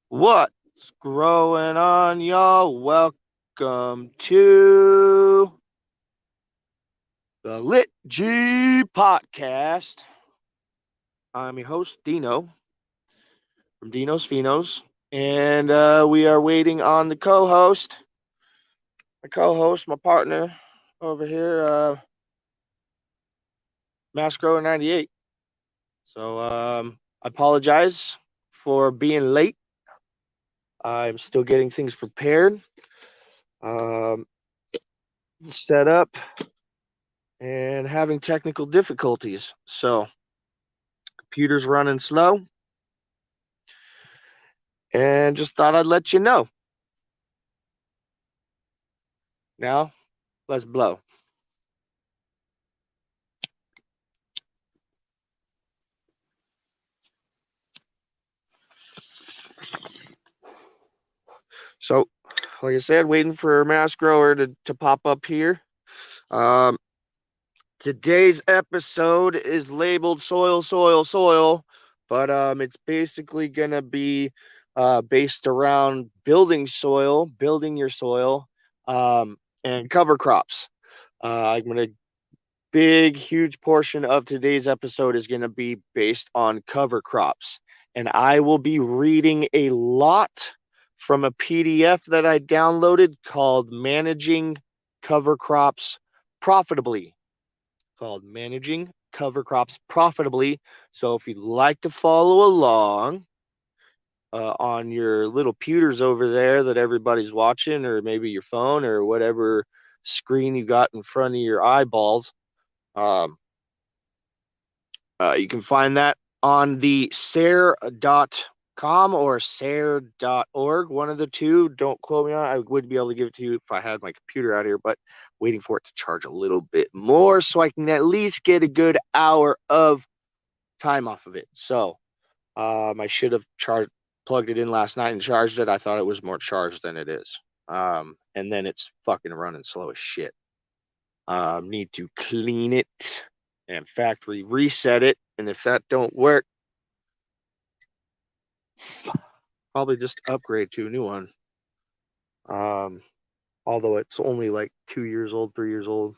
What's growing on, y'all? Welcome to the LIT G Podcast. I'm your host, Dino, from DEANO'S PHENOS, and we are waiting on the co-host. My partner over here, MassGrower98. So I apologize for being late. I'm still getting things prepared, set up, and having technical difficulties. So computer's running slow, and just thought I'd let you know. Now, let's blow. So, like I said, waiting for Mass Grower to pop up here. Um, Today's episode is labeled soil, but it's basically gonna be based around building your soil, and cover crops. I'm gonna huge portion of today's episode is gonna be based on cover crops, and I will be reading a lot from a PDF that I downloaded called Managing Cover Crops Profitably called Managing Cover Crops Profitably. So if you'd like to follow along on your little pewters over there that everybody's watching, or maybe your phone or whatever screen you got in front of your eyeballs, you can find that on the SARE.com or SARE.org, one of the two. Don't quote me on it. I would be able to give it to you if I had my computer out here, but waiting for it to charge a little bit more so I can at least get a good hour of time off of it. So I should have plugged it in last night and charged it. I thought it was more charged than it is. And then it's fucking running slow as shit. Need to clean it and factory reset it. And if that don't work, probably just upgrade to a new one. Although it's only like 2 years old, 3 years old.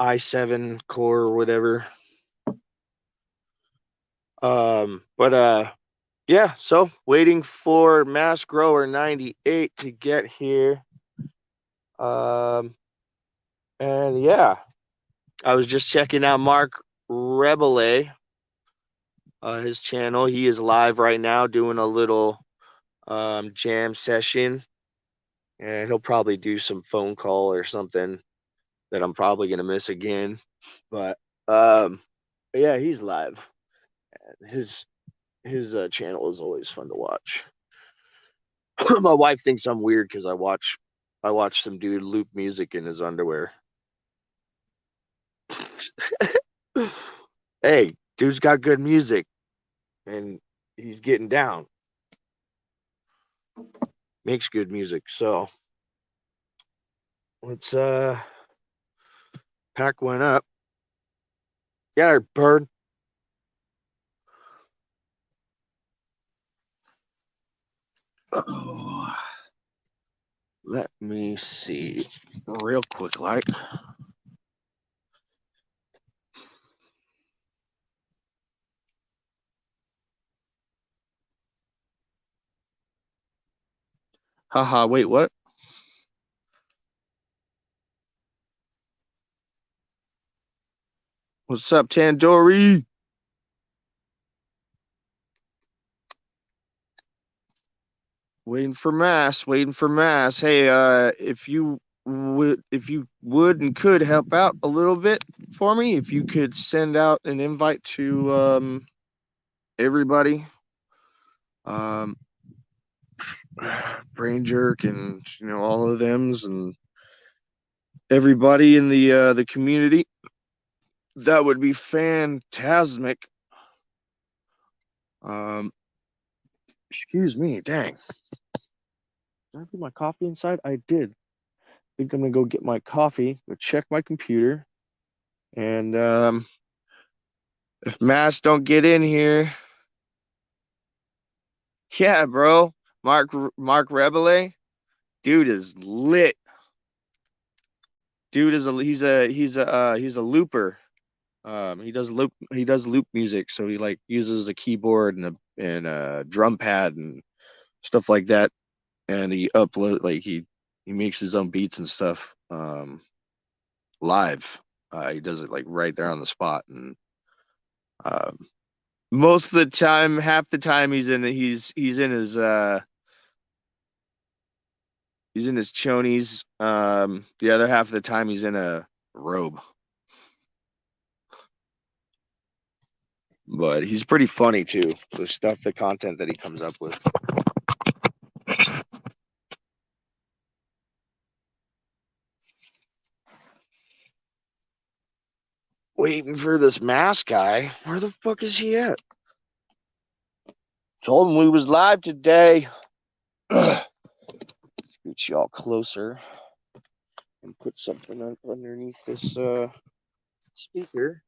i7 core or whatever. Yeah, so waiting for MassGrower98 to get here. And yeah, I was just checking out Mark Rebele, his channel. He is live right now doing a little jam session, and he'll probably do some phone call or something that I'm probably gonna miss again. But yeah, he's live. His channel is always fun to watch. My wife thinks I'm weird because I watch some dude loop music in his underwear. Hey, dude's got good music and he's getting down. Makes good music. So let's pack one up. Yeah, bird. Oh, let me see real quick, like. Haha, wait, what? What's up, Tandoori? Waiting for mass. Hey, if you would and could help out a little bit for me, if you could send out an invite to everybody, um, Brain Jerk and all of them's and everybody in the community, that would be fantastic. Excuse me, dang. Did I put my coffee inside? I did. I think I'm gonna go get my coffee, go check my computer, and if Mass don't get in here, Yeah, bro. Mark Rebele, dude is lit. Dude is he's a looper. He does loop music, so he like uses a keyboard and a drum pad and stuff like that. And he makes his own beats and stuff live. He does it like right there on the spot, and um, most of the time, half the time he's in his chonies. The other half of the time he's in a robe. But he's pretty funny too. The content that he comes up with. Waiting for this mask guy. Where the fuck is he at? Told him we was live today. Scoot y'all closer and put something up underneath this speaker.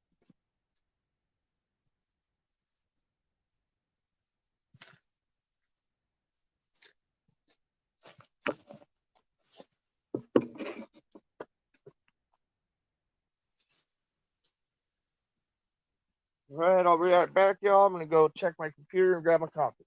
All right, I'll be right back, y'all. I'm gonna go check my computer and grab my coffee.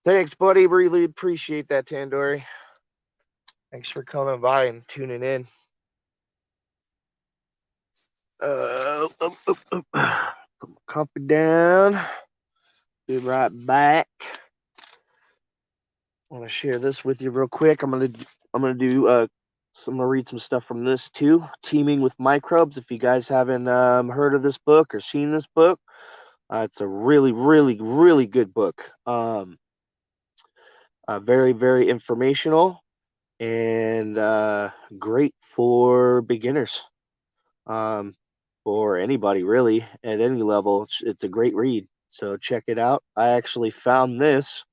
Thanks, buddy. Really appreciate that, Tandoori. Thanks for coming by and tuning in. Put my coffee down. Be right back. I want to share this with you real quick. I'm gonna read some stuff from this too. Teaming with Microbes. If you guys haven't heard of this book or seen this book, it's a really, really, really good book. Very, very informational and great for beginners. for anybody really at any level. It's a great read, so check it out. I actually found this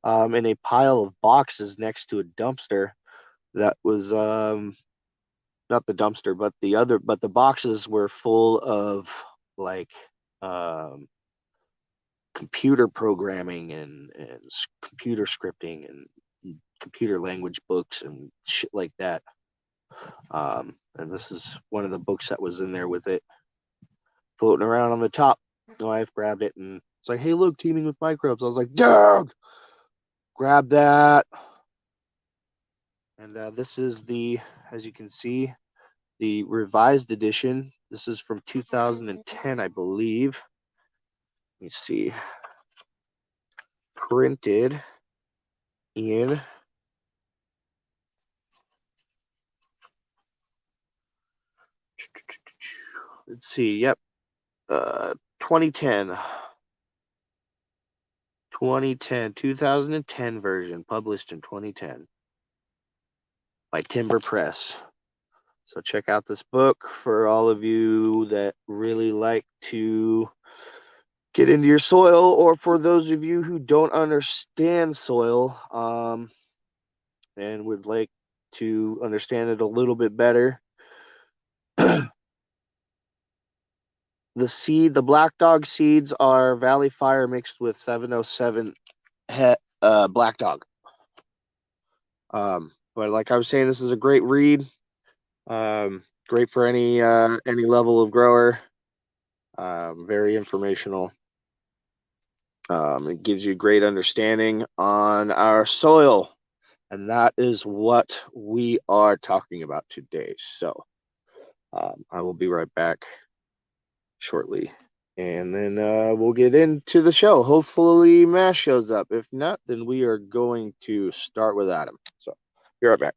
in a pile of boxes next to a dumpster that was not the dumpster, but the boxes were full of like um, computer programming and computer scripting and computer language books and shit like that. And this is one of the books that was in there with it, floating around on the top. My wife grabbed it and it's like, "Hey, look, teaming with microbes." I was like, "Dude, grab that." And this is as you can see, the revised edition. This is from 2010, I believe. Let me see. Printed in, let's see, yep, 2010. 2010 version, published in 2010 by Timber Press. So check out this book for all of you that really like to get into your soil, or for those of you who don't understand soil and would like to understand it a little bit better. The Black Dog seeds are Valley Fire mixed with 707 Black Dog. But like I was saying, this is a great read. Great for any level of grower. Very informational. It gives you great understanding on our soil, and that is what we are talking about today. So I will be right back shortly, and then we'll get into the show. Hopefully Mash shows up. If not, then we are going to start with Adam. So be right back.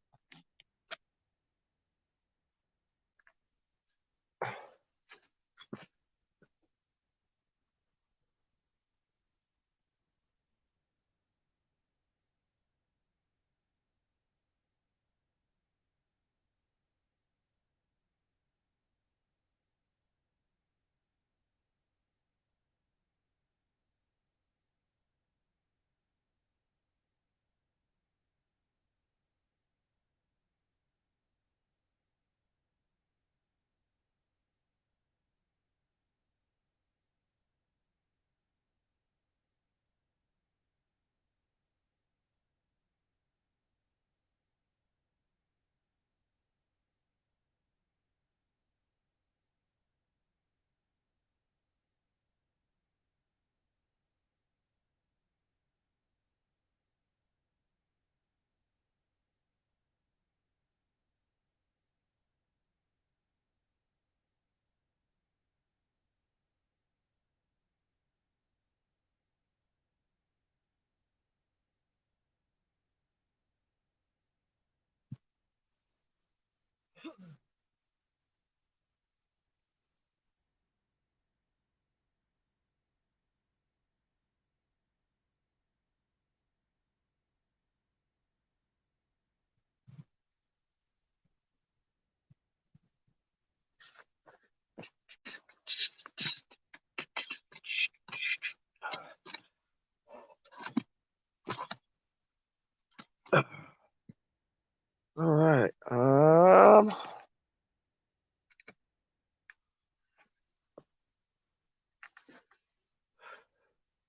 All right.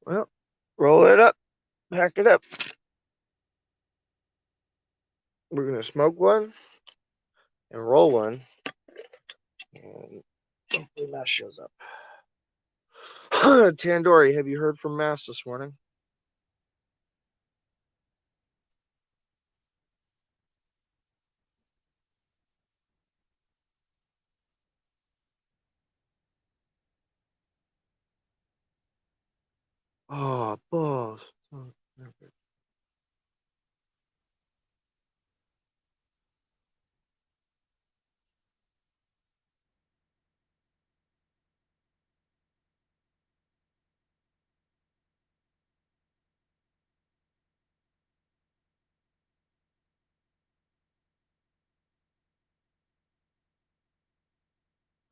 Well, roll it up, pack it up. We're gonna smoke one and roll one, and hopefully Mass shows up. Tandori, have you heard from Mass this morning? Oh, balls. Oh, okay.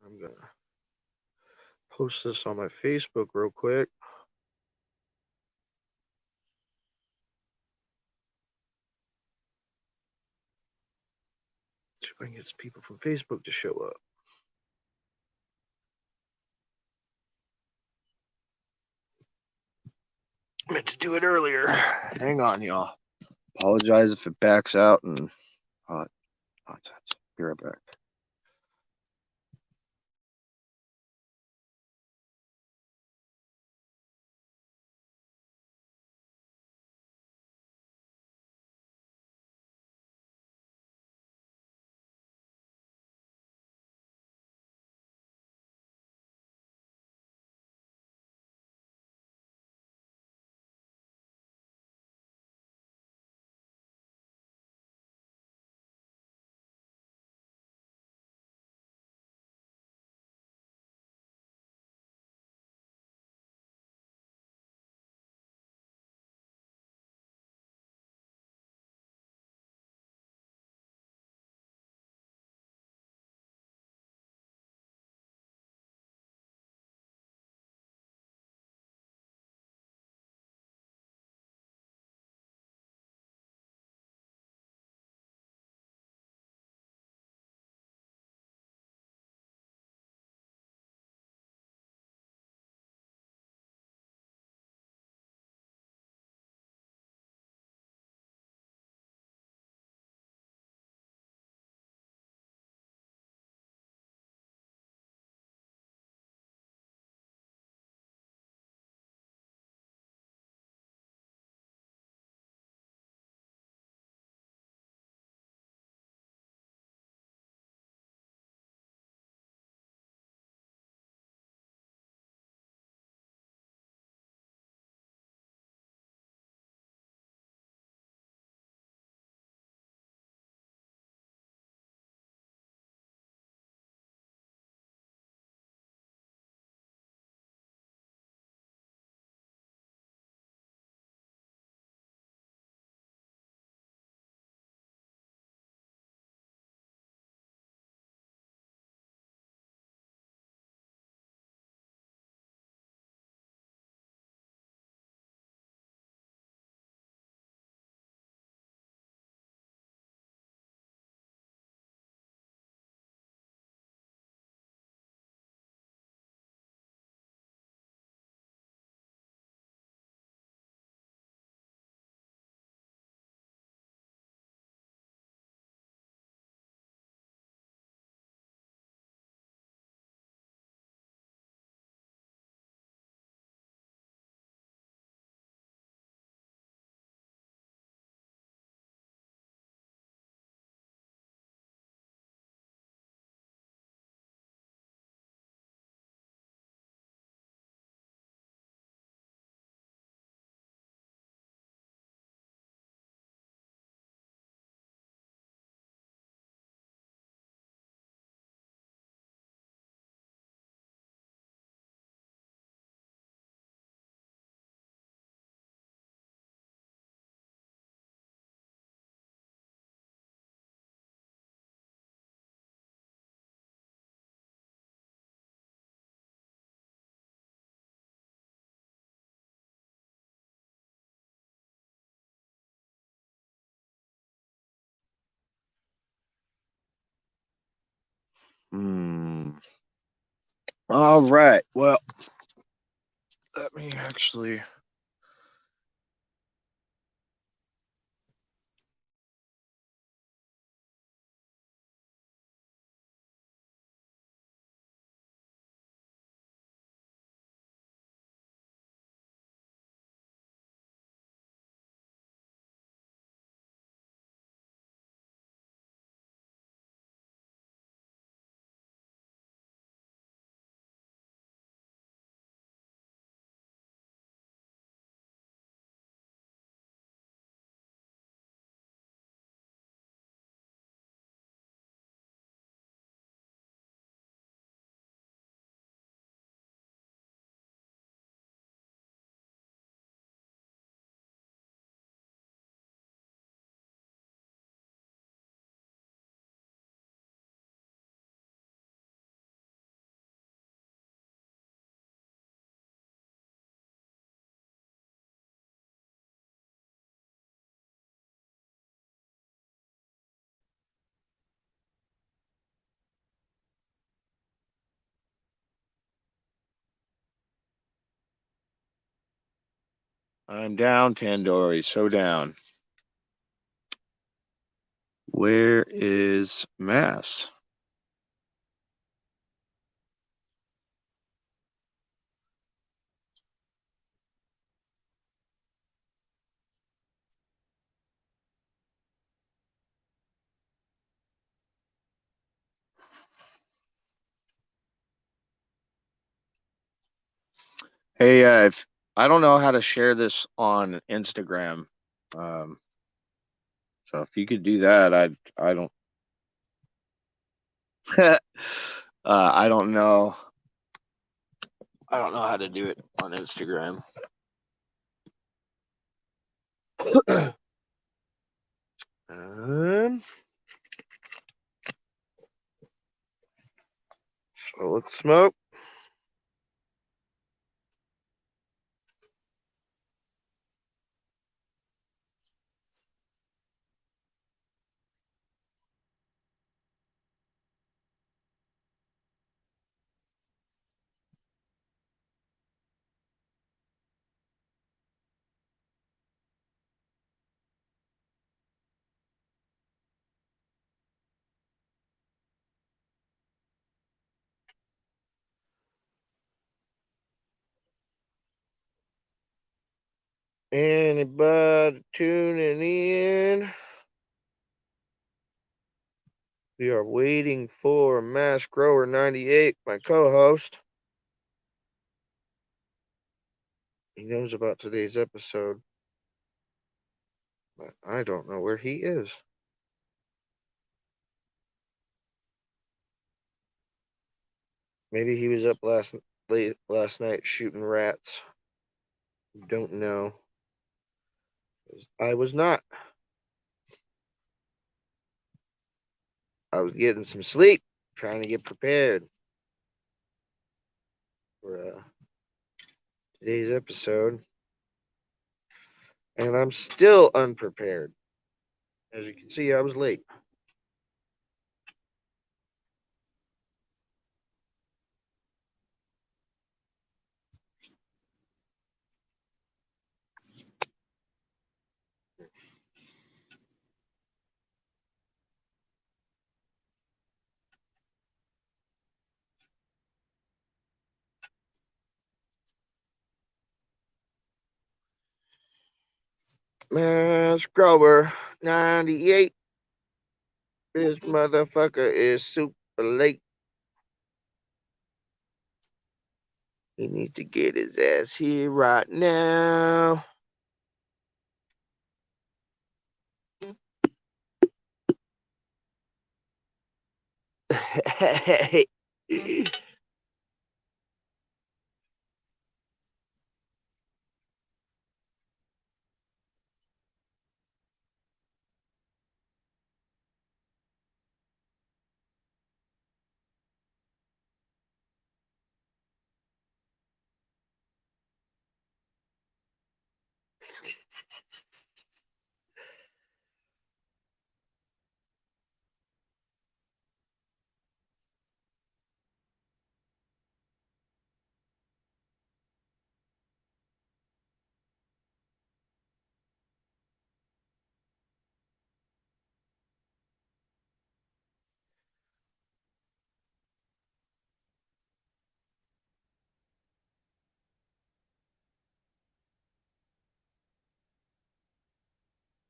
I'm gonna post this on my Facebook real quick. See if I can get some people from Facebook to show up. I meant to do it earlier. Hang on, y'all. Apologize if it backs out and be right back. All right. Well, let me actually. I'm down, Tandoori, so down. Where is Mass? Hey, if I don't know how to share this on Instagram, so if you could do that, I don't I don't know. I don't know how to do it on Instagram. So let's smoke. Anybody tuning in? We are waiting for MassGrower98, my co-host. He knows about today's episode, but I don't know where he is. Maybe he was up late last night shooting rats. Don't know. I was not. I was getting some sleep, trying to get prepared for today's episode. And I'm still unprepared. As you can see, I was late. MassGrower98. This motherfucker is super late. He needs to get his ass here right now.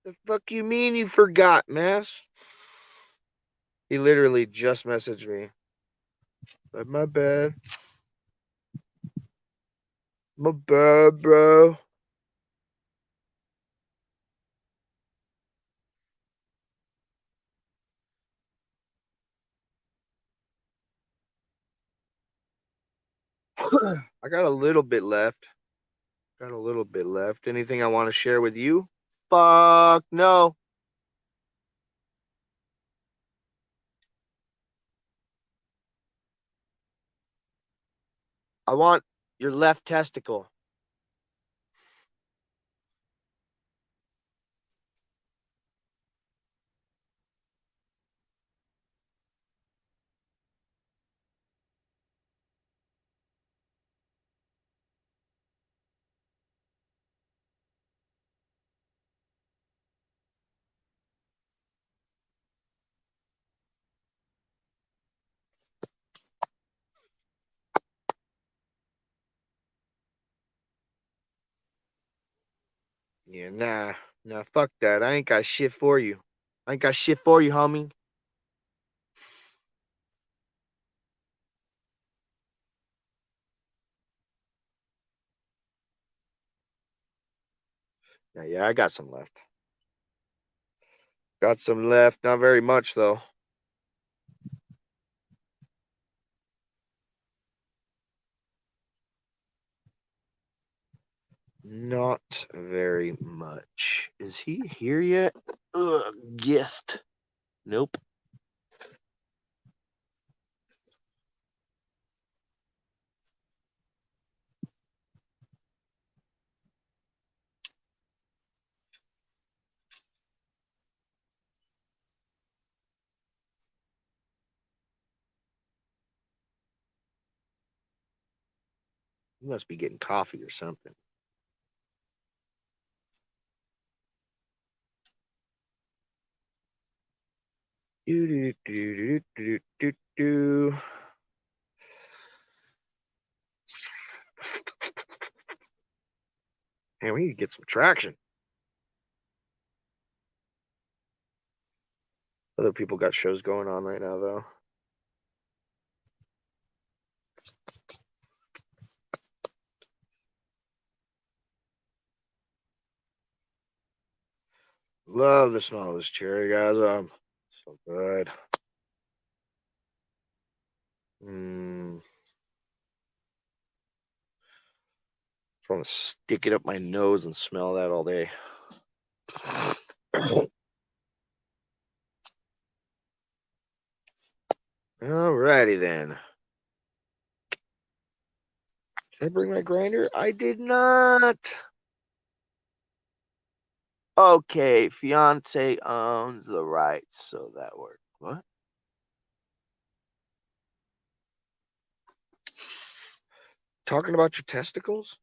The fuck you mean you forgot, Mass? He literally just messaged me. But my bad. My bad, bro. I got a little bit left. Got a little bit left. Anything I want to share with you? Fuck no. I want your left testicle. Yeah, nah, fuck that. I ain't got shit for you. I ain't got shit for you, homie. Yeah, I got some left. Got some left. Not very much, though. Not very much. Is he here yet? Ugh, gift. Nope. He must be getting coffee or something. Do do do do do do do. Man, we need to get some traction. Other people got shows going on right now, though. Love the smell of this cherry, guys. So good. Just want to stick it up my nose and smell that all day. Alrighty then. Did I bring my grinder? I did not. Okay, fiance owns the rights, so that worked. What? Talking about your testicles?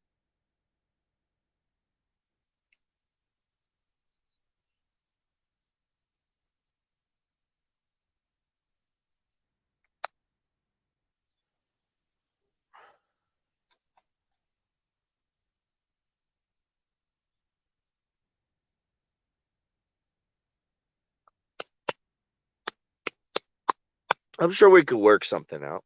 I'm sure we could work something out.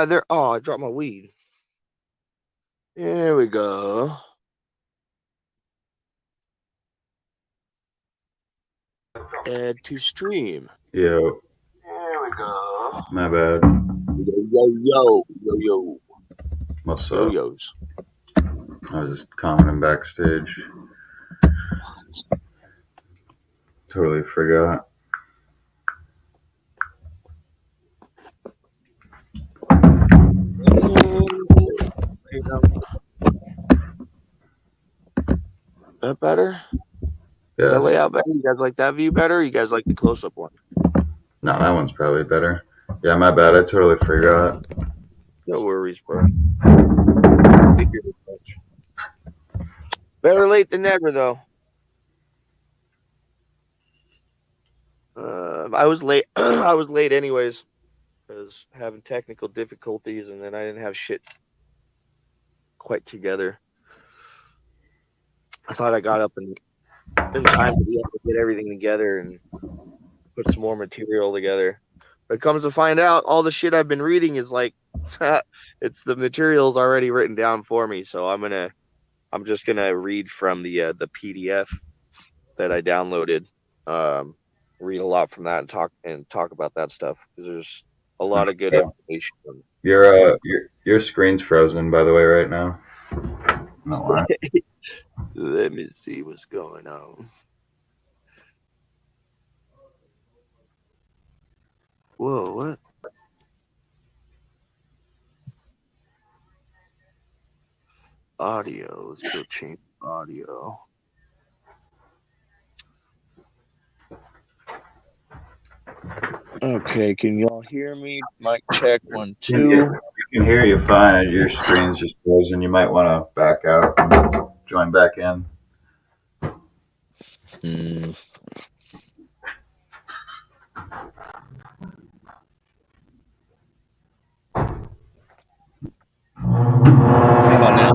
There. Oh, I dropped my weed. There we go. Add to stream. Yo. There we go. My bad. Yo. What's up? Yo-yos. I was just commenting backstage. Totally forgot. That better? Yeah. That layout better? You guys like that view better? Or you guys like the close-up one? No, that one's probably better. Yeah, my bad. I totally forgot. No worries, bro. Better late than never, though. I was late. I was late anyways, because having technical difficulties, and then I didn't have shit quite together. I thought I got up in time to be able to get everything together and put some more material together. But it comes to find out, all the shit I've been reading is like, it's the materials already written down for me. So I'm just gonna read from the PDF that I downloaded. Read a lot from that and talk about that stuff because there's a lot of good information. Your screen's frozen, by the way, right now. No lie. Let me see what's going on. Whoa, what? Audio. Let's go change audio. Okay, can y'all hear me? Mic check 1 2. You can hear you fine. Your screen's just frozen. You might want to back out and join back in. Mm. How about now?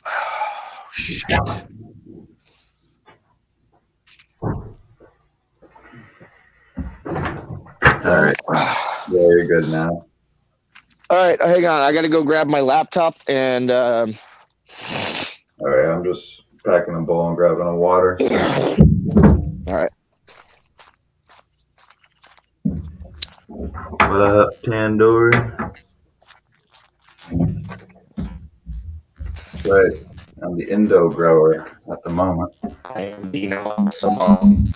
Oh, shit. All right. Yeah, you're good now. All right, hang on. I got to go grab my laptop and. All right, I'm just packing a bowl and grabbing a water. All right. What up, Tandoori? Right. I'm the Indo grower at the moment. I am Dino. Some.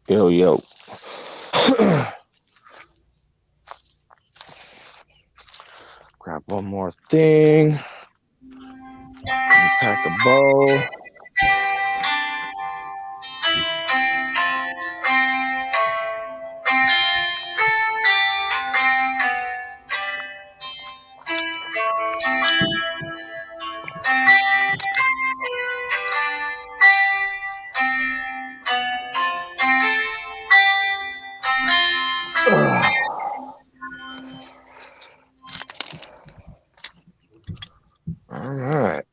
Yo. Grab one more thing. Pack a bow. All right.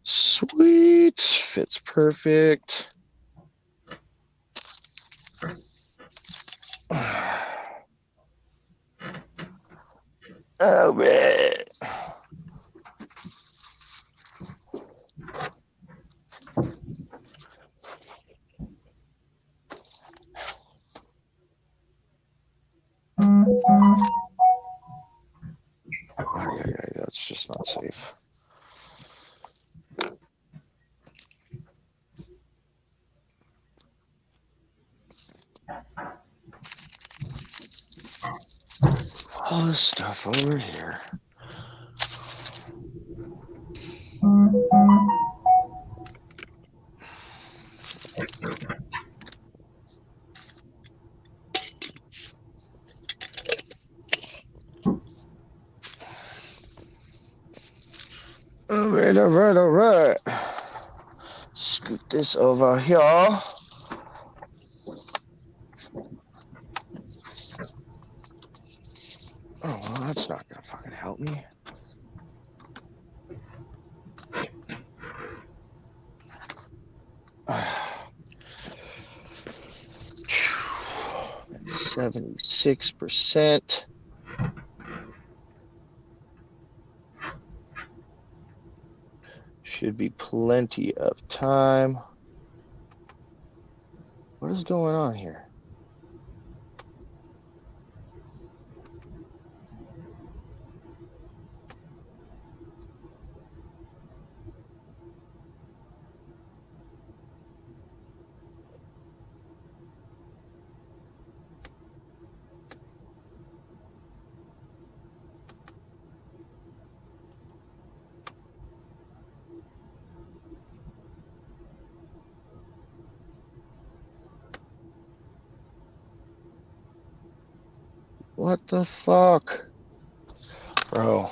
Sweet. Fits perfect. All right. That's just not safe. All this stuff over here. All right. Scoot this over here. Oh, well, that's not gonna fucking help me. 76%. Should be plenty of time. What is going on here? What the fuck? Bro.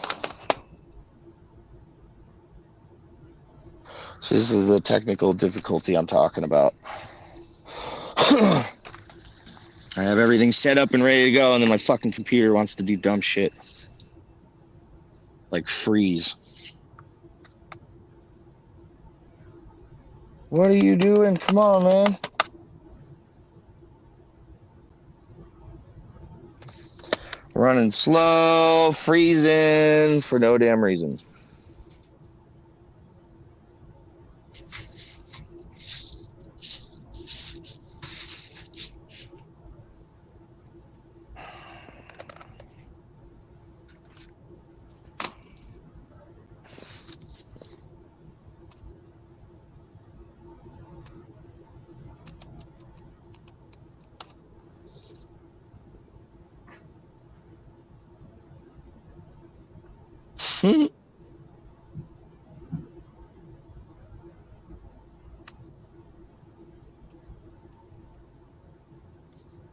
So this is the technical difficulty I'm talking about. I have everything set up and ready to go, and then my fucking computer wants to do dumb shit. Like freeze. What are you doing? Come on, man. Running slow, freezing for no damn reason.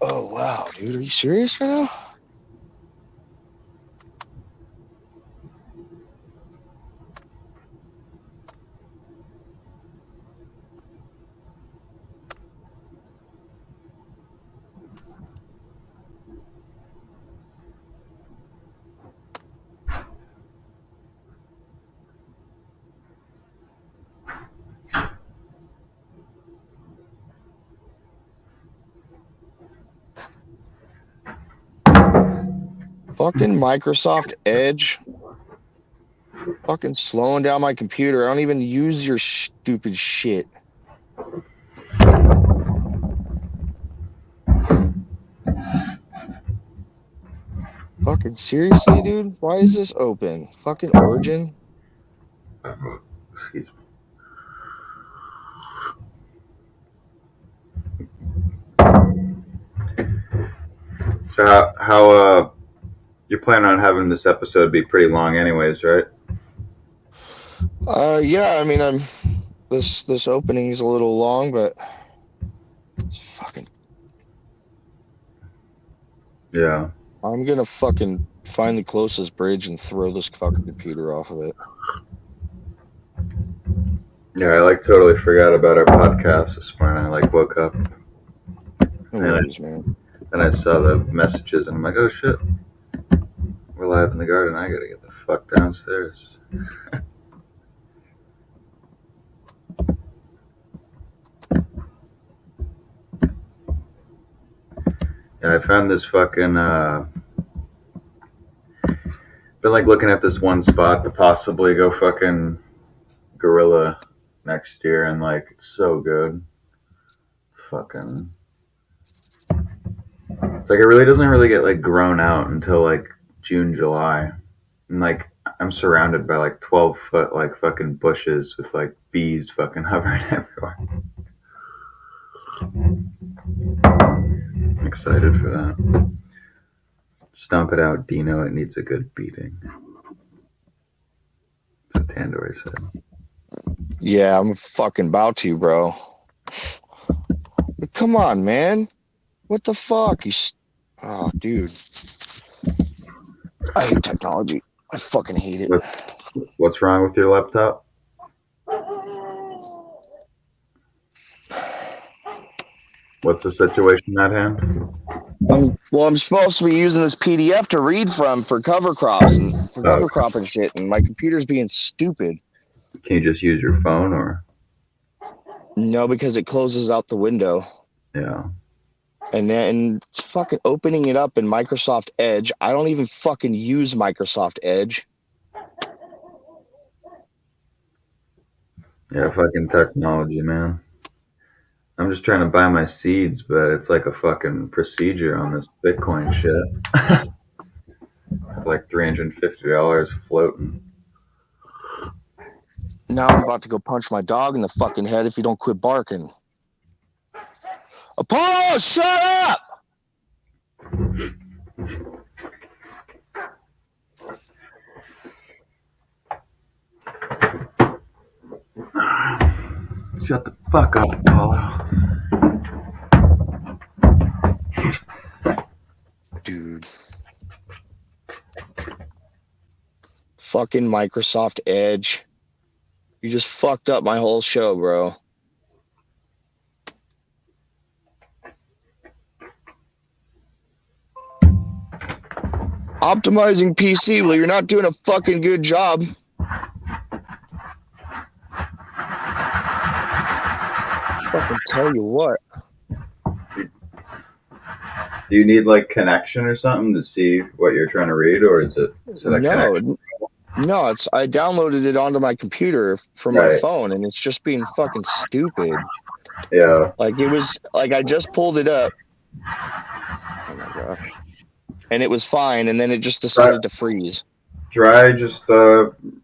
Oh, wow, dude. Are you serious right now? Fucking Microsoft Edge. Fucking slowing down my computer. I don't even use your stupid shit. Fucking seriously, dude? Why is this open? Fucking Origin? Excuse me. So how you're planning on having this episode be pretty long anyways, right? Yeah, I mean, this opening is a little long, but it's fucking. Yeah. I'm gonna fucking find the closest bridge and throw this fucking computer off of it. Yeah, I like totally forgot about our podcast this morning. I like woke up No worries, man. and I saw the messages and I'm like, oh shit, we're live in the garden. I gotta get the fuck downstairs. Yeah, I found this fucking been like looking at this one spot to possibly go fucking gorilla next year, and like it's so good. Fucking, it's like it really doesn't really get like grown out until like June, July, and like I'm surrounded by like 12-foot like fucking bushes with like bees fucking hovering everywhere. I'm excited for that. Stomp it out, Dino. It needs a good beating. That's what Tandoori said. Yeah, I'm fucking about to, bro. But come on, man. What the fuck? Oh, dude. I hate technology. I fucking hate it. What's wrong with your laptop? What's the situation at hand? I'm supposed to be using this PDF to read from for cover crops and for cover crop and shit, and my computer's being stupid. Can you just use your phone or? No, because it closes out the window. Yeah. And then fucking opening it up in Microsoft Edge. I don't even fucking use Microsoft Edge. Yeah, fucking technology, man. I'm just trying to buy my seeds, but it's like a fucking procedure on this Bitcoin shit. Like $350 floating. Now I'm about to go punch my dog in the fucking head if you don't quit barking. Apollo, shut up! Shut the fuck up, Apollo. Dude. Fucking Microsoft Edge. You just fucked up my whole show, bro. Optimizing PC. Well, you're not doing a fucking good job. Fucking tell you what. Do you need like connection or something to see what you're trying to read, or is it a connection? No, I downloaded it onto my computer from my phone, and it's just being fucking stupid. Yeah. Like it was like I just pulled it up. Oh my gosh. And it was fine, and then it just decided to freeze. Try just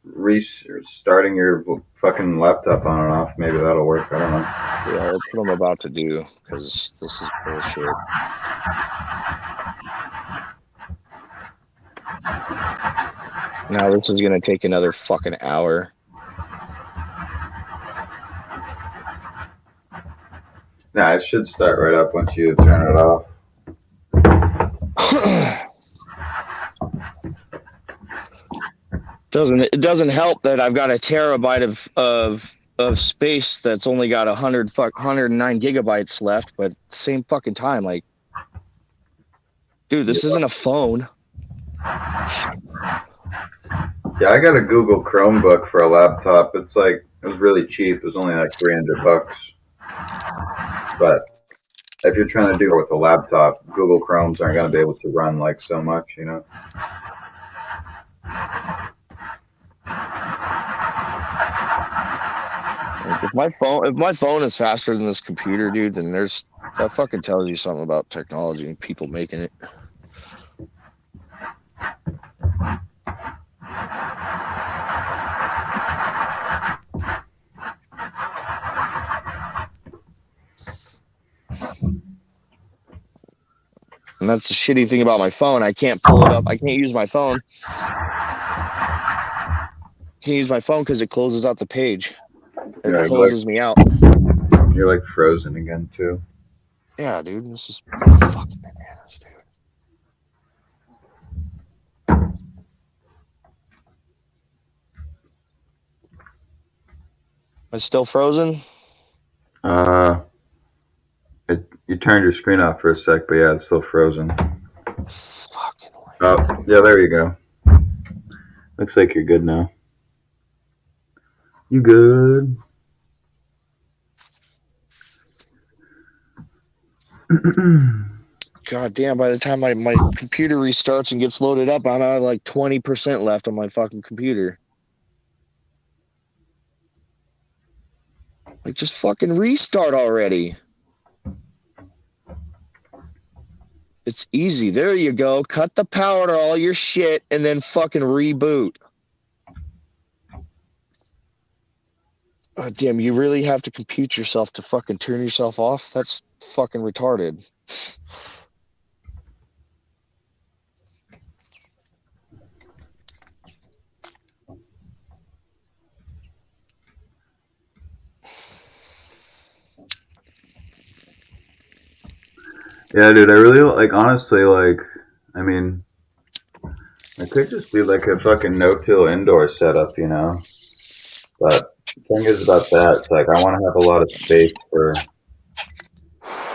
restarting your fucking laptop on and off. Maybe that'll work. I don't know. Yeah, that's what I'm about to do, because this is bullshit. Now this is gonna take another fucking hour. Nah, it should start right up once you turn it off. It doesn't help that I've got a terabyte of space that's only got 109 gigabytes left, but same fucking time, like, dude, this isn't a phone. Yeah, I got a Google Chromebook for a laptop. It was really cheap. It was only like $300. But if you're trying to do it with a laptop, Google Chromes aren't going to be able to run like so much, you know? If my phone is faster than this computer, dude, then that fucking tells you something about technology and people making it. And that's the shitty thing about my phone. I can't pull it up. I can't use my phone. Can't use my phone because it closes out the page. It closes me out. You're like frozen again too. Yeah, dude, this is fucking bananas, dude. Am I still frozen? You turned your screen off for a sec, but yeah, it's still frozen. Fucking way. Oh, yeah, there you go. Looks like you're good now. You good? God damn, by the time my computer restarts and gets loaded up, I'm at like 20% left on my fucking computer. Like, just fucking restart already. It's easy. There you go. Cut the power to all your shit and then fucking reboot. Oh, damn, you really have to compute yourself to fucking turn yourself off? That's fucking retarded. Yeah, dude, I really honestly, I mean, it could just be like a fucking no-till indoor setup, you know? But the thing is about that, it's like I want to have a lot of space for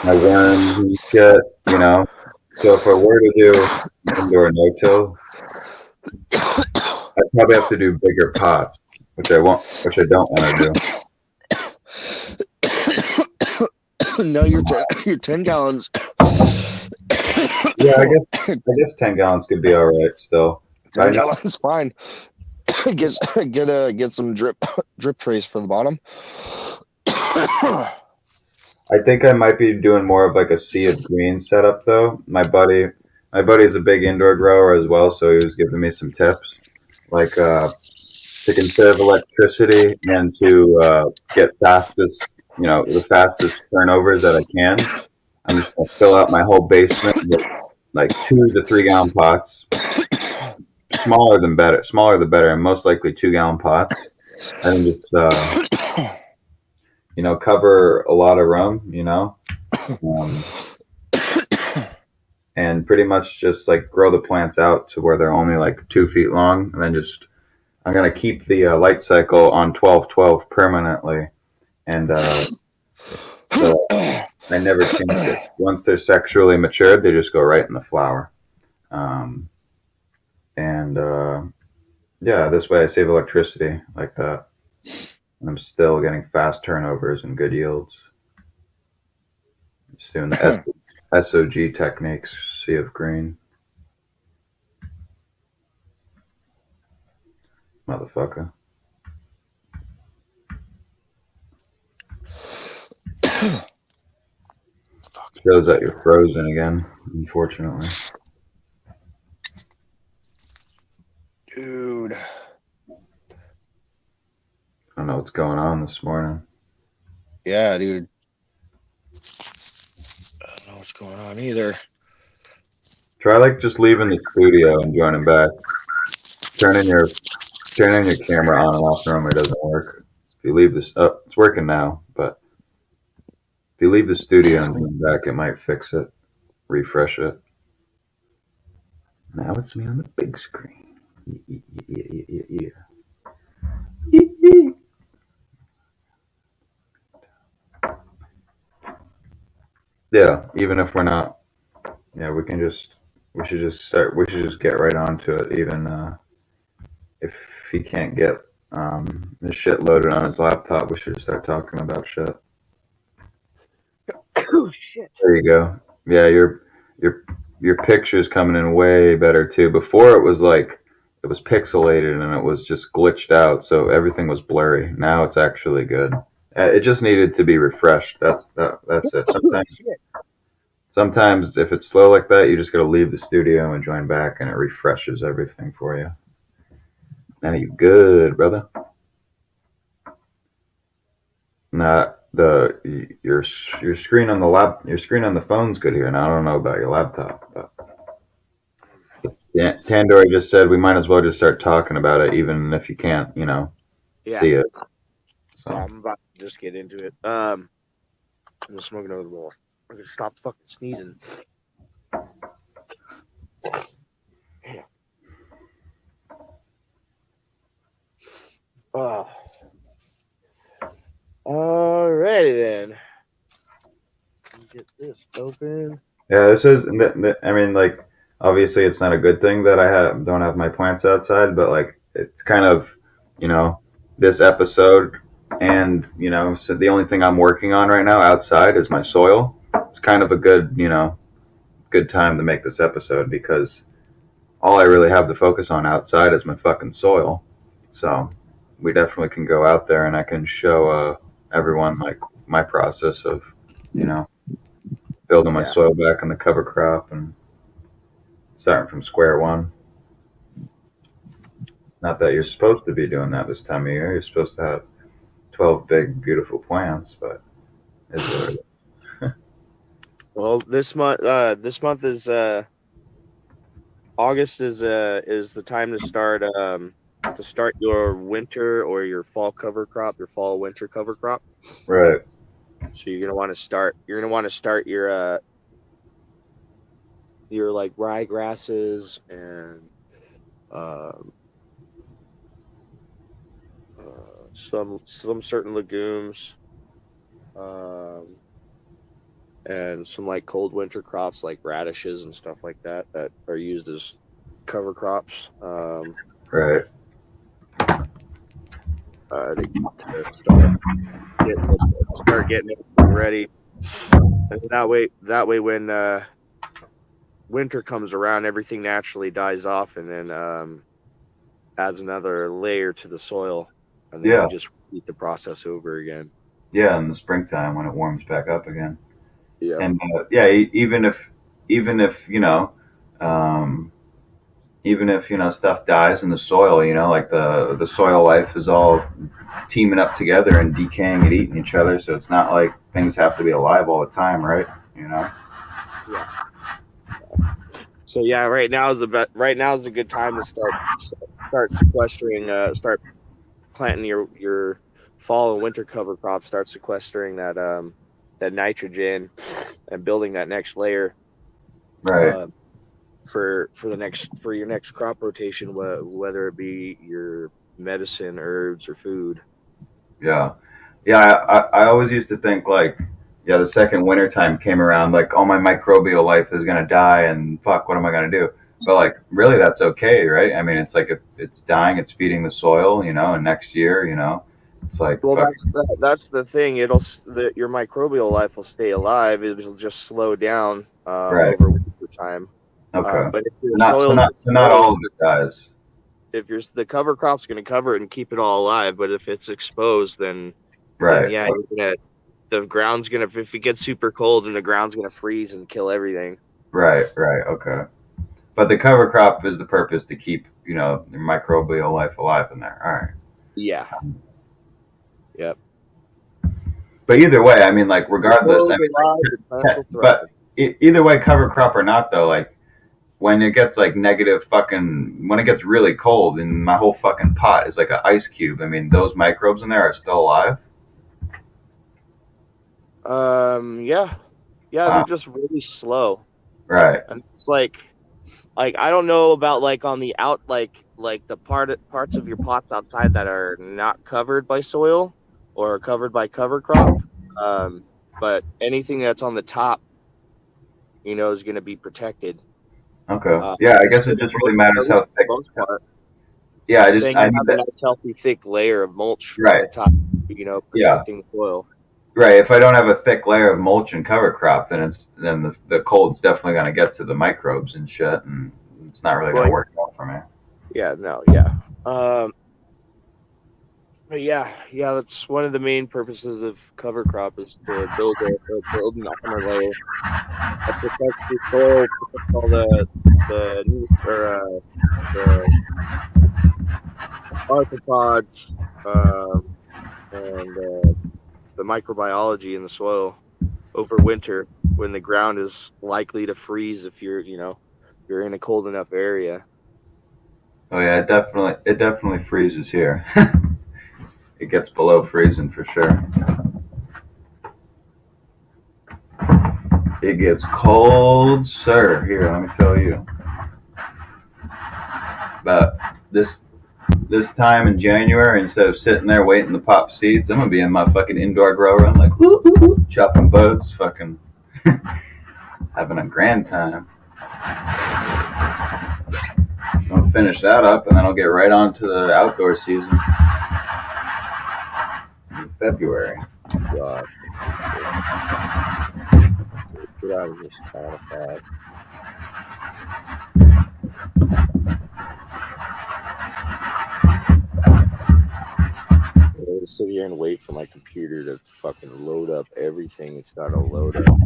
my worms and shit, you know? So if I were to do indoor no-till, I'd probably have to do bigger pots, which I don't want to do. No, you're 10 gallons. Yeah, I guess 10 gallons could be all right still. 10 gallons, fine. Get some drip trays for the bottom. I think I might be doing more of like a sea of green setup though. My buddy's a big indoor grower as well, so he was giving me some tips, like to conserve electricity and to get the fastest turnovers that I can. I'm just gonna fill out my whole basement with like 2 to 3 gallon pots. Smaller than better. Smaller the better, and most likely 2 gallon pots. And then just cover a lot of room, um, and pretty much just like grow the plants out to where they're only like 2 feet long, and then just I'm gonna keep the light cycle on 12-12 permanently, and so I never change it. Once they're sexually matured, they just go right in the flower, um, and yeah, this way I save electricity like that. And I'm still getting fast turnovers and good yields. Just doing the SOG techniques, sea of green. Motherfucker. Shows that you're frozen again, unfortunately. Dude. I don't know what's going on this morning. Yeah, dude. I don't know what's going on either. Try like just leaving the studio and joining back. Turning your camera on and off normally doesn't work. If you leave this up, it's working now, but if you leave the studio and join back, it might fix it. Refresh it. Now it's me on the big screen. Yeah. Yeah, even if we're not, yeah, we should just get right onto it. Even if he can't get his shit loaded on his laptop, we should just start talking about shit. Oh shit. There you go. Yeah, your picture's coming in way better too. Before it was pixelated and it was just glitched out, so everything was blurry. Now it's actually good. It just needed to be refreshed. That's it. Sometimes if it's slow like that, you just got to leave the studio and join back, and it refreshes everything for you. Now you good, brother. Nah, your screen on the phone's good here. Now I don't know about your laptop, but yeah, Tandori just said we might as well just start talking about it, even if you can't, see it. So Yeah, I'm about to just get into it. I'm smoking over the bowl. I'm gonna stop fucking sneezing. Yeah. Oh. Alrighty then. Get this open. yeah, this is. I mean, like, obviously, it's not a good thing that don't have my plants outside, but like, it's kind of, this episode, and so the only thing I'm working on right now outside is my soil. It's kind of a good time to make this episode because all I really have to focus on outside is my fucking soil. So we definitely can go out there and I can show everyone like my process of, building my soil back in the cover crop and starting from square one. Not that you're supposed to be doing that this time of year. You're supposed to have 12 big, beautiful plants, but it's what it is. Well, this month is August is the time to start your winter or your fall cover crop, your fall winter cover crop. Right. So you're gonna want to start your like rye grasses and some certain legumes, and some like cold winter crops like radishes and stuff like that are used as cover crops. Right. To start getting it ready. And that way when winter comes around, everything naturally dies off, and then adds another layer to the soil, and then Yeah, you just repeat the process over again. yeah, in the springtime when it warms back up again. Yep. And yeah, even if um, even if stuff dies in the soil, like the soil life is all teaming up together and decaying and eating each other, so it's not like things have to be alive all the time, right? You know. Yeah. So yeah, right now is a good time to start sequestering, start planting your fall and winter cover crops, start sequestering that nitrogen and building that next layer Right. uh, for your next crop rotation, whether it be your medicine, herbs, or food. Yeah. Yeah. I always used to think like, yeah, the second winter time came around, like all my microbial life is gonna die, and fuck, what am I gonna do? But like, really, that's okay, right? I mean, it's like if it's dying, it's feeding the soil, and next year, it's like Well, fuck. that's the thing. Your microbial life will stay alive. It'll just slow down Right. over winter time. Okay. But if your Not so soil's not so not all exposed, of it dies. if you're the cover crop's going to cover it and keep it all alive. But if it's exposed, then Right. yeah, the ground's gonna, if it gets super cold, and the ground's gonna freeze and kill everything. Right. Right. Okay. But the cover crop is the purpose to keep, the microbial life alive in there. All right. Yeah. Yep. But either way, I mean, like, The regardless, I soil's mean, alive, the plants will but thrive. either way, cover crop or not, though, like, when it gets like negative fucking, when it gets really cold and my whole fucking pot is like an ice cube, I mean, those microbes in there are still alive. Yeah. Yeah, they're Wow. just really slow. Right. And it's like I don't know about like on the out like the parts of your pots outside that are not covered by soil or covered by cover crop. Um, but anything that's on the top, is going to be protected. Okay. Uh, Yeah, I guess for it the just really matters for how the thick. most part, Yeah, saying I you need have a that. nice healthy thick layer of mulch on Right. the top, Yeah. protecting the soil. Right. If I don't have a thick layer of mulch and cover crop, then the cold's definitely going to get to the microbes and shit, and it's not really going Well, to work out for me. yeah, no, yeah. But yeah, that's one of the main purposes of cover crop is to build an armor layer that protects the soil, protects all the arthropods, um, and the microbiology in the soil over winter when the ground is likely to freeze if you're in a cold enough area. Oh yeah, it definitely freezes here. It gets below freezing for sure. It gets cold, sir. Here, let me tell you. But this time in January, instead of sitting there waiting to pop seeds, I'm gonna be in my fucking indoor grow room, like woo, woo, woo, chopping buds, fucking having a grand time. I'll finish that up, and then I'll get right on to the outdoor season in February. God, get out of here, Spotify. I gotta sit here and wait for my computer to fucking load up everything it's got to load up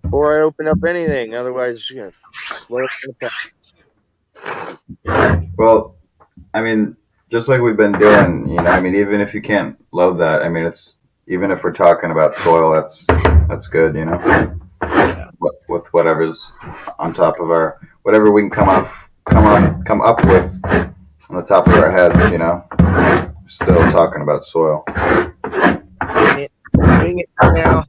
before I open up anything. Otherwise, it's gonna slow it down. Well, I mean, just like we've been doing, I mean, even if you can't load that, I mean, it's even if we're talking about soil, that's good, Yeah. with whatever's on top of our whatever we can come up with on the top of our heads, still talking about soil. Wing it. Wing it now.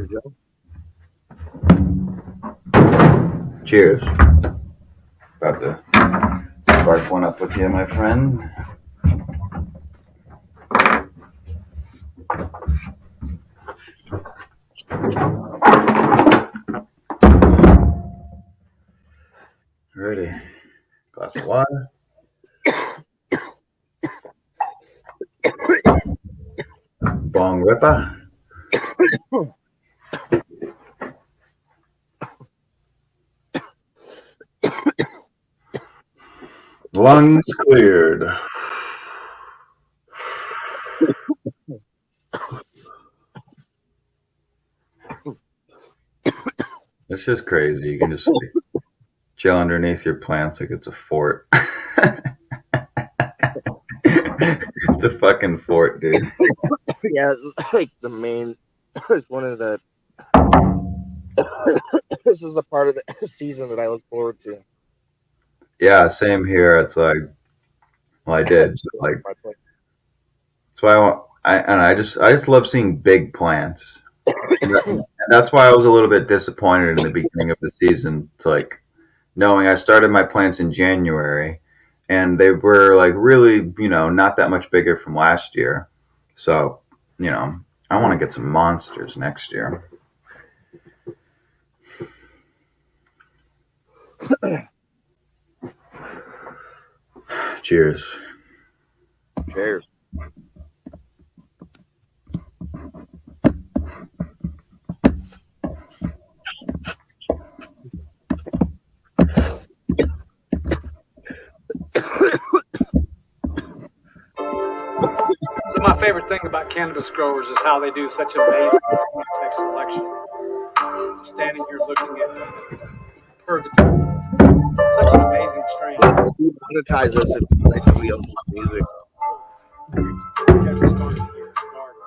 Cheers, Joe. Cheers. About to spark one up with you, my friend. Ready. Glass of water. Bong ripper. Lungs cleared. It's just crazy. You can just like chill underneath your plants like it's a fort. It's a fucking fort, dude. Yeah, it's like the main. It's one of the. This is a part of the season that I look forward to. Yeah, same here. It's like, well, I did. Like, that's why I just love seeing big plants. And that's why I was a little bit disappointed in the beginning of the season, to like knowing I started my plants in January, and they were like really, not that much bigger from last year. So, I want to get some monsters next year. Cheers. Cheers. So my favorite thing about cannabis growers is how they do such amazing type selection. Standing here looking at Purgatory, such an amazing strain. Monetize this if we own music. Got me started here in the garden.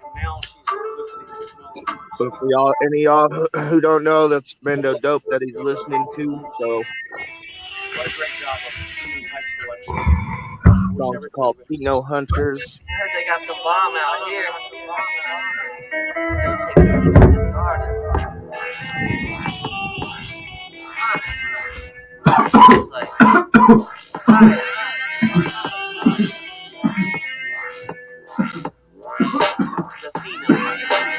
And now she's listening and smelling. But for y'all, any of y'all who don't know, that's Mendo Dope that he's listening to. So, What a great job of human type selection. song's called Pheno Hunters. I heard they got some bomb out here. They'll take a peek in this garden. It's like, fire. The Pheno Hunters.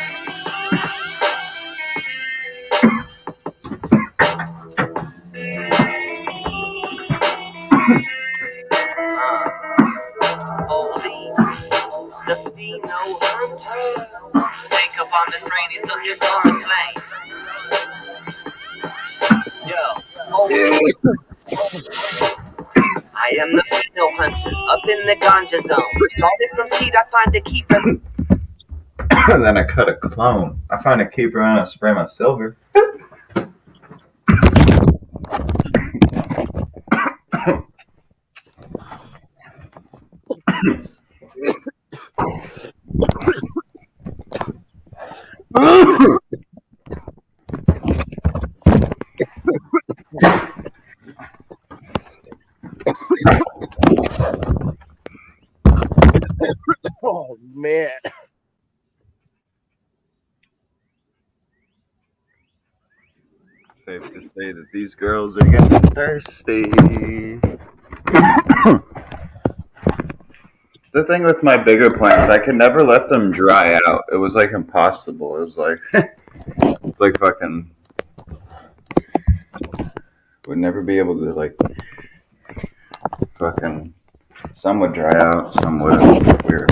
The Pheno Hunter. Wake up on this rain, he's looking for a flame. Yo, I am the Pheno Hunter, up in the ganja zone. Started from seed, I find a keeper. And then I cut a clone. I find a keeper and I spray my silver. Oh, man. Safe to say that these girls are getting thirsty. The thing with my bigger plants, I could never let them dry out. It was like impossible. It was like, it's like fucking, would never be able to like, fucking, some would dry out, some wouldn't. Weird.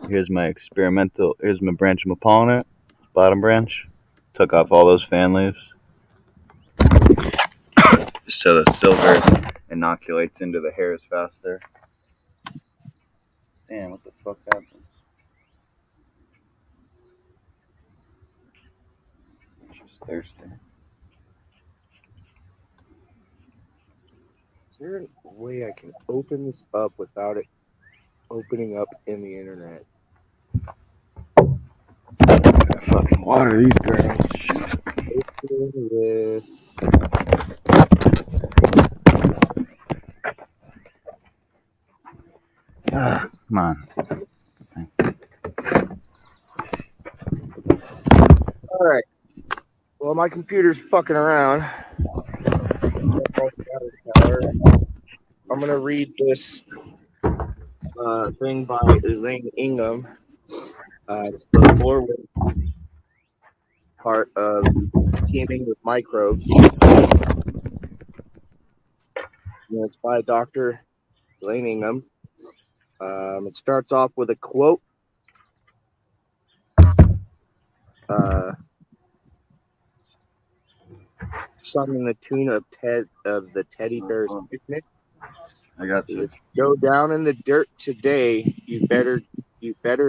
Here's my branch I'm upon it. Bottom branch. Took off all those fan leaves. So the silver inoculates into the hairs faster. Damn, what the fuck happened? She's thirsty. Is there a way I can open this up without it opening up in the internet? Fucking water these girls. Open with. Come on. All right. Well, my computer's fucking around. I'm gonna read this thing by Elaine Ingham. It's the forward part of teaming with microbes. And it's by Dr. Elaine Ingham. It starts off with a quote. Sung in the tune of the Teddy Bear's Picnic. I got you. If you go down in the dirt today, you better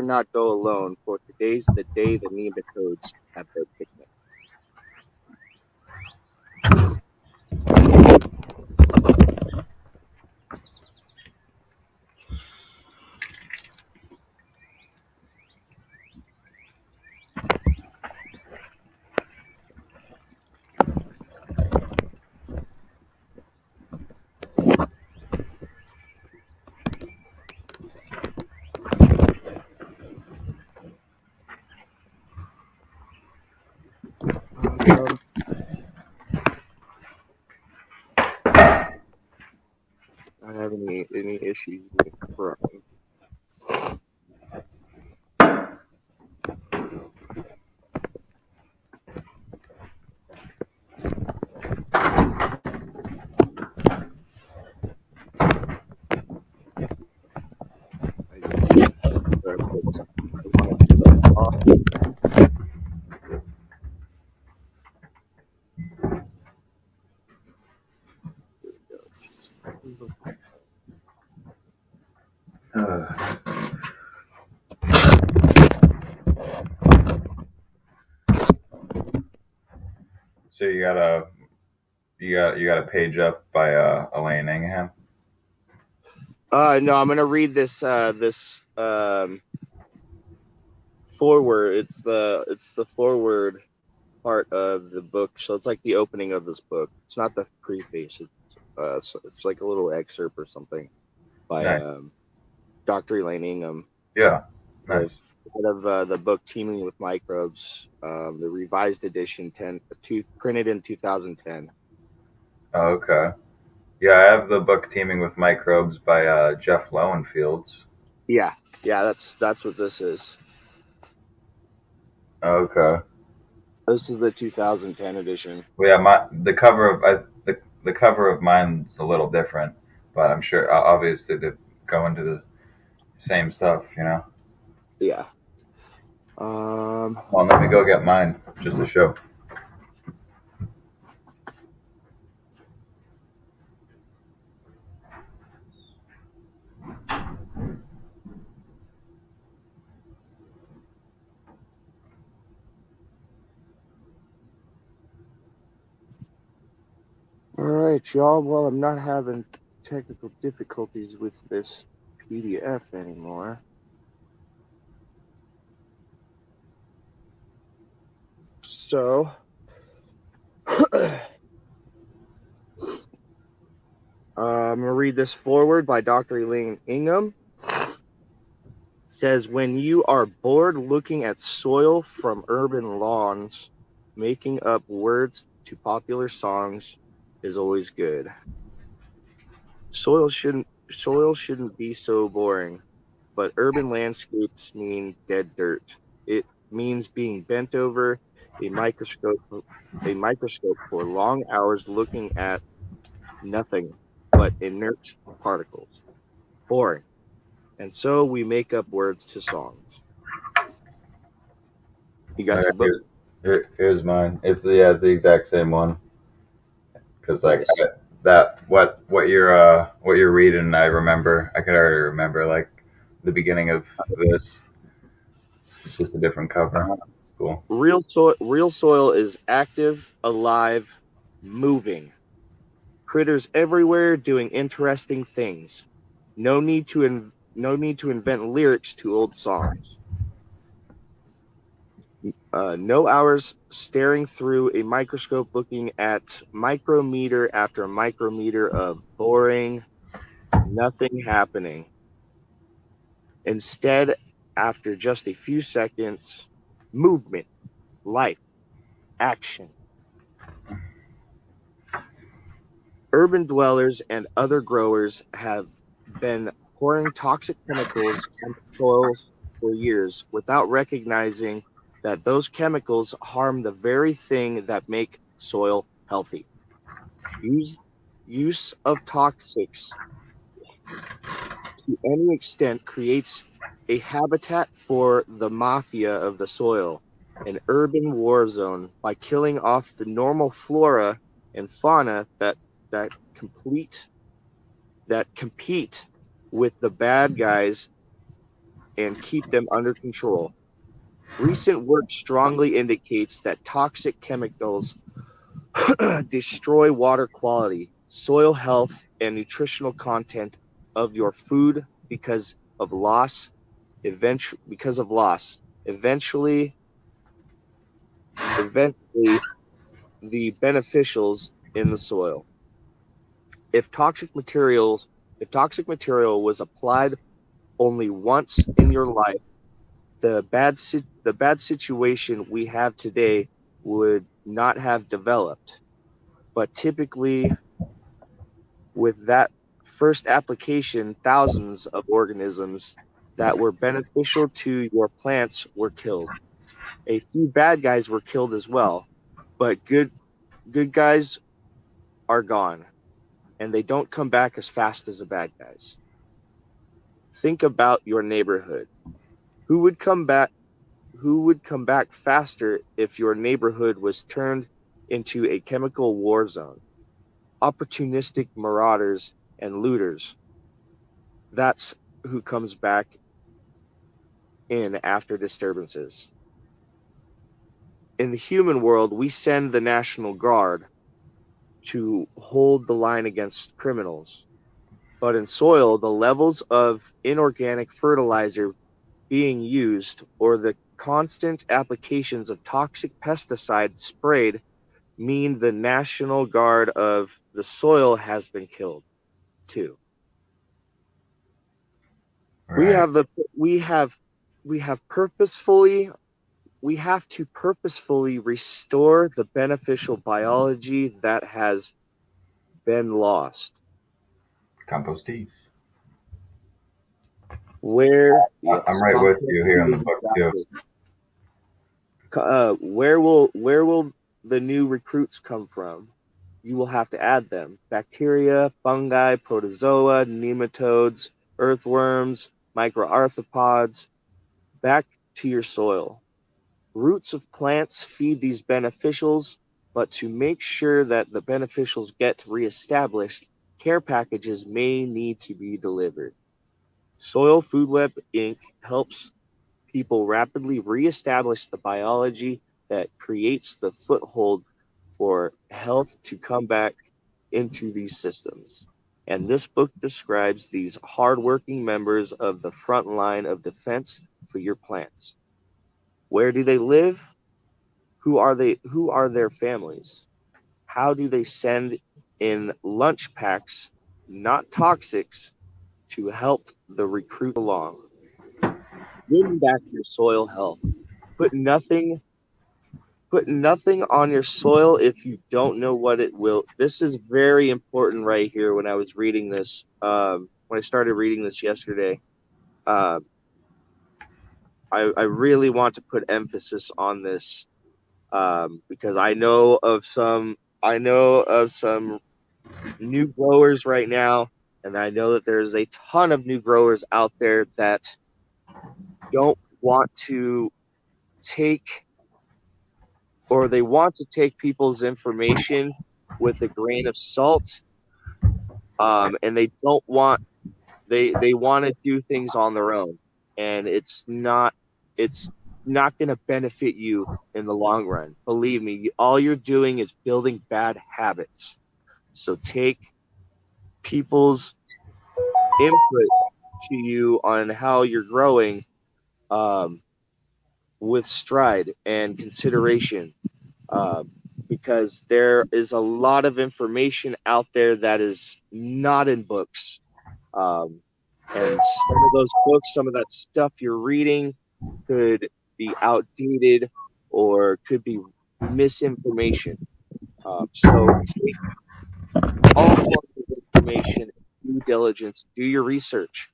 not go alone, for today's the day the nematodes have their picnic. I don't have any issues with Chrome. So you got a page up by Elaine Ingham. No, I'm gonna read this forward. It's the forward part of the book, so it's like the opening of this book. It's not the preface. So it's like a little excerpt or something by Nice. Dr. Elaine Ingham. Yeah. Nice. Out of the book Teaming with Microbes, the revised edition, printed in 2010. Oh, okay. Yeah, I have the book Teaming with Microbes by Jeff Lowenfields. Yeah, that's what this is. Okay. This is the 2010 edition. Well, yeah, the cover of mine's a little different, but I'm sure obviously they go into the same stuff, you know. Yeah. Well, let me go get mine just to show. All right, y'all. Well, I'm not having technical difficulties with this PDF anymore. So, I'm going to read this forward by Dr. Elaine Ingham. It says, when you are bored looking at soil from urban lawns, making up words to popular songs is always good. Soil shouldn't be so boring, but urban landscapes mean dead dirt. It means being bent over a microscope for long hours looking at nothing but inert particles. Boring. And so we make up words to songs. You got your book? Here's mine. It's the exact same one. Because like Nice. what you're reading, I could already remember like the beginning of this. It's just a different cover. Cool. Real soil is active, alive, moving. Critters everywhere doing interesting things. No need to invent lyrics to old songs. No hours staring through a microscope looking at micrometer after micrometer of boring, nothing happening. Instead, after just a few seconds, movement, life, action. Urban dwellers and other growers have been pouring toxic chemicals into soils for years without recognizing that those chemicals harm the very thing that make soil healthy. Use, use of toxics to any extent creates a habitat for the mafia of the soil, an urban war zone by killing off the normal flora and fauna that complete that compete with the bad guys and keep them under control. Recent work strongly indicates that toxic chemicals destroy water quality, soil health, and nutritional content of your food of loss, because of loss. Eventually, the beneficials in the soil. If toxic materials, if toxic material was applied only once in your life, the bad situation we have today would not have developed. But typically, with that first application, thousands of organisms that were beneficial to your plants were killed. A few bad guys were killed as well, but good guys are gone, and they don't come back as fast as the bad guys. Think about your neighborhood. Who would come back who would come back faster if your neighborhood was turned into a chemical war zone? Opportunistic marauders and looters. That's who comes back in after disturbances. In the human world, we send the National Guard to hold the line against criminals. But in soil, the levels of inorganic fertilizer being used or the constant applications of toxic pesticide sprayed mean the National Guard of the soil has been killed too. We Right. have the we have purposefully we have to purposefully restore the beneficial biology that has been lost. Compost tea. Where yeah, I'm right with you here in the book too. exactly. Where will the new recruits come from? You will have to add them: bacteria, fungi, protozoa, nematodes, earthworms, microarthropods. Back to your soil. Roots of plants feed these beneficials, but to make sure that the beneficials get reestablished, care packages may need to be delivered. Soil Food Web Inc. helps people rapidly reestablish the biology that creates the foothold for health to come back into these systems. And this book describes these hardworking members of the front line of defense for your plants. Where do they live? Who are their families? How do they send in lunch packs, not toxics, to help the recruit along? Win back your soil health. Put nothing put nothing on your soil if you don't know what it will. This is very important right here. When I was reading this, when I started reading this yesterday, uh, I really want to put emphasis on this, because I know of some new growers right now, and I know that there's a ton of new growers out there that don't want to take, or they want to take people's information with a grain of salt, and they want to do things on their own, and it's not going to benefit you in the long run. Believe me, all you're doing is building bad habits. So take people's input to you on how you're growing, um, with stride and consideration, um, because there is a lot of information out there that is not in books. Um, And some of those books, some of that stuff you're reading could be outdated or could be misinformation. So take all forms of information, due diligence, do your research.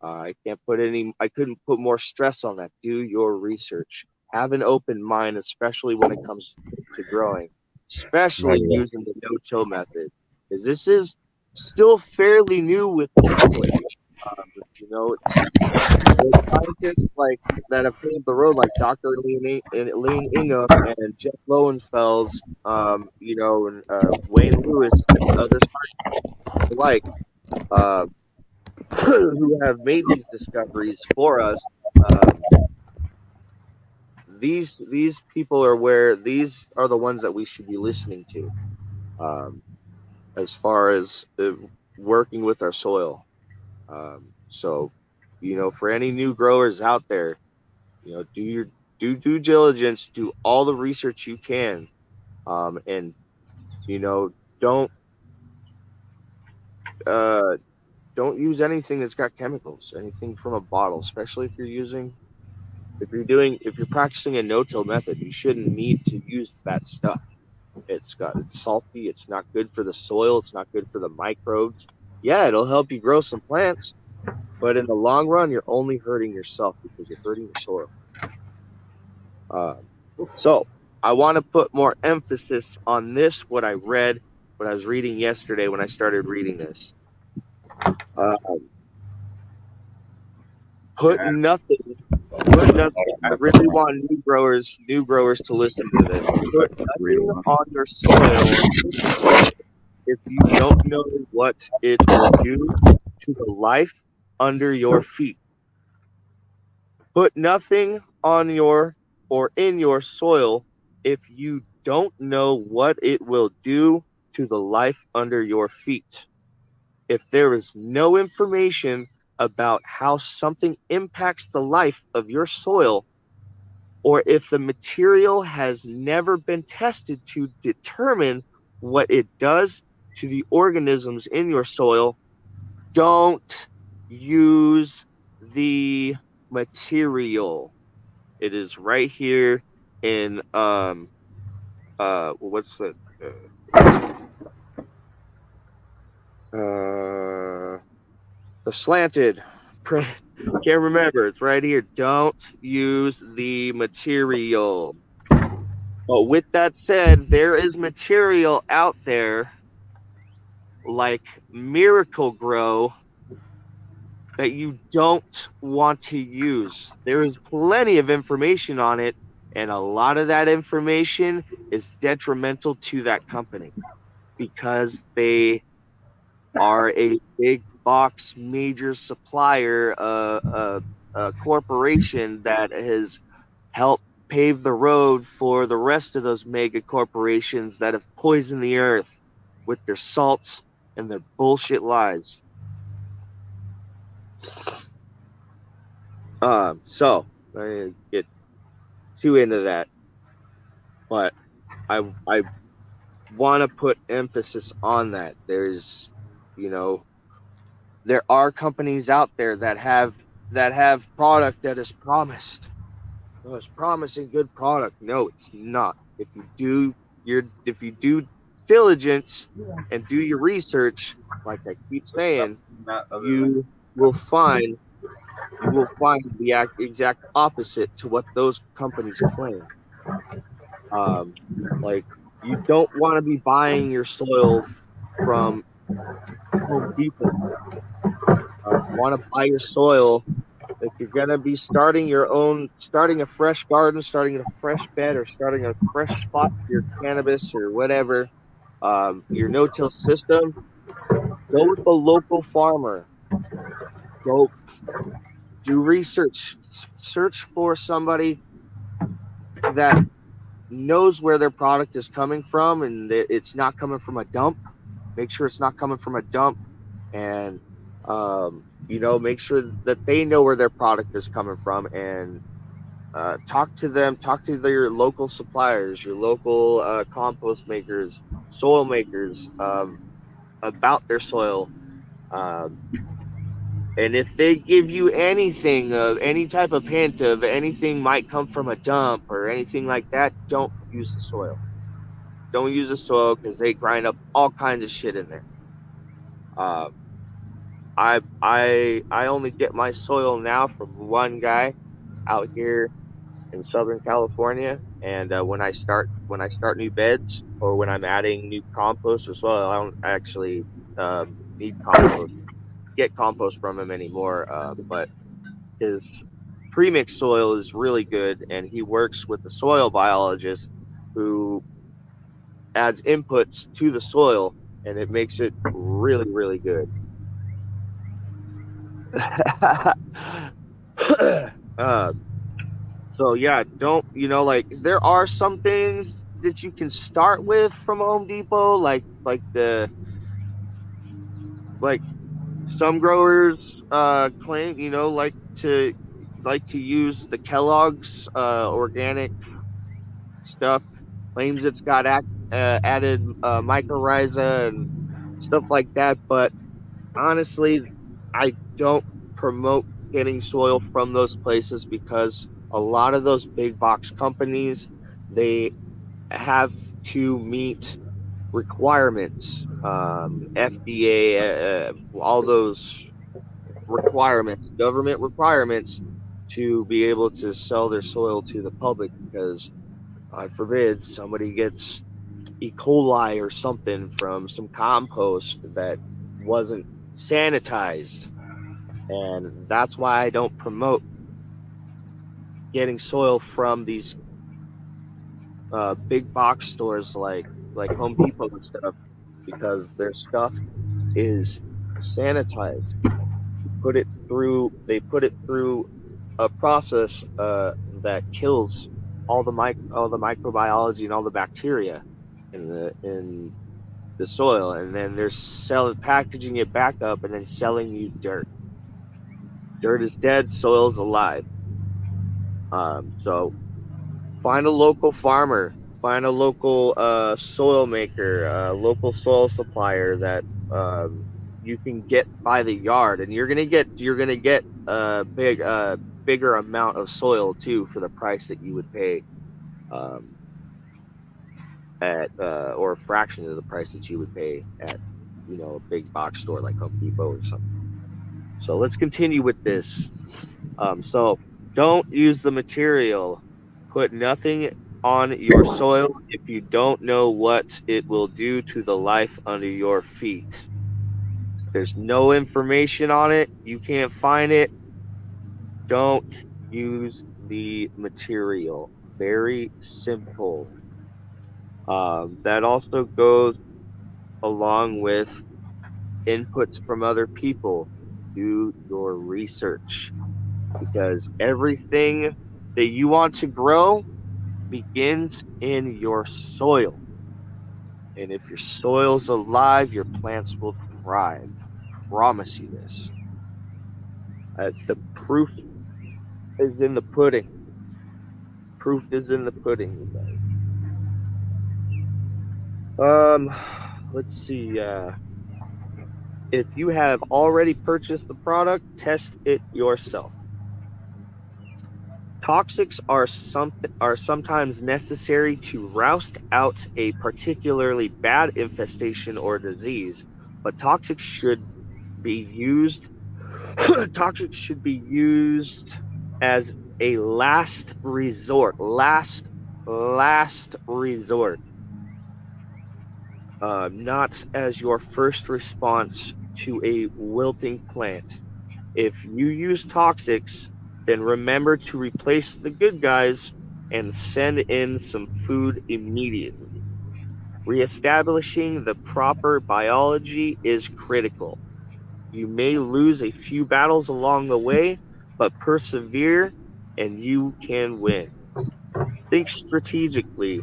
I couldn't put more stress on that. Do your research. Have an open mind, especially when it comes to growing, especially using the no-till method, because this is still fairly new with the public. You know, the scientists like that have paved the road, like Dr. Lean Ingham and Jeff Lowenfels, you know, and Wayne Lewis and other scientists alike, uh, who have made these discoveries for us. Um, these people are where these are the ones that we should be listening to, as far as working with our soil. So, you know, for any new growers out there, you know, do due diligence, do all the research you can, and you know, uh, don't use anything that's got chemicals, anything from a bottle, especially if you're practicing a no-till method. You shouldn't need to use that stuff. It's salty. It's not good for the soil. It's not good for the microbes. Yeah, it'll help you grow some plants, but in the long run, you're only hurting yourself because you're hurting your soil. So I want to put more emphasis on this, what I was reading yesterday when I started reading this. Put nothing. I really want new growers to listen to this. Put nothing on your soil if you don't know what it will do to the life under your feet. Put nothing on your or in your soil if you don't know what it will do to the life under your feet. If there is no information about how something impacts the life of your soil, or if the material has never been tested to determine what it does to the organisms in your soil, don't use the material. It is right here in what's the slanted print. Can't remember. It's right here. Don't use the material. But with that said, there is material out there like Miracle Grow that you don't want to use. There is plenty of information on it, and a lot of that information is detrimental to that company because they are a big box major supplier, a corporation that has helped pave the road for the rest of those mega corporations that have poisoned the earth with their salts and their bullshit lies. So I didn't get too into that, but I want to put emphasis on that. There's, you know, there are companies out there that have product that is promised. Oh, it's promising good product. No, it's not. If you do diligence and do your research, like I keep saying, you will find the exact opposite to what those companies claim. Like, you don't want to be buying your soil from Home Depot. You want to buy your soil if you're gonna be starting a fresh garden, starting a fresh bed, or starting a fresh spot for your cannabis or whatever, your no-till system. Go with the local farmer. Go do research. Search for somebody that knows where their product is coming from and it's not coming from a dump. Make sure it's not coming from a dump, and you know, make sure that they know where their product is coming from, and talk to their local suppliers, your local compost makers, soil makers, about their soil. And if they give you anything of any type of hint of anything might come from a dump or anything like that, don't use the soil. Don't use the soil because they grind up all kinds of shit in there. Uh, I only get my soil now from one guy out here in Southern California, and when I start new beds or when I'm adding new compost as well, I don't actually need compost get compost from him anymore. But his premix soil is really good, and he works with the soil biologist who adds inputs to the soil, and it makes it really, really good. uh, so yeah, don't like there are some things that you can start with from Home Depot, like the like some growers claim like to use the Kellogg's organic stuff, claims it's got added mycorrhiza and stuff like that. But honestly, I don't promote getting soil from those places because a lot of those big box companies, they have to meet requirements, FDA, all those requirements, government requirements to be able to sell their soil to the public because God forbid somebody gets E. coli or something from some compost that wasn't sanitized. And that's why I don't promote getting soil from these big box stores like Home Depot and stuff because their stuff is sanitized. They put it through a process that kills all the microbiology and all the bacteria in the soil, and then they're packaging it back up and then selling you dirt. Dirt is dead, soil's alive. So find a local farmer, find a local soil maker, local soil supplier that you can get by the yard, and you're gonna get a bigger amount of soil too for the price that you would pay um, at or a fraction of the price that you would pay at a big box store like Home Depot or something. So let's continue with this. So don't use the material. Put nothing on your soil if you don't know what it will do to the life under your feet. There's no information on it. You can't find it. Don't use the material. Very simple. That also goes along with inputs from other people. Do your research because everything that you want to grow begins in your soil. And if your soil's alive, your plants will thrive. Promise you this. The proof is in the pudding. Proof is in the pudding, you guys. Let's see. If you have already purchased the product, test it yourself. Toxics are sometimes necessary to roust out a particularly bad infestation or disease, but toxics should be used as a last resort. Last resort. Not as your first response to a wilting plant. If you use toxics, then remember to replace the good guys and send in some food immediately. Reestablishing the proper biology is critical. You may lose a few battles along the way, but persevere and you can win. Think strategically.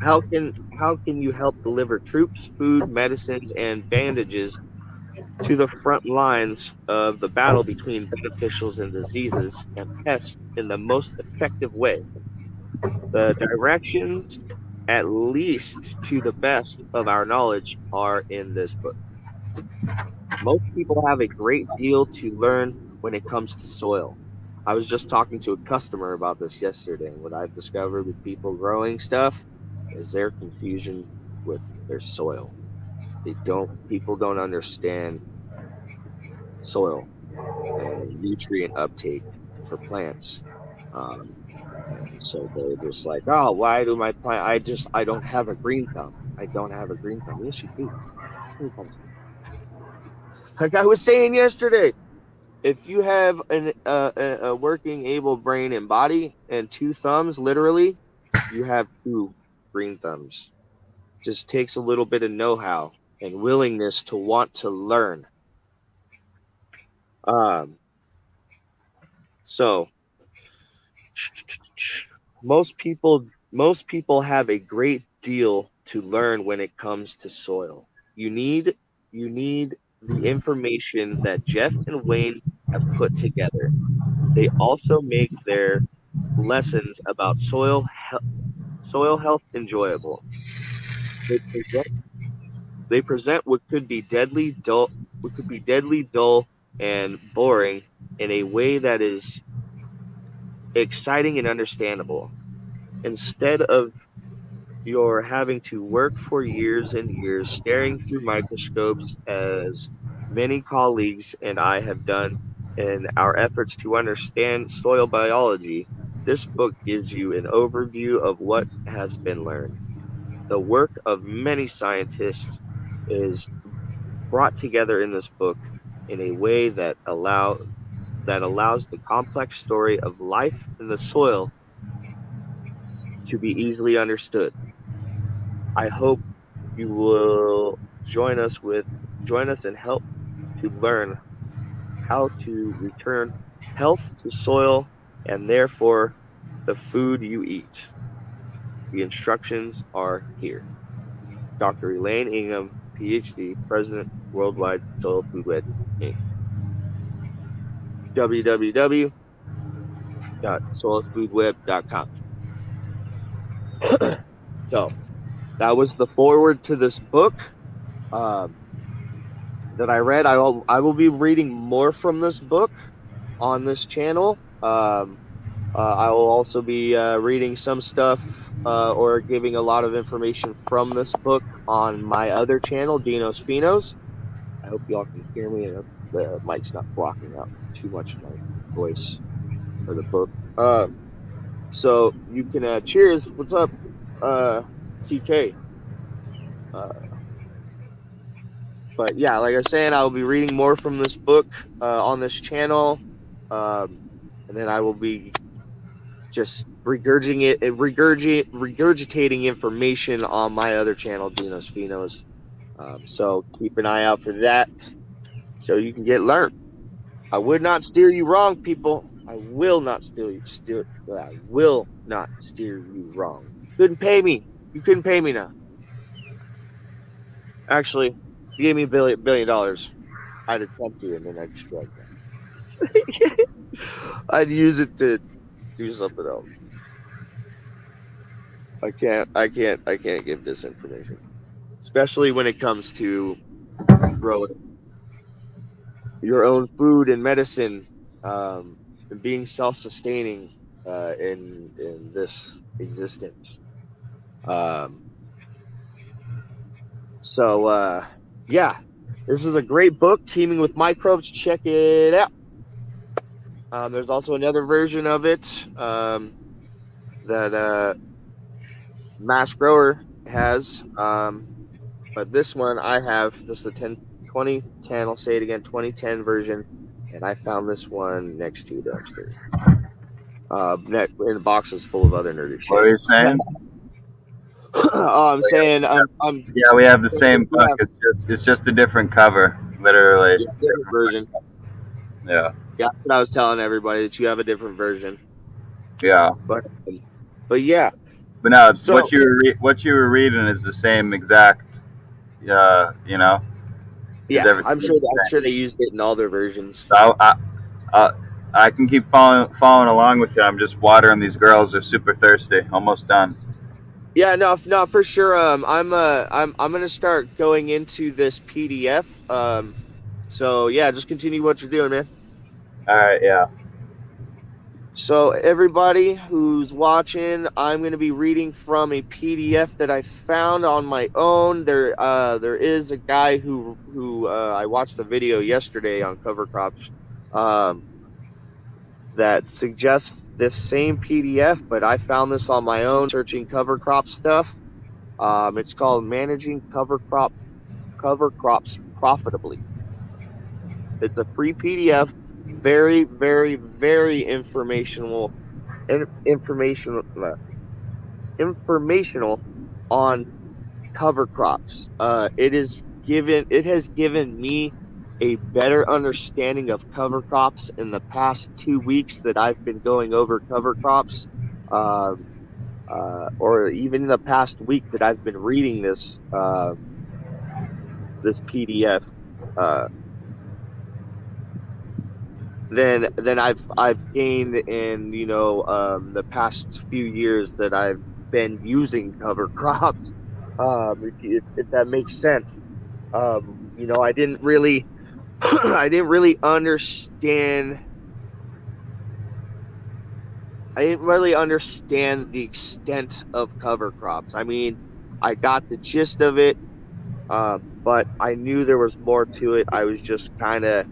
How can you help deliver troops, food, medicines, and bandages to the front lines of the battle between beneficials and diseases and pests in the most effective way? The directions, at least to the best of our knowledge, are in this book. Most people have a great deal to learn when it comes to soil. I was just talking to a customer about this yesterday, and what I've discovered with people growing stuff is their confusion with their soil. People don't understand soil and nutrient uptake for plants. Um, and so they're just like, oh, why do my plant? I don't have a green thumb. I don't have a green thumb. Yes, you do. Green thumbs. Like I was saying yesterday, if you have a working able brain and body and two thumbs, literally, you have two green thumbs. Just takes a little bit of know-how and willingness to want to learn. Um, so most people have a great deal to learn when it comes to soil. You need the information that Jeff and Wayne have put together. They also make their lessons about soil health enjoyable. They present, they present what could be deadly dull and boring in a way that is exciting and understandable. Instead of your having to work for years and years staring through microscopes, as many colleagues and I have done in our efforts to understand soil biology, this book gives you an overview of what has been learned. The work of many scientists is brought together in this book in a way that allows the complex story of life in the soil to be easily understood. I hope you will join us and help to learn how to return health to soil and therefore the food you eat. The instructions are here. Dr. Elaine Ingham, PhD, President, Worldwide Soil Food Web, Inc. www.soilfoodweb.com. So that was the forward to this book that I read. I will be reading more from this book on this channel. I will also be reading some stuff or giving a lot of information from this book on my other channel, DEANO'S PHENOS. I hope y'all can hear me and the mic's not blocking out too much of my voice for the book. So you can cheers. What's up, TK? But yeah, like I was saying, I will be reading more from this book on this channel, and then I will be just regurgitating information on my other channel, DEANO'S PHENOS. So keep an eye out for that, so you can get learned. I would not steer you wrong, people. I will not I will not steer you wrong. Couldn't pay me. You couldn't pay me now. Actually, if you gave me $1 billion, I'd attempt to, and then I'd just be like that. I'd use it to do something else. I can't give this information, especially when it comes to growing your own food and medicine, and being self-sustaining in this existence. Yeah, this is a great book, Teaming with Microbes. Check it out. There's also another version of it that Mass Grower has, but this one I have. This is the 2010. I'll say it again, 2010 version, and I found this one next to the dumpster. In the boxes full of other nerdy shit. What are you saying? I'm saying I'm Yeah, we have the same book. It's just a different cover, literally. yeah, different version. Yeah. Yeah, that's what I was telling everybody, that you have a different version. Yeah. But yeah. But no, So what you were reading is the same exact. You know. Yeah, I'm sure they used it in all their versions. So I can keep following along with you. I'm just watering these girls. They're super thirsty. Almost done. Yeah, no, for sure. I'm gonna start going into this PDF. So yeah, just continue what you're doing, man. All right, yeah. So everybody who's watching, I'm going to be reading from a PDF that I found on my own. There is a guy who I watched a video yesterday on cover crops, that suggests this same PDF, but I found this on my own searching cover crop stuff. It's called Managing Cover Crops Profitably. It's a free PDF, very, very, very informational informational on cover crops. It has given me a better understanding of cover crops in the past 2 weeks that I've been going over cover crops, um, or even in the past week that I've been reading this PDF. Uh, than I've gained in the past few years that I've been using cover crops. If that makes sense. I didn't really I didn't really understand. I didn't really understand the extent of cover crops. I mean, I got the gist of it, but I knew there was more to it. I was just kind of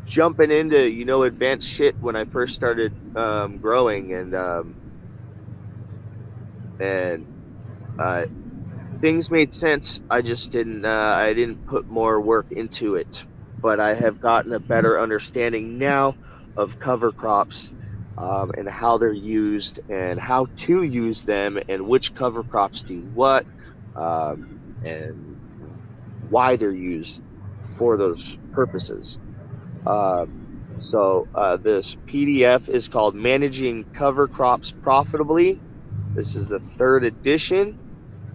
jumping into advanced shit when I first started growing, and uh, things made sense. I didn't put more work into it, but I have gotten a better understanding now of cover crops, and how they're used and how to use them and which cover crops do what, and why they're used for those purposes. This PDF is called Managing Cover Crops Profitably. This is the third edition.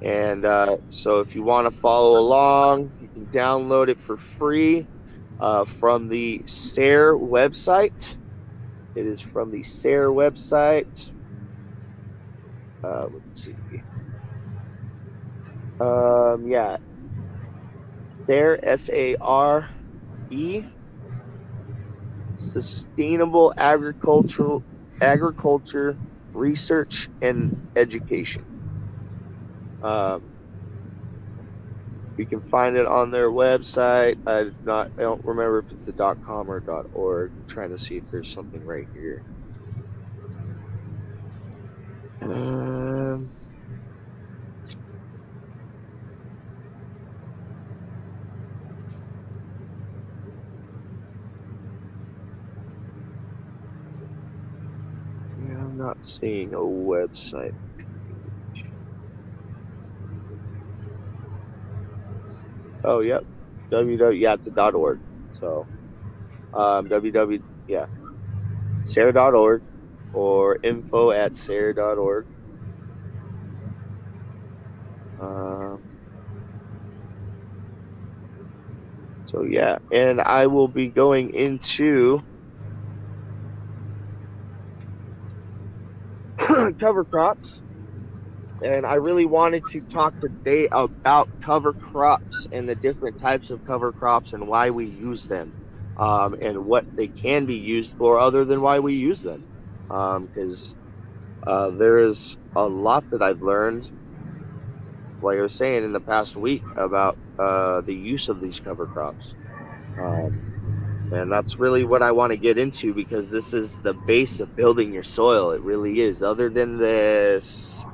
And so if you want to follow along, you can download it for free from the SARE website. It is from the SARE website. Let's see. Yeah, SARE, SARE, Sustainable Agriculture Research and Education. You can find it on their website. I don't remember if it's the .com or .org. I'm trying to see if there's something right here. Yeah, I'm not seeing a website page. Oh, yep. Yeah, it's a .org. So, yeah, SARE.org or info@SARE.org. So yeah, and I will be going into cover crops, and I really wanted to talk today about cover crops and the different types of cover crops and why we use them, and what they can be used for other than why we use them. Because there is a lot that I've learned, like I was saying, in the past week about the use of these cover crops. And that's really what I want to get into, because this is the base of building your soil. It really is. Other than the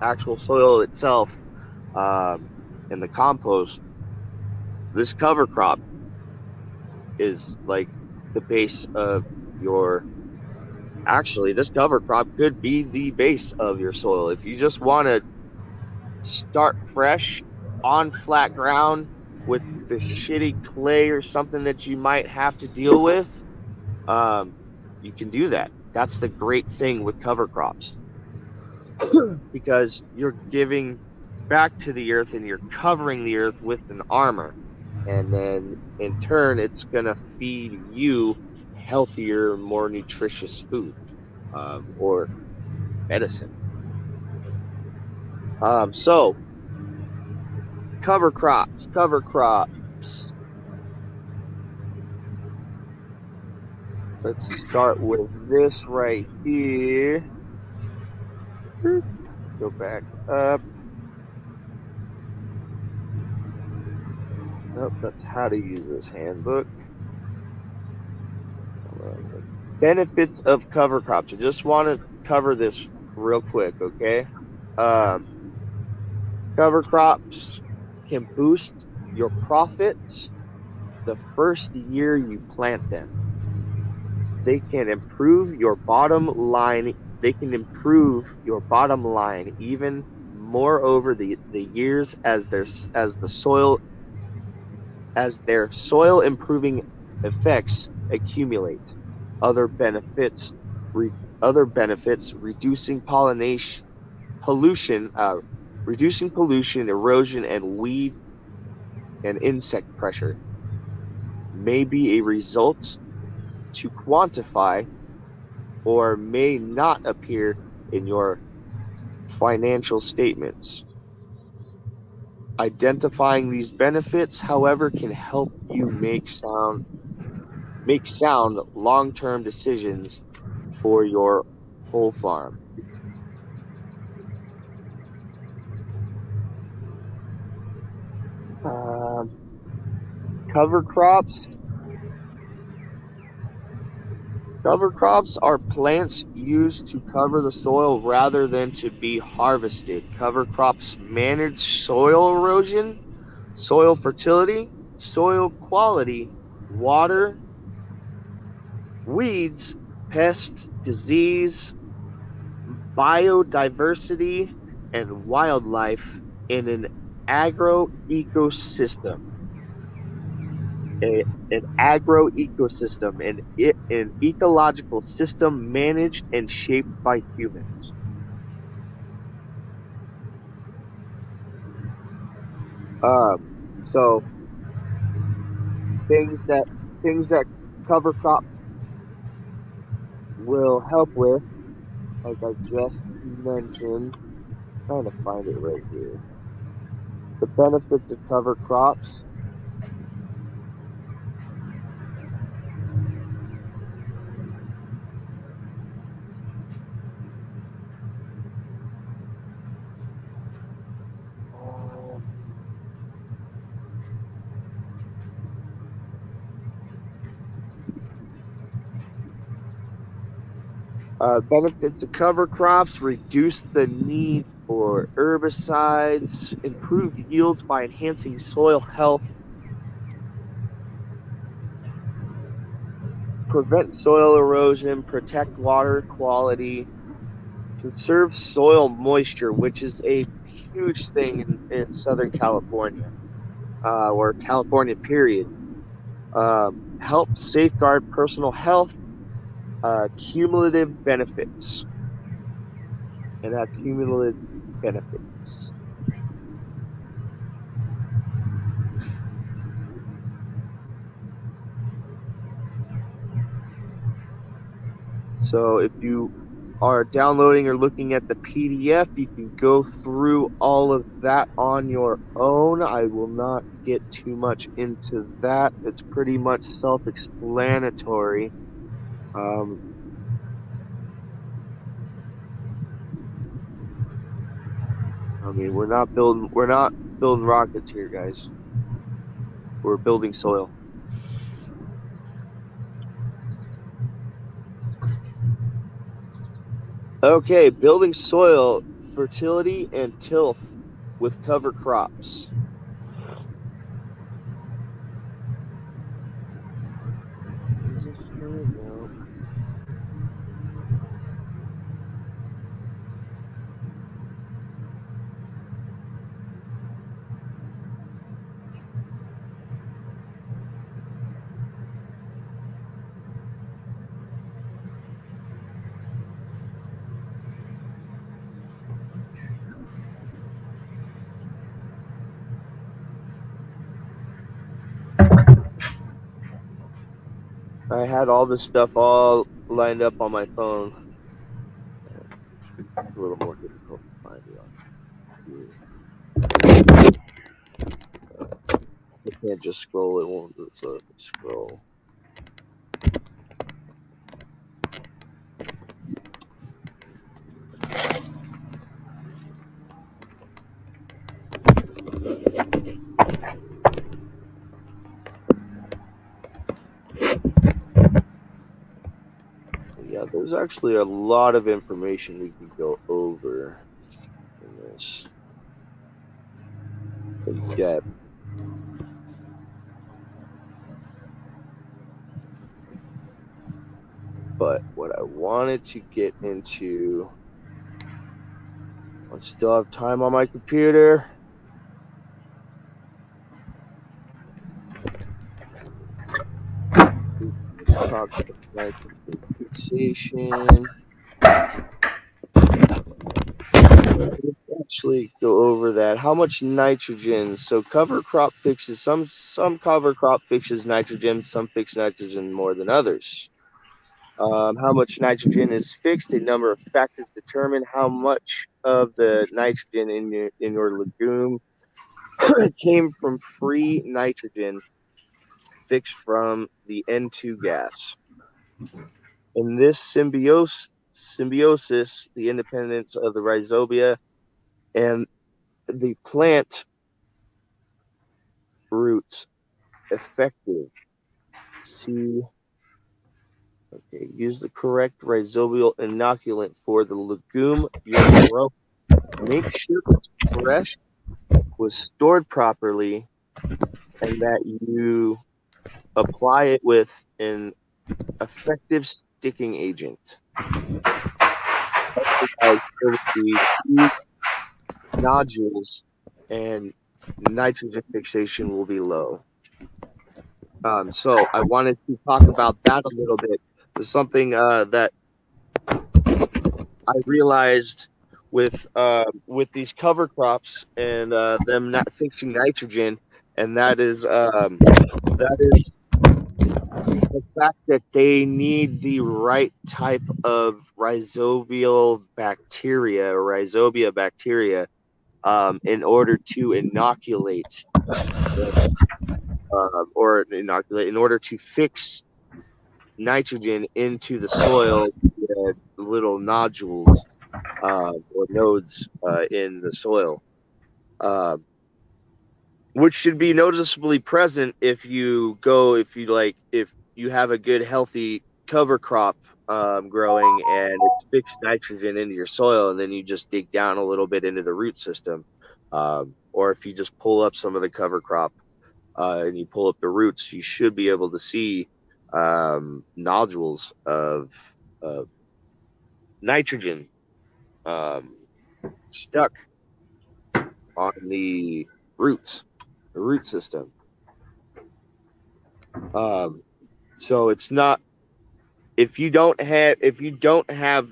actual soil itself, and the compost, this cover crop is like the base of your. Actually, this cover crop could be the base of your soil. If you just want to start fresh on flat ground with the shitty clay or something that you might have to deal with, you can do that. That's the great thing with cover crops, because you're giving back to the earth and you're covering the earth with an armor. And then in turn, it's going to feed you healthier, more nutritious food, or medicine. So, cover crops. Let's start with this right here. Go back up. Nope, that's how to use this handbook. Benefits of cover crops. I just want to cover this real quick, okay? Cover crops can boost your profits the first year you plant them. They can improve your bottom line. They can improve your bottom line even more over the years as their soil improving effects accumulate. Other benefits other benefits reducing pollution, reducing pollution, erosion, and weed and insect pressure may be a result to quantify or may not appear in your financial statements. Identifying these benefits, however, can help you make sound long-term decisions for your whole farm. Um, cover crops. Cover crops are plants used to cover the soil rather than to be harvested. Cover crops manage soil erosion, soil fertility, soil quality, water, weeds, pests, disease, biodiversity, and wildlife in an agroecosystem. An agroecosystem, an ecological system managed and shaped by humans. Um, so things that things that cover crop will help with, like I just mentioned, trying to find it right here. The benefits of cover crops. Benefits of cover crops reduce the need for herbicides, improve yields by enhancing soil health, prevent soil erosion, protect water quality, conserve soil moisture, which is a huge thing in Southern California, or California, period. Help safeguard personal health, cumulative benefits, and have cumulative benefits. So if you are downloading or looking at the PDF, you can go through all of that on your own. I will not get too much into that. It's pretty much self-explanatory. I mean, we're not building rockets here, guys. We're building soil. Okay, building soil fertility and tilth with cover crops. Here we go. I had all this stuff all lined up on my phone. It's a little more difficult to find it on here. I can't just scroll, it won't just let me scroll. there's actually a lot of information we can go over in this in depth. But what I wanted to get into, I still have time on my computer. Talk about nitrogen fixation. Actually go over that. How much nitrogen? So cover crop fixes, some cover crop fixes nitrogen, some fix nitrogen more than others. How much nitrogen is fixed? A number of factors determine how much of the nitrogen in your legume came from free nitrogen fixed from the N2 gas. In this symbiosis, the independence of the rhizobia and the plant roots effective. See, okay, use the correct rhizobial inoculant for the legume you're growing. Make sure it's fresh, was stored properly, and that you apply it with an effective sticking agent. Nodules and nitrogen fixation will be low. So I wanted to talk about that a little bit. It's something that I realized with these cover crops and them not fixing nitrogen, and that is the fact that they need the right type of rhizobial bacteria or rhizobia bacteria in order to inoculate in order to fix nitrogen into the soil with little nodules or nodes in the soil, which should be noticeably present if you have a good healthy cover crop growing and it's fixed nitrogen into your soil, and then you just dig down a little bit into the root system, or if you just pull up some of the cover crop and you pull up the roots, you should be able to see nodules of nitrogen stuck on the roots, the root system. So it's not, if you don't have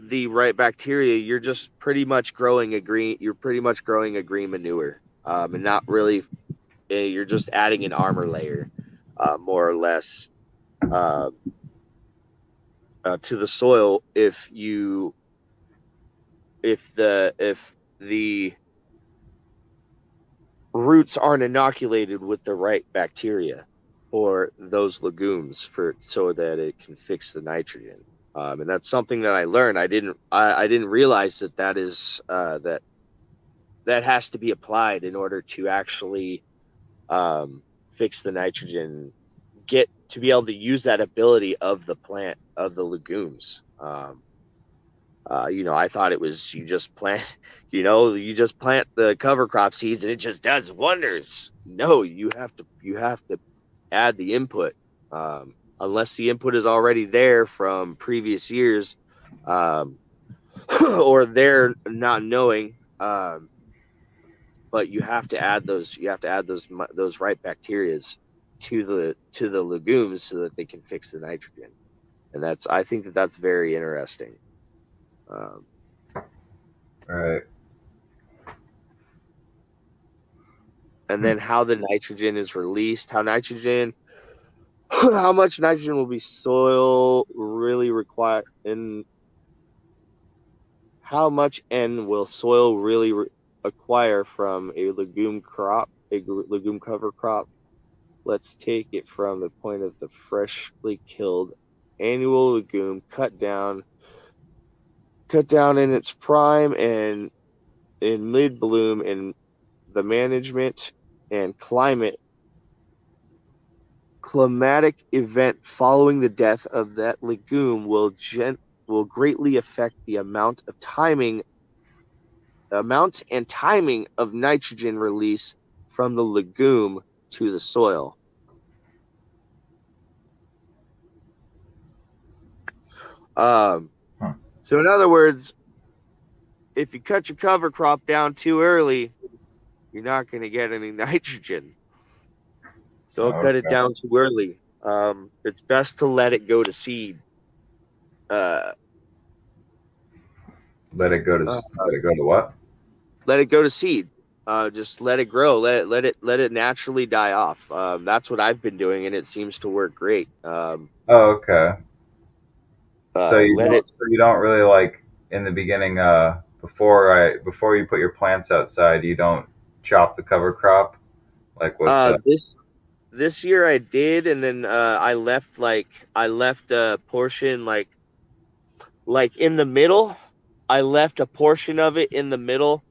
the right bacteria, you're just pretty much growing a green manure, and not really. You're just adding an armor layer, more or less, to the soil if the roots aren't inoculated with the right bacteria for those legumes so that it can fix the nitrogen. And that's something that I learned. I didn't realize that is that has to be applied in order to actually fix the nitrogen, get to be able to use that ability of the plant, of the legumes. I thought it was you just plant the cover crop seeds and it just does wonders. No, you have to add the input, unless the input is already there from previous years, or they're not knowing. But you have to add those right bacterias to the legumes so that they can fix the nitrogen, and I think that's very interesting. Right. And then how the nitrogen is released, how much nitrogen will be soil really require, and how much N will soil really acquire from a legume cover crop. Let's take it from the point of the freshly killed annual legume, cut down in its prime and in mid bloom, and the management and climatic event following the death of that legume will will greatly affect the amount and timing of nitrogen release from the legume to the soil. So in other words, if you cut your cover crop down too early, you're not going to get any nitrogen. So don't cut it down too early. It's best to let it go to seed. Let it go to what? Let it go to seed. Just let it grow. Let it naturally die off. That's what I've been doing, and it seems to work great. Oh, okay. So Let it. you don't really like in the beginning, before you put your plants outside, you don't chop the cover crop like with This year I did, and then I left a portion like in the middle. I left a portion of it in the middle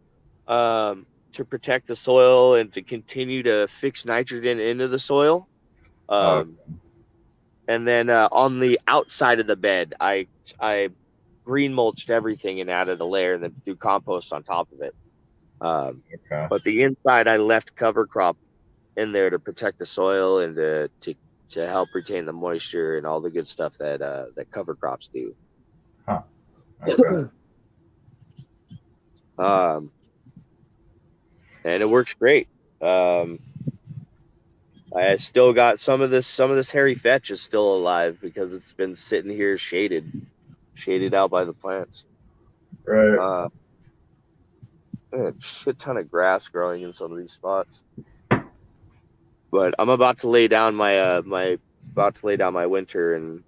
to protect the soil and to continue to fix nitrogen into the soil. And then on the outside of the bed, I green mulched everything and added a layer and then threw compost on top of it. But the inside, I left cover crop in there to protect the soil and to help retain the moisture and all the good stuff that cover crops do. Huh. Okay. And it works great. I still got some of this hairy fetch is still alive because it's been sitting here shaded out by the plants. Right. A shit ton of grass growing in some of these spots. But I'm about to lay down my winter and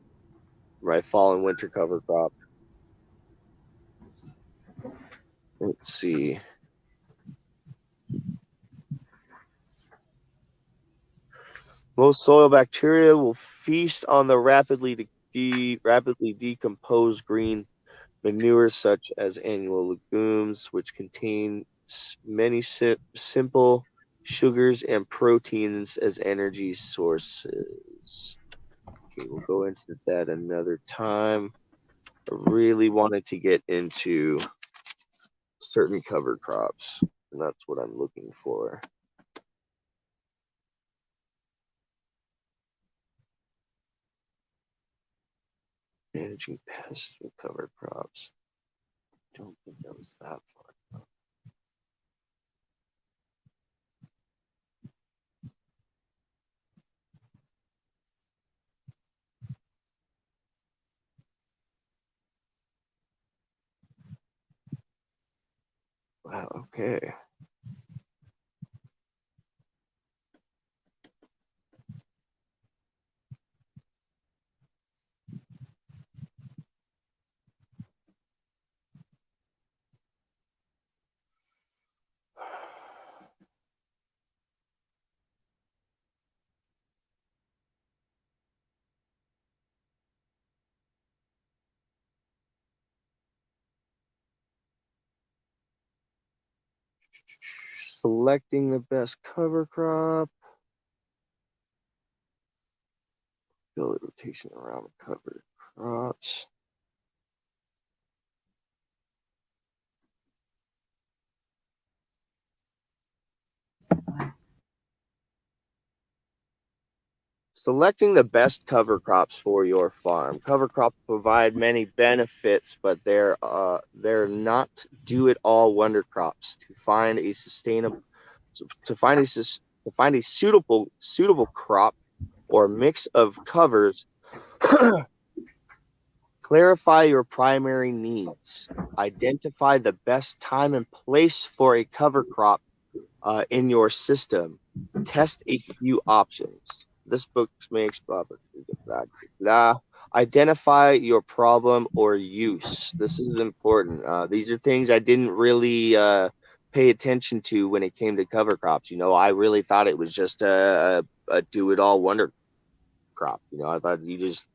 my fall and winter cover crop. Let's see. Most soil bacteria will feast on the rapidly decomposed green manure such as annual legumes, which contain many simple sugars and proteins as energy sources. Okay, we'll go into that another time. I really wanted to get into certain cover crops, and that's what I'm looking for. Managing pests with cover crops. Don't think that was that far. Wow, okay. Selecting the best cover crop. Build a rotation around the cover crops. Selecting the best cover crops for your farm. Cover crops provide many benefits, but they're not do-it-all wonder crops. To find a suitable crop or mix of covers, clarify your primary needs. Identify the best time and place for a cover crop in your system. Test a few options. This book makes blah, blah, blah. Identify your problem or use. This is important. These are things I didn't really pay attention to when it came to cover crops. I really thought it was just a do-it-all wonder crop. I thought you just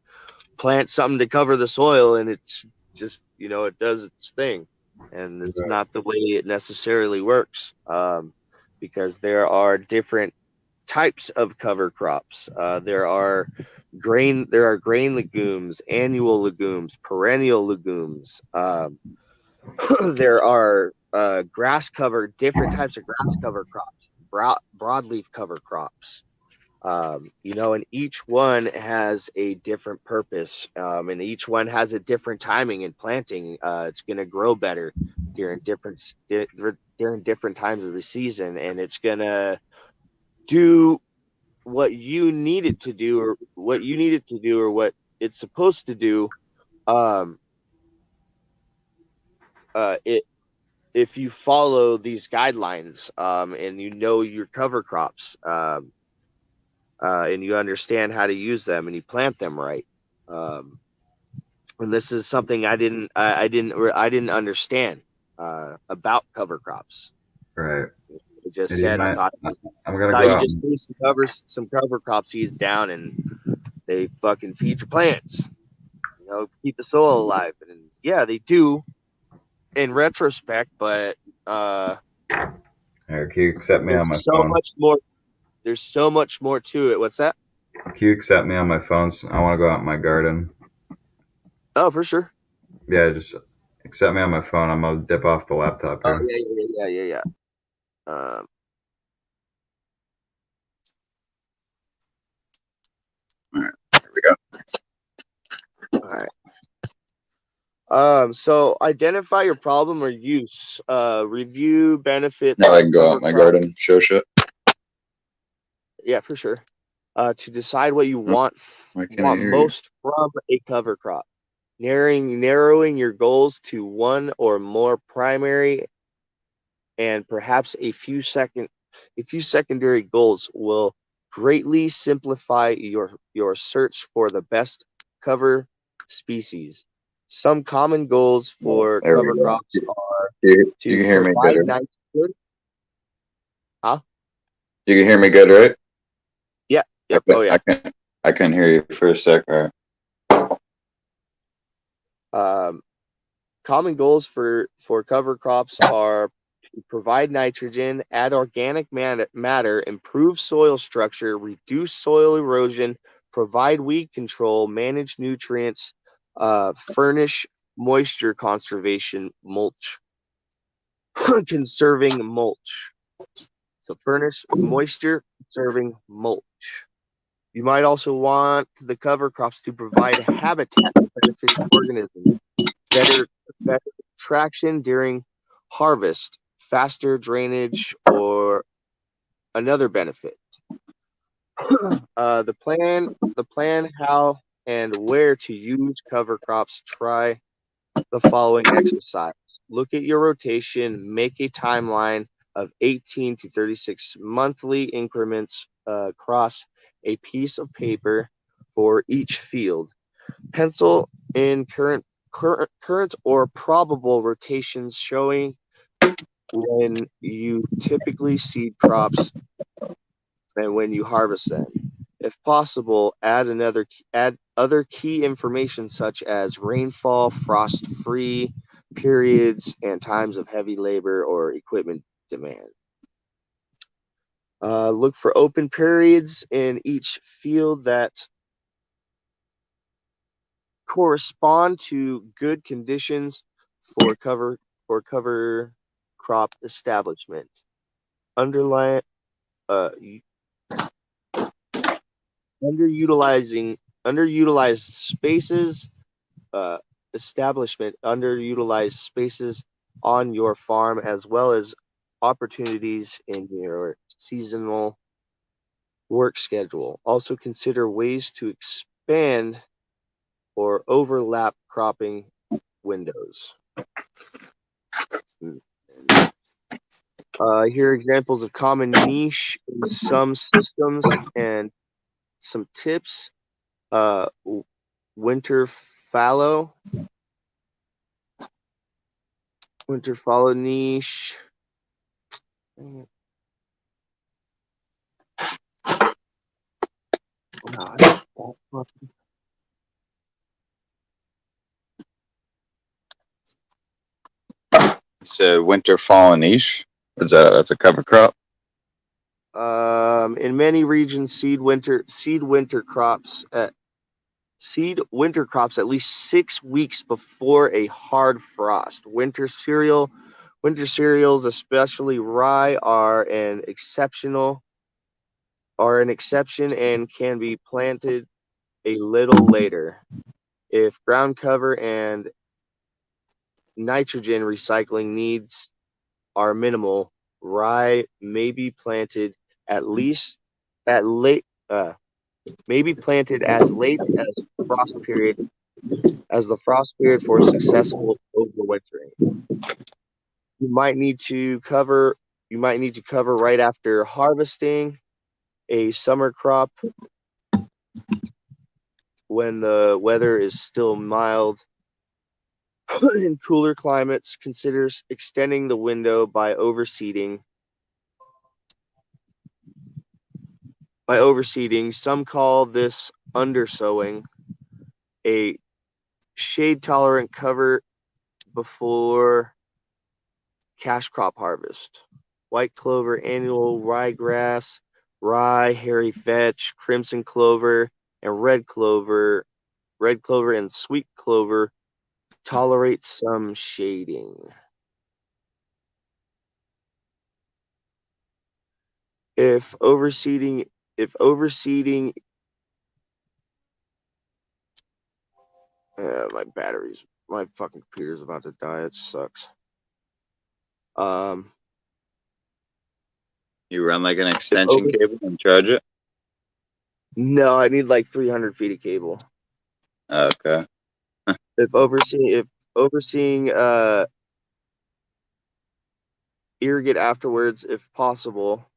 plant something to cover the soil and it's just, it does its thing. And it's not the way it necessarily works. Because there are different types of cover crops. There are grain legumes, annual legumes, perennial legumes. There are different types of grass cover crops, broadleaf cover crops. And each one has a different purpose, and each one has a different timing in planting. It's going to grow better during different times of the season, and it's going to do what you need it to do, or what it's supposed to do. It If you follow these guidelines, and you know your cover crops, and you understand how to use them, and you plant them right. And this is something I didn't understand about cover crops. Right. It just Hey, do you said, mind? I'm gonna thought go you out. just threw some cover crop seeds down, and they fucking feed your plants. Keep the soil alive. And yeah, they do in retrospect, but Here, can you accept me on my so phone? much more. There's so much more to it. What's that? Can you accept me on my phone? I want to go out in my garden. Oh, for sure. Yeah, just accept me on my phone. I'm gonna dip off the laptop Oh, here. yeah. All right, here we go. All right. So identify your problem or use. Review benefits. Now I can go out in my garden, show shit. Yeah, for sure. To decide what you want most from a cover crop. Narrowing your goals to one or more primary and perhaps a few secondary goals will greatly simplify your search for the best cover species. Some common goals for cover crops are you can hear me provide good, right? nitrogen. Huh? You can hear me good, right? Yeah. Yep. Okay. Oh yeah. I couldn't hear you for a sec. All right. Common goals for cover crops are provide nitrogen, add organic matter, improve soil structure, reduce soil erosion, provide weed control, manage nutrients, furnish moisture conservation, mulch, conserving mulch. So furnish moisture, conserving mulch. You might also want the cover crops to provide habitat for beneficial organisms, better traction during harvest, faster drainage, or another benefit. The plan, how and where to use cover crops. Try the following exercise. Look at your rotation, make a timeline of 18 to 36 monthly increments across a piece of paper for each field. Pencil in current or probable rotations showing when you typically seed crops and when you harvest them. If possible, add other key information such as rainfall, frost-free periods, and times of heavy labor or equipment demand. Look for open periods in each field that correspond to good conditions for cover crop establishment. Underutilized spaces, underutilized spaces on your farm, as well as opportunities in your seasonal work schedule. Also consider ways to expand or overlap cropping windows. Here are examples of common niche in some systems and some tips. Winter fallow niche. You said winter fall niche. That's a cover crop. In many regions, seed winter crops at least 6 weeks before a hard frost. Winter cereals, especially rye, are an exception and can be planted a little later. If ground cover and nitrogen recycling needs are minimal, rye may be planted at least at late may be planted as late as the frost period for successful overwintering. You might need to cover right after harvesting a summer crop when the weather is still mild. In cooler climates, consider extending the window by overseeding. Some call this undersowing. A shade-tolerant cover before cash crop harvest. White clover, annual ryegrass, rye, hairy vetch, crimson clover, and red clover and sweet clover tolerate some shading. If overseeding, my fucking computer's about to die. It sucks. You run like an extension cable and charge it? No, I need like 300 feet of cable. Okay. If overseeing, irrigate afterwards if possible.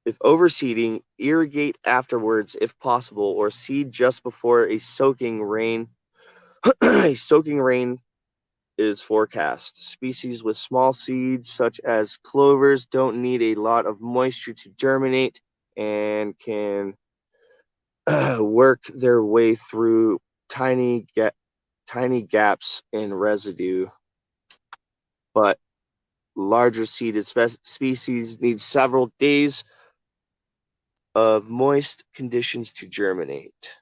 If overseeding, irrigate afterwards if possible, or seed just before a soaking rain. A soaking rain is forecast. Species with small seeds, such as clovers, don't need a lot of moisture to germinate and can work their way through tiny gaps in residue. But larger seeded species need several days of moist conditions to germinate.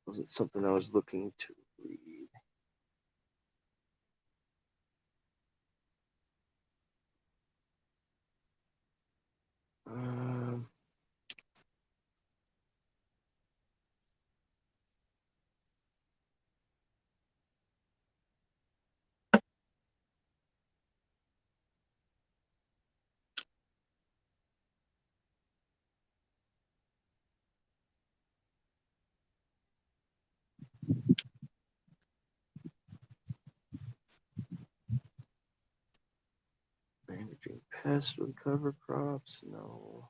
Wasn't something I was looking to read. Managing pests with cover crops? No.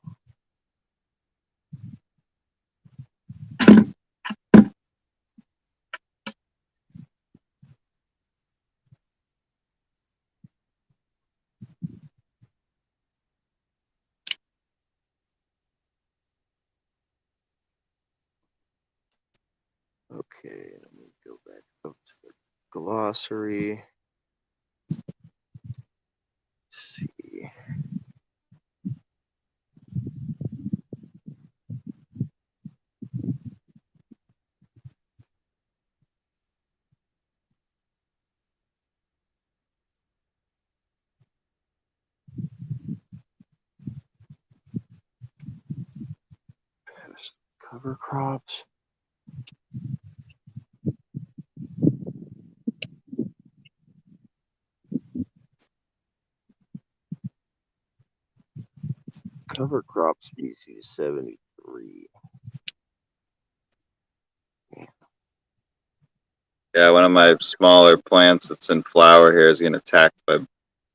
Okay, let me go back up to the glossary. Let's see. Cover crops. Cover crop species 73. Yeah, one of my smaller plants that's in flower here is getting attacked by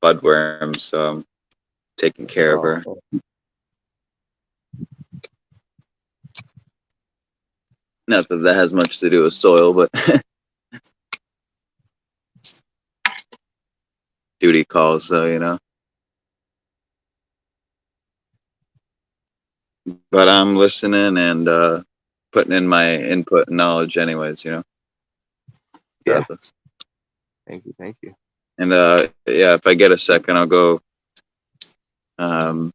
budworms, so I'm taking care of her. Not that that has much to do with soil, but duty calls, though, you know. But I'm listening and putting in my input and knowledge anyways, you know. Yeah. Thank you. And yeah, if I get a second, I'll go Well,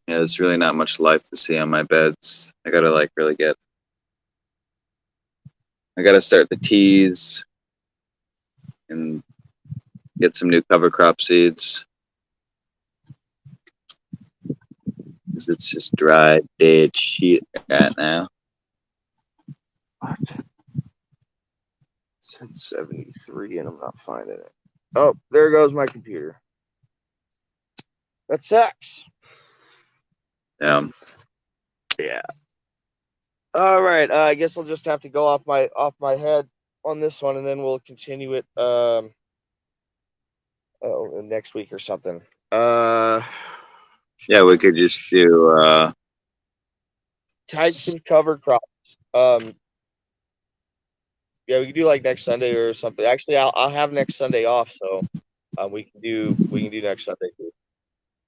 yeah, there's really not much life to see on my beds. I gotta like really get. I gotta start the teas and get some new cover crop seeds because it's just dry, dead shit right now. What? It said 73 and I'm not finding it. Oh, there goes my computer. That sucks. Yeah. Yeah. All right. I guess I'll just have to go off my head on this one, and then we'll continue it next week or something. Yeah, we could just do Types of cover crops. Yeah, we can do like next Sunday or something. Actually, I'll have next Sunday off, so we can do next Sunday too.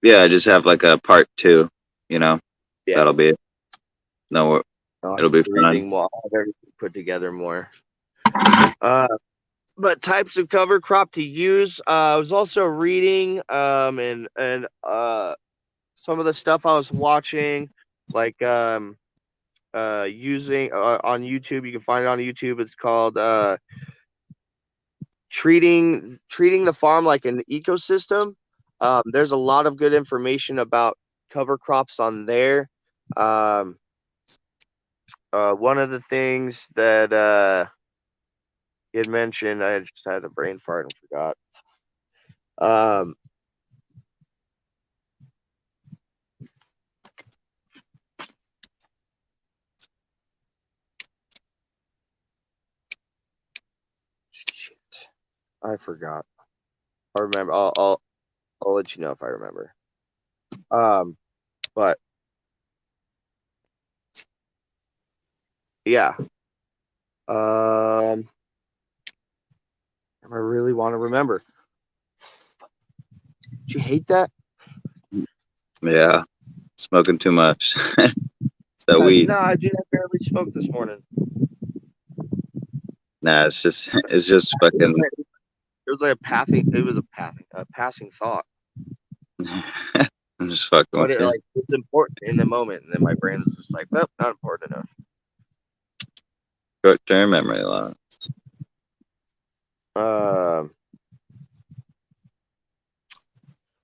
yeah, just have like a part 2, you know. Yeah. That'll be it. No, it'll be fun. More, I'll have everything put together more. But types of cover crop to use. I was also reading and some of the stuff I was watching, like using on YouTube. You can find it on YouTube. It's called treating the farm like an ecosystem. There's a lot of good information about cover crops on there. One of the things that he had mentioned, I just had a brain fart and forgot. I forgot. I remember. I'll let you know if I remember. But yeah. I really want to remember. Did you hate that? Yeah, smoking too much. That weed. No, I barely smoked this morning. Nah, it's just fucking. It was like a passing thought. I'm just fucking But with you. it's important in the moment, and then my brain was just like, "Nope, not important enough." Short-term memory loss.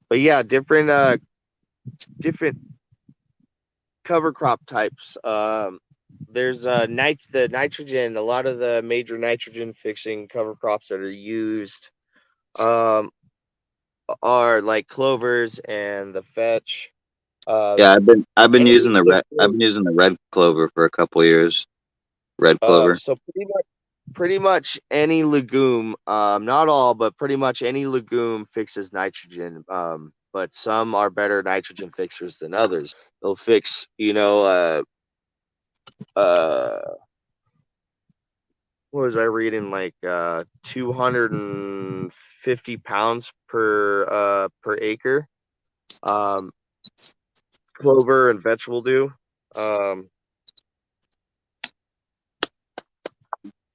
But yeah, different cover crop types. There's the nitrogen. A lot of the major nitrogen fixing cover crops that are used are like clovers and the fetch. Yeah, I've been using the red clover for a couple years. Red clover. So pretty much any legume, not all, but pretty much any legume fixes nitrogen. But some are better nitrogen fixers than others. They'll fix, what was I reading? Like 250 pounds per acre. Clover and vetch will do.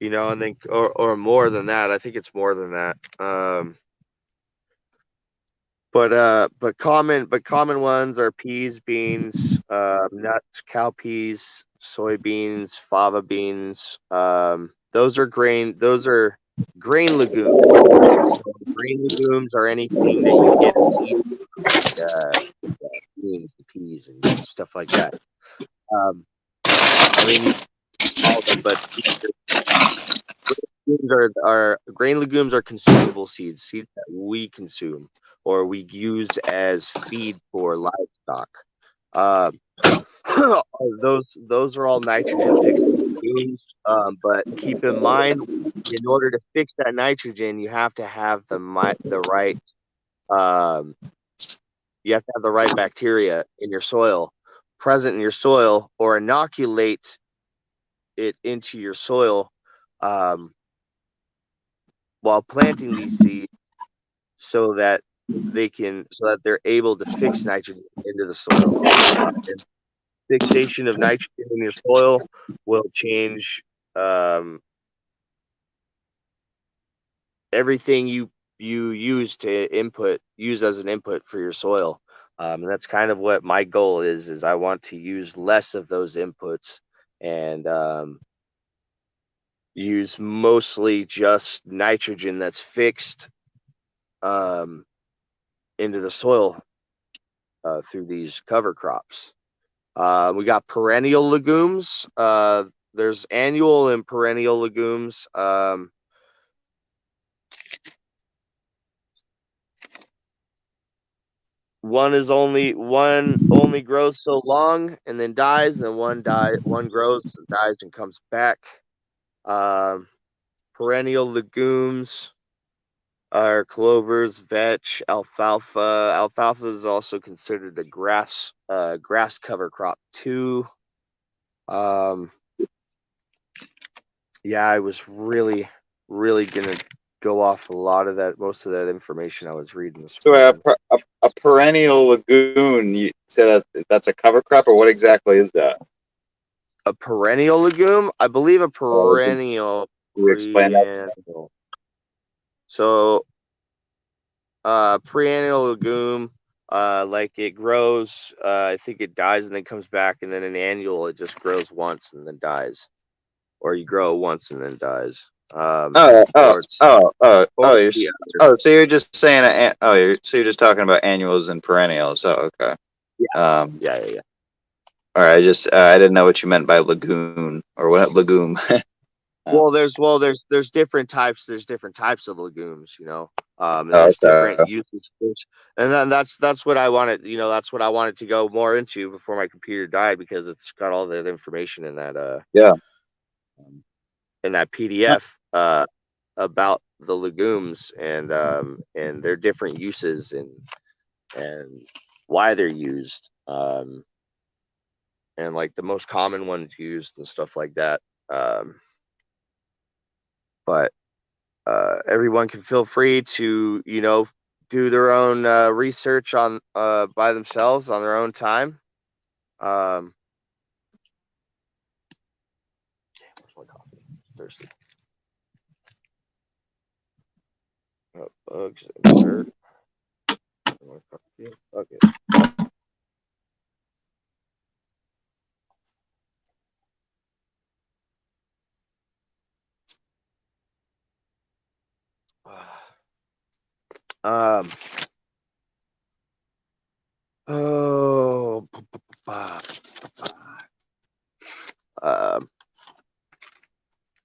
And then or more than that. I think it's more than that. But common ones are peas, beans, nuts, cowpeas, soybeans, fava beans. Those are grain legumes. So grain legumes are anything that you get beans, peas, and stuff like that. I mean, all of them, but grain legumes are consumable seeds that we consume or we use as feed for livestock. Those are all nitrogen fixing legumes. But keep in mind, in order to fix that nitrogen, you have to have the right bacteria in your soil, present in your soil, or inoculate it into your soil while planting these seeds, so that they're able to fix nitrogen into the soil. And fixation of nitrogen in your soil will change everything you use as an input for your soil. And that's kind of what my goal is I want to use less of those inputs and use mostly just nitrogen that's fixed into the soil through these cover crops. We got perennial legumes. There's annual and perennial legumes. One only grows so long and then dies, and one grows and dies and comes back. Perennial legumes are clovers, vetch, alfalfa. Alfalfa is also considered a grass cover crop too. Yeah, I was really gonna go off most of that information I was reading this So morning. a perennial lagoon, you say that's a cover crop, or what exactly is that? A perennial legume? I believe a perennial. Can you explain that? So, perennial legume, like it grows, I think it dies and then comes back, and then an annual, it just grows once and then dies, or you grow it once and then dies. So you're just saying, so you're just talking about annuals and perennials. Oh, okay. Yeah. All right, I didn't know what you meant by lagoon or what legume. Well, there's different types. There's different types of legumes, and there's different uses. And then that's what I wanted. That's what I wanted to go more into before my computer died, because it's got all that information in that in that PDF about the legumes and their different uses and why they're used, and like the most common ones used and stuff like that. But everyone can feel free to do their own research on by themselves on their own time. Where's my coffee? Thirsty. Bugs and dirt. Okay. Oh.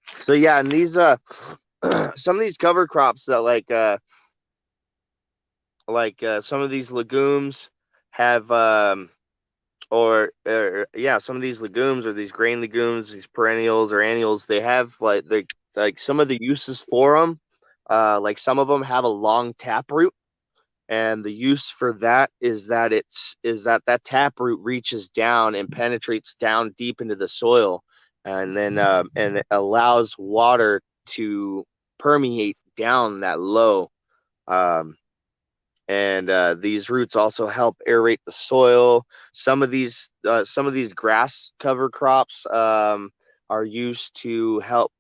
So yeah, and these some of these cover crops that some of these legumes have some of these legumes or these grain legumes, these perennials or annuals, they have like some of the uses for them. Like some of them have a long taproot, and the use for that is that that taproot reaches down and penetrates down deep into the soil, and then and it allows water to permeate down that low. And these roots also help aerate the soil. Some of these grass cover crops are used to help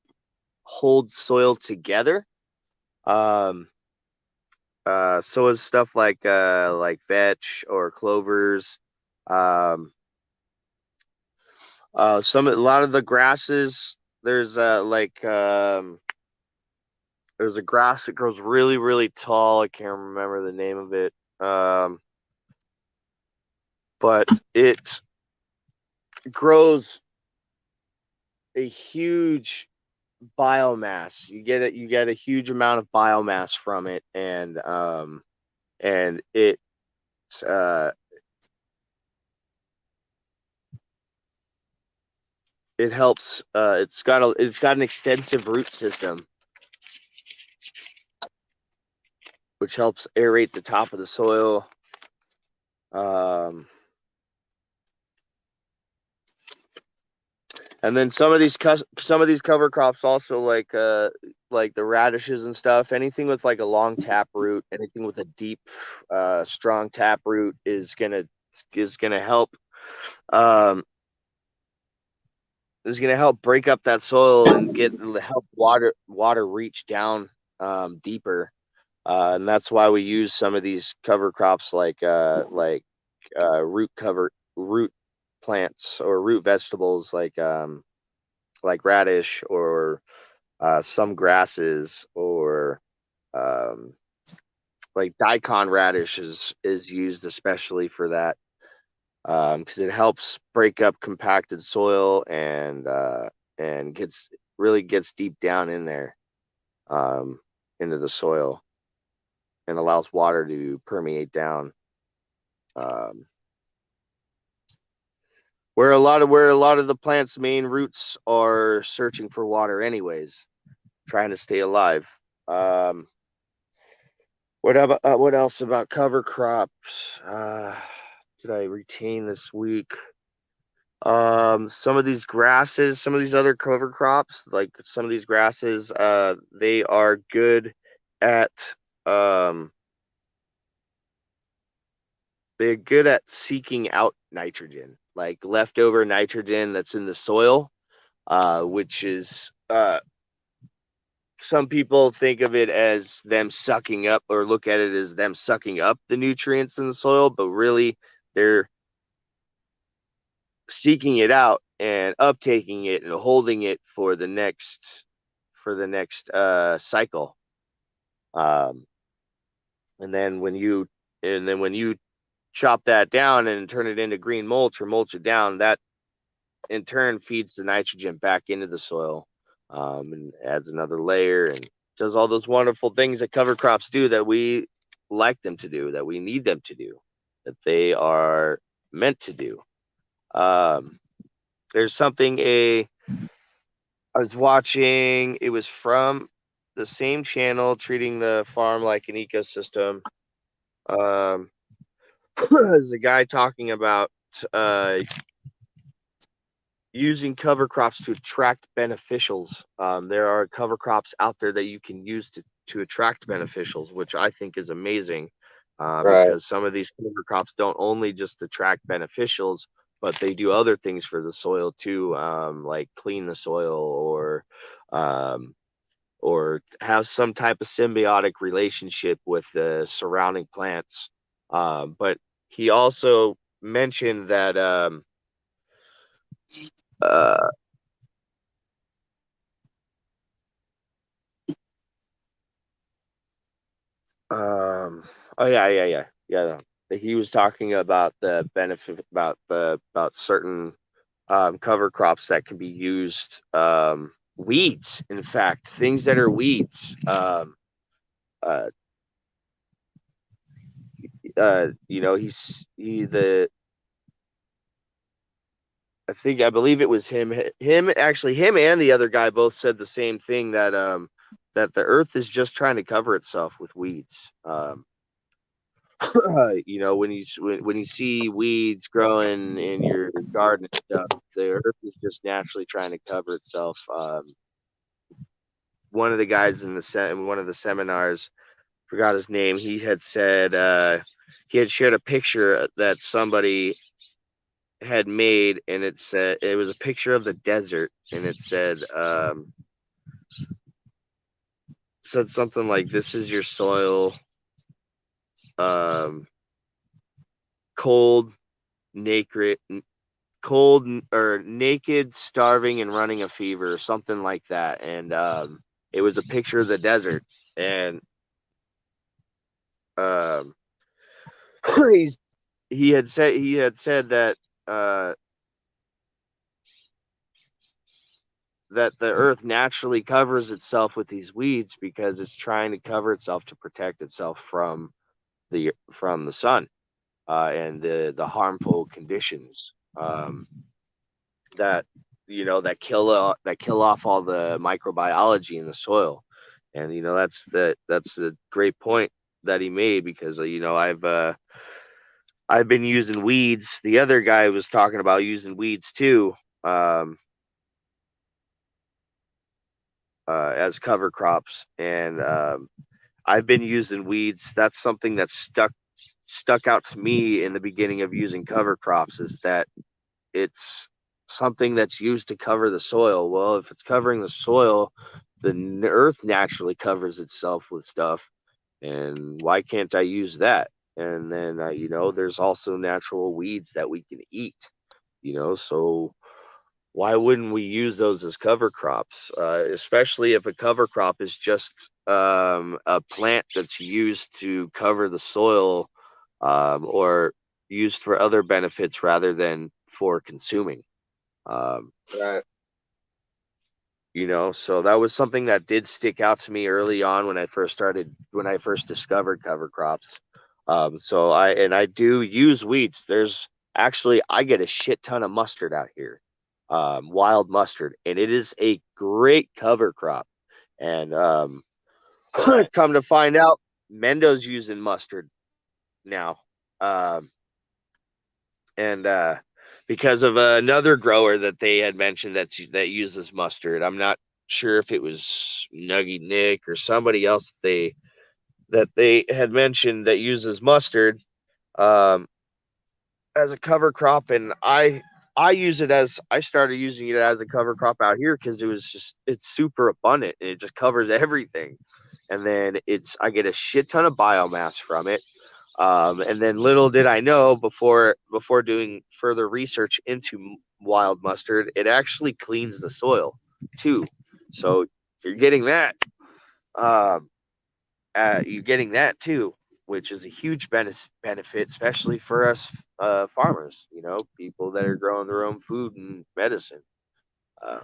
hold soil together. So is stuff like vetch or clovers. A lot of the grasses. There's there's a grass that grows really, really tall. I can't remember the name of it. But it grows a huge biomass. You get a huge amount of biomass from it, and it it helps. It's got an extensive root system, which helps aerate the top of the soil. And then some of these cover crops also, like the radishes and stuff. Anything with like a long tap root, anything with a deep, strong tap root is gonna help. Is gonna help break up that soil and help water reach down deeper. And that's why we use some of these cover crops like root plants or root vegetables like radish or some grasses or like daikon radish is used especially for that because it helps break up compacted soil and really gets deep down in there into the soil and allows water to permeate down. Where a lot of the plant's main roots are searching for water anyways, trying to stay alive. What else about cover crops? Did I retain this week? Some of these grasses, some of these other cover crops, like some of these grasses, they are good at they're good at seeking out nitrogen, like leftover nitrogen that's in the soil, which is some people think of it as them sucking up or look at it as them sucking up the nutrients in the soil, but really they're seeking it out and uptaking it and holding it for the next cycle. And then when you chop that down and turn it into green mulch or mulch it down, that in turn feeds the nitrogen back into the soil and adds another layer and does all those wonderful things that cover crops do that we like them to do, that we need them to do, that they are meant to do. There's something I was watching, it was from the same channel, Treating the Farm Like an Ecosystem. There's a guy talking about using cover crops to attract beneficials. There are cover crops out there that you can use to attract beneficials, which I think is amazing. Right. Because some of these cover crops don't only just attract beneficials, but they do other things for the soil too, like clean the soil or have some type of symbiotic relationship with the surrounding plants. But he also mentioned that oh yeah. He was talking about the benefit about certain cover crops that can be used. Weeds, in fact, things that are weeds. You know, I believe it was him and the other guy both said the same thing, that that the earth is just trying to cover itself with weeds. You know, when you see weeds growing in your garden and stuff, the earth is just naturally trying to cover itself. One of the guys in one of the seminars, forgot his name, he had said he had shared a picture that somebody had made, and it was a picture of the desert, and it said something like, "This is your soil, cold, naked, starving, and running a fever," or something like that. And it was a picture of the desert, and he had said that that the earth naturally covers itself with these weeds because it's trying to cover itself to protect itself from the sun and the harmful conditions that that kill off all the microbiology in the soil. And that's the great point that he made, because I've been using weeds. The other guy was talking about using weeds too, as cover crops, and I've been using weeds. That's something that stuck out to me in the beginning of using cover crops, is that it's something that's used to cover the soil. Well, if it's covering the soil, the earth naturally covers itself with stuff, and why can't I use that? And then, there's also natural weeds that we can eat, so why wouldn't we use those as cover crops? Especially if a cover crop is just a plant that's used to cover the soil, or used for other benefits rather than for consuming. Right. So that was something that did stick out to me early on when I first discovered cover crops. So I do use weeds. I get a shit ton of mustard out here, wild mustard, and it is a great cover crop. And come to find out, Mendo's using mustard now. And because of another grower that they had mentioned that uses mustard. I'm not sure if it was Nuggy Nick or somebody else that they had mentioned that uses mustard as a cover crop, and I started using it as a cover crop out here because it's super abundant and it just covers everything. And then I get a shit ton of biomass from it. And then little did I know before doing further research into wild mustard, it actually cleans the soil too. So you're getting that. You're getting that too, which is a huge benefit, especially for us farmers. People that are growing their own food and medicine. Uh,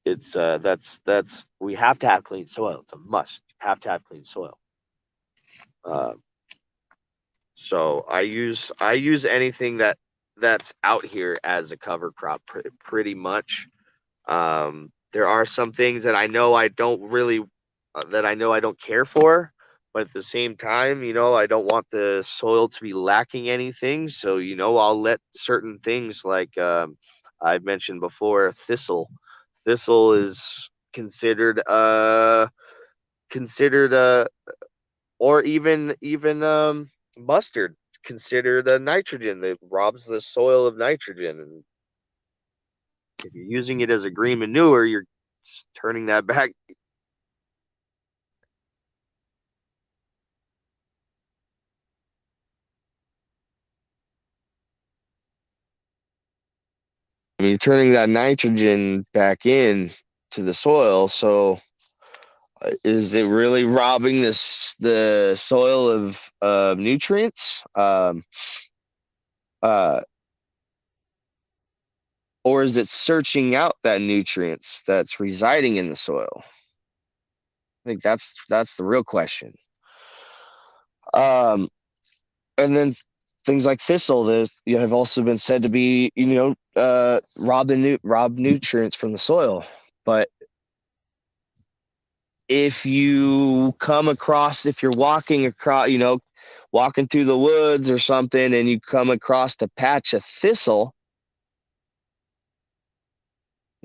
it's that's we have to have clean soil. It's a must. Have to have clean soil. So I use anything that's out here as a cover crop pretty much. There are some things that I know I don't really that I know I don't care for, but at the same time, I don't want the soil to be lacking anything. So I'll let certain things like I've mentioned before, thistle. Thistle is considered or even mustard considered a nitrogen that robs the soil of nitrogen. And if you're using it as a green manure, you're just turning that back. You're turning that nitrogen back in to the soil. So is it really robbing the soil of nutrients? Or is it searching out that nutrients that's residing in the soil? I think that's the real question. And then things like thistle that have also been said to be, rob nutrients from the soil. But if you're walking across, walking through the woods or something, and you come across a patch of thistle,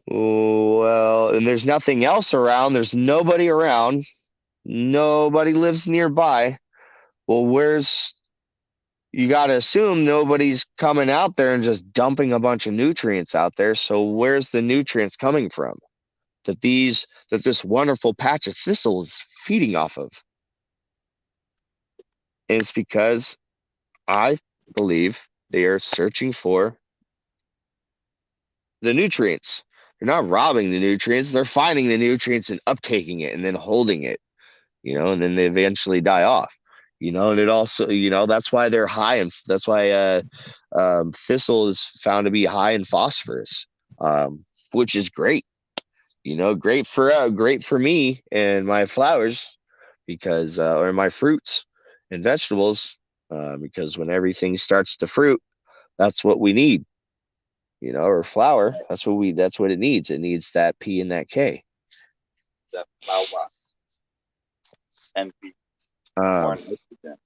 well, and there's nothing else around, there's nobody around, nobody lives nearby. Well, you got to assume nobody's coming out there and just dumping a bunch of nutrients out there. So where's the nutrients coming from that this wonderful patch of thistle is feeding off of? And it's because I believe they are searching for the nutrients. They're not robbing the nutrients. They're finding the nutrients and uptaking it and then holding it, and then they eventually die off. And it also, that's why they're high, and that's why thistle is found to be high in phosphorus, which is great. Great for me and my flowers, because or my fruits and vegetables, because when everything starts to fruit, that's what we need. Or flower, that's what it needs. It needs that P and that K. That flower. And Um, nitrogen.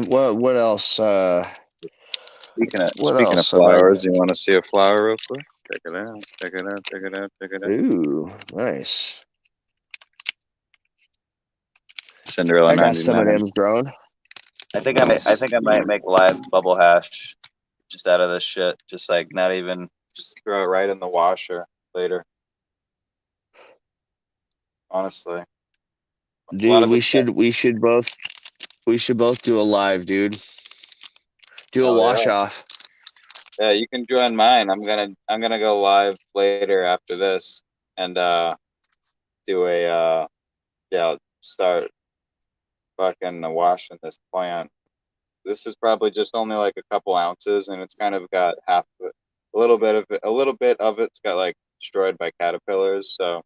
What else? Speaking of else? flowers, you want to see a flower real quick? Check it out. Check it out. Check it out. Check it out. Ooh, nice. Cinderella I got 99. some of them grown. I think I might make live bubble hash just out of this shit. Just like not even just throw it right in the washer later. honestly. A lot Dude, of we it's should both do a live, dude. Do a hell wash yeah. off. Yeah, you can join mine. I'm gonna go live later after this and do a start fucking washing this plant. This is probably just only like a couple ounces, and it's kind of got half of it, a little bit of it's got like destroyed by caterpillars. So I'm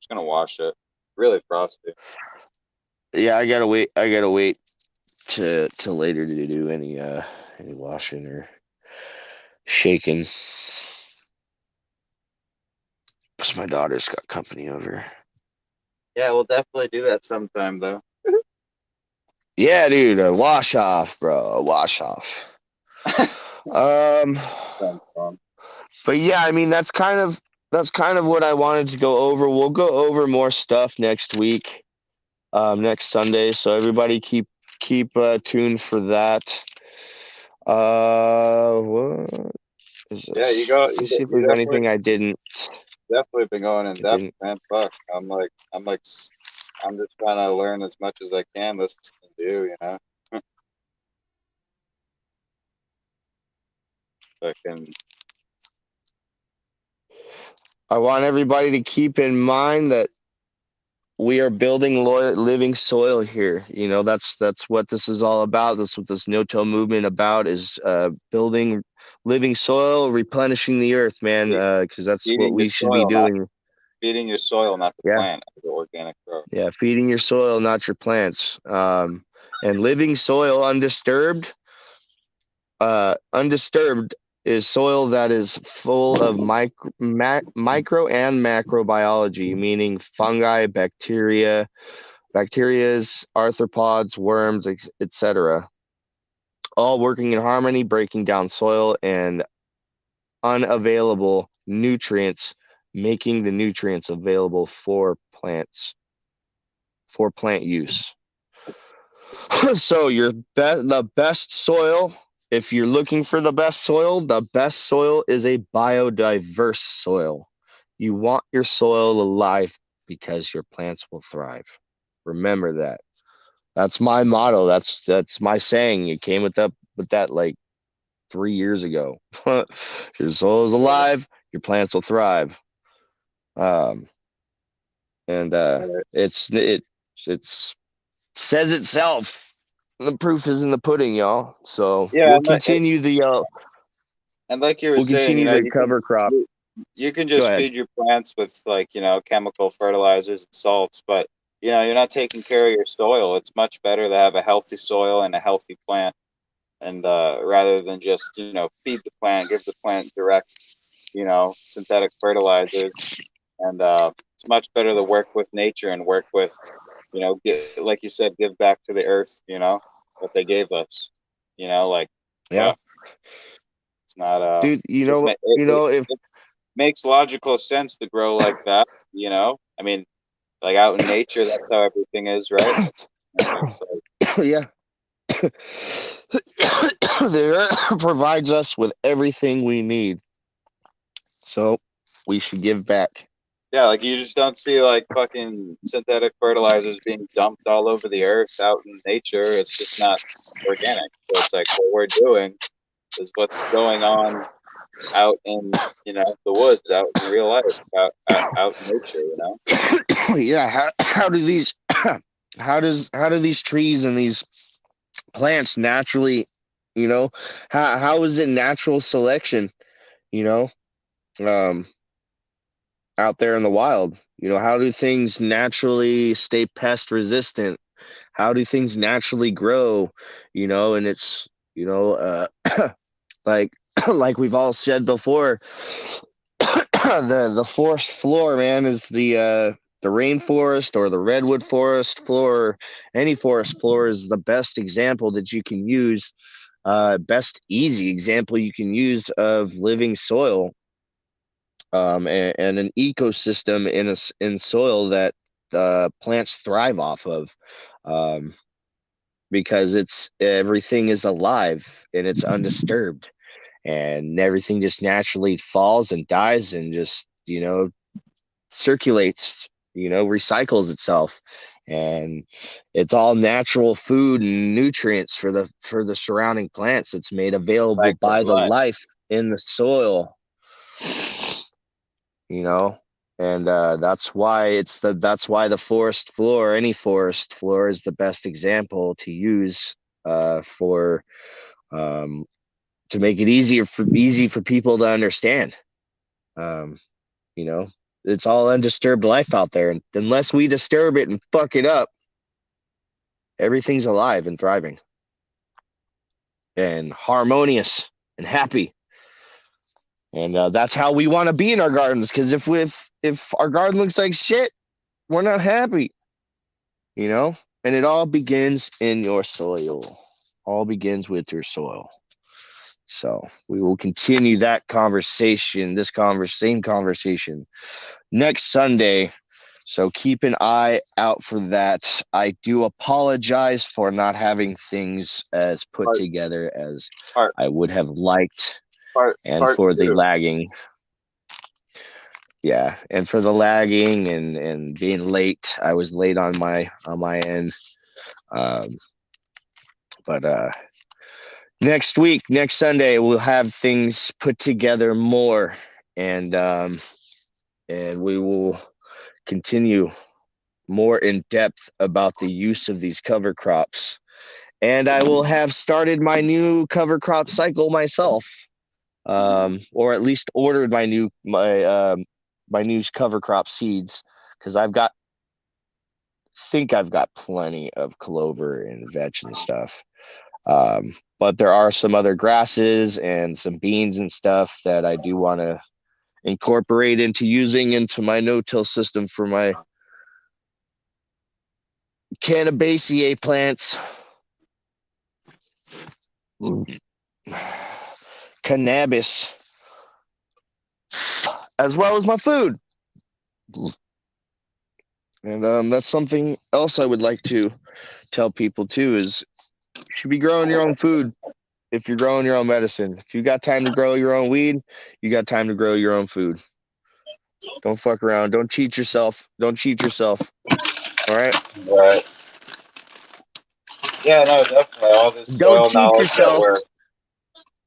just gonna wash it. Really frosty. Yeah, I gotta wait. To later to do any washing or shaking. Cause my daughter's got company over. Yeah, we'll definitely do that sometime though. Yeah, dude, a wash off, bro. A wash off. Um, Sounds fun. but yeah, I mean that's kind of what I wanted to go over. We'll go over more stuff next week, next Sunday. So everybody keep tuned for that. What is Yeah, you this? go. Let me You, see if you there's anything definitely been going in I depth, didn't. man. Fuck, I'm just trying to learn as much as I can. Listen to you, you know. Fucking I want everybody to keep in mind that we are building living soil here. You know, that's what this is all about. That's what this no-till movement about is building living soil, replenishing the earth, man. Because that's what feeding your we should be soil, not doing. the Yeah, plant, the organic growth. yeah. Feeding your soil, not your plants. And living soil undisturbed. Undisturbed is soil that is full of micro and macrobiology, meaning fungi, bacterias, arthropods, worms, etc., all working in harmony, breaking down soil and unavailable nutrients, making the nutrients available for plants, for plant use. So the best soil, if you're looking for the best soil is a biodiverse soil. You want your soil alive because your plants will thrive. Remember that. That's my motto. That's my saying. It came with that like 3 years ago. Your soil is Yeah. alive, your plants will thrive. Um, and Right. it's says itself. The proof is in the pudding, y'all. So Yeah, and like you were we'll saying, you continue know, the cover crop. you can Go just ahead. feed your plants with like, you know, chemical fertilizers and salts, but you know, you're not taking care of your soil. It's much better to have a healthy soil and a healthy plant, and rather than just, you know, feed the plant, give the plant direct, you know, synthetic fertilizers. And it's much better to work with nature and work with, you know, like you said, give back to the earth, you know, what they gave us, you know, like, Yeah, uh, it's not, dude. If it makes logical sense to grow like that, you know, I mean, like out in nature, that's how everything is, right? It's like, yeah, the earth provides us with everything we need, so we should give back. yeah, like you just don't see like fucking synthetic fertilizers being dumped all over the earth out in nature. It's just not organic. So it's like what we're doing is what's going on out in, you know, the woods, out in real life, out in nature, you know. Yeah, how do these how do these trees and these plants naturally, you know, how is it natural selection, you know, um out there in the wild? You know, how do things naturally stay pest resistant? How do things naturally grow? You know, and it's, you know, like like we've all said before, the forest floor, man, is the rainforest or the redwood forest floor. Any forest floor is the best example that you can use, best easy example you can use of living soil, and an ecosystem in soil that plants thrive off of, um, because it's everything is alive and it's undisturbed, and everything just naturally falls and dies and just, you know, circulates recycles itself, and it's all natural food and nutrients for the surrounding plants. It's made available Cycle by of the life. life in the soil, and that's why the forest floor, any forest floor, is the best example to use for to make it easy for people to understand. um, it's all undisturbed life out there, and unless we disturb it and fuck it up, everything's alive and thriving and harmonious and happy. And that's how we want to be in our gardens, because if our garden looks like shit, we're not happy. And it all begins in your soil. All begins with your soil. So we will continue that conversation, same conversation, next Sunday. So keep an eye out for that. I do apologize for not having things as put together as I would have liked, and for the lagging. Yeah, and for the lagging and being late. I was late on my end. But next week, next Sunday, we'll have things put together more, and we will continue more in depth about the use of these cover crops. And I will have started my new cover crop cycle myself, or at least ordered my new cover crop seeds, because I've got plenty of clover and vetch and stuff. But there are some other grasses and some beans and stuff that I do want to incorporate into my no-till system for my Cannabaceae plants. Cannabis, as well as my food. And that's something else I would like to tell people too, is you should be growing your own food. If you're growing your own medicine, if you got time to grow your own weed, you got time to grow your own food. Don't fuck around. Don't cheat yourself. All right. Right. Yeah, no, definitely. All this Don't soil cheat knowledge that yourself. we're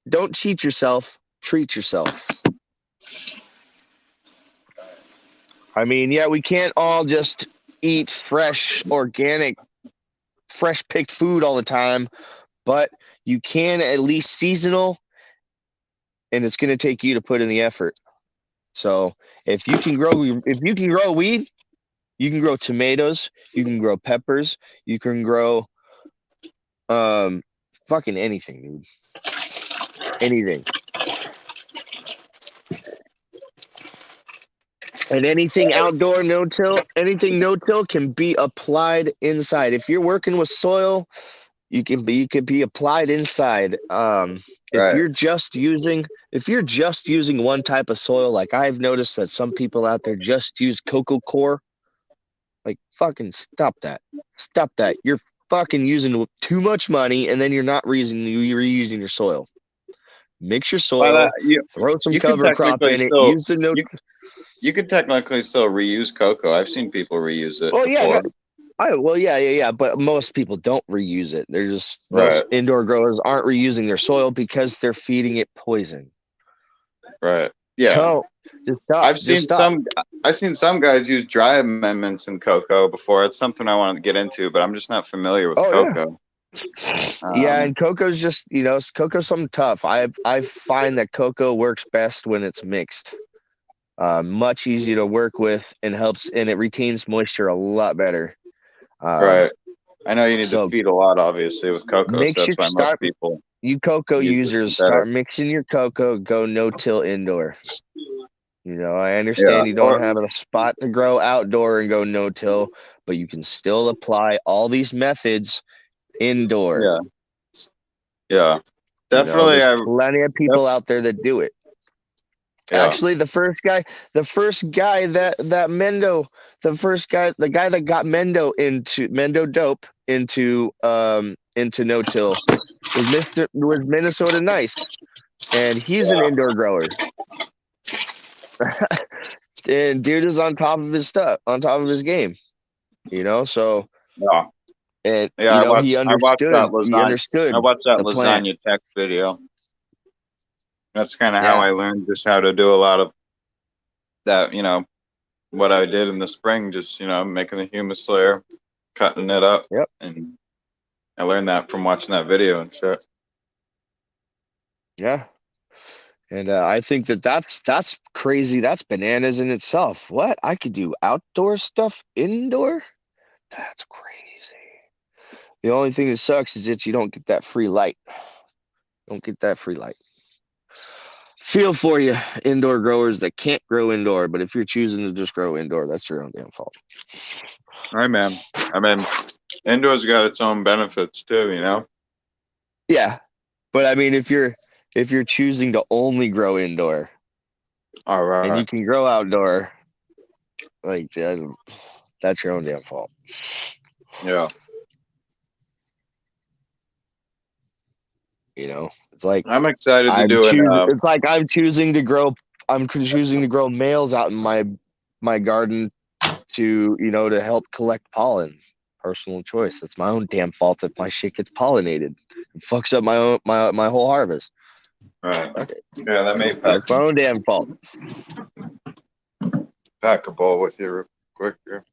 Don't cheat yourself. Treat yourself. I mean, yeah, we can't all just eat fresh, organic, fresh picked food all the time, but you can at least seasonal, and it's going to take you to put in the effort. So if you can grow weed, you can grow tomatoes, you can grow peppers, you can grow fucking anything, dude. Anything. And anything outdoor no-till can be applied inside. If you're working with soil, you can be applied inside. If you're just using one type of soil, like I've noticed that some people out there just use coco coir, like fucking stop that. You're fucking using too much money, and then you're not reusing your soil. Mix your soil, throw some cover crop in it, use the no. You could technically still reuse cocoa. I've seen people reuse it before. Yeah. But most people don't reuse it. They're just most indoor growers aren't reusing their soil because they're feeding it poison. Right. Yeah. So just stop. I've seen some guys use dry amendments in cocoa before. It's something I wanted to get into, but I'm just not familiar with cocoa. Yeah, and cocoa's just cocoa's something tough. I find that cocoa works best when it's mixed. Much easier to work with, and it retains moisture a lot better. Right. I know you need to feed a lot, obviously, with cocoa. So that's why most people. You cocoa users, start mixing your cocoa. Go no-till indoor. I understand you don't have a spot to grow outdoor and go no-till, but you can still apply all these methods indoor. Yeah. Definitely. There's plenty of people out there that do it. Yeah. Actually, the first guy that got Mendo dope into no-till was Minnesota Nice, and he's an indoor grower. And dude is on top of his stuff, on top of his game. So Yeah. and Yeah, he I watched that understood. He lasagna. I understood watched that the plant. lasagna tech video. That's kind of how Yeah. I learned just how to do a lot of that. What I did in the spring, just making a humus layer, cutting it up, Yep. and I learned that from watching that video and shit. Yeah. And I think that's crazy. That's bananas in itself. What? I could do outdoor stuff indoor? That's crazy. The only thing that sucks is that you don't get that free light. Don't get that free light. Feel for you, indoor growers that can't grow indoor. But if you're choosing to just grow indoor, that's your own damn fault. All right, man. I mean, indoors got its own benefits too. Yeah, but I mean, if you're choosing to only grow indoor All right. and you can grow outdoor, like that's your own damn fault. Yeah. It's like I'm excited to do it. It's like I'm choosing to grow males out in my garden to help collect pollen. Personal choice. That's my own damn fault if my shit gets pollinated. It fucks up my whole harvest. Right. Okay. Yeah, that may That's my own damn fault. pack a bowl with you real quick here.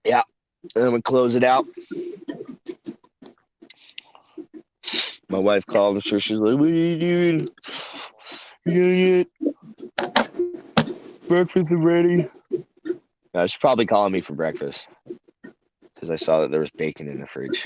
Yeah. And then we close it out. My wife called and she's like, "What are you doing? You gonna get breakfast ready?" She's probably calling me for breakfast because I saw that there was bacon in the fridge.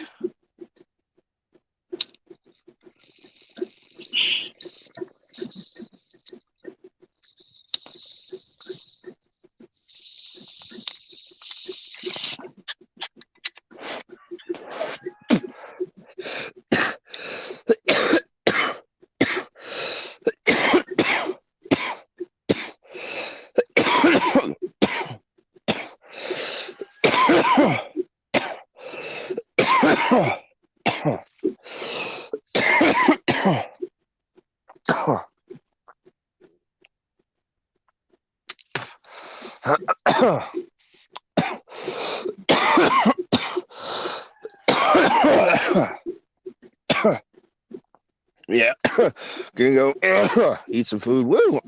Yeah, gonna go eat some food. Woo.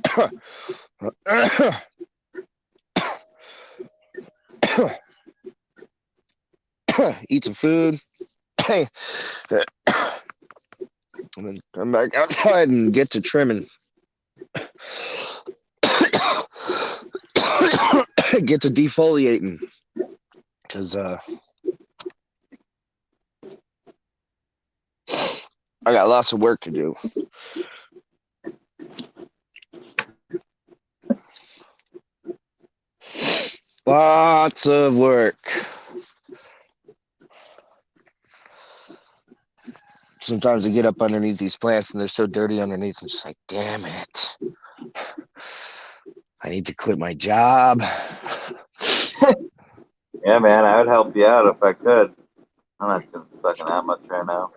Eat some food, and then come back outside and get to trimming. Get to defoliating, because I got lots of work to do. Lots of work. Sometimes I get up underneath these plants and they're so dirty underneath. I'm just like, damn it. I need to quit my job. Yeah, man, I would help you out if I could. I'm not doing fucking that much right now.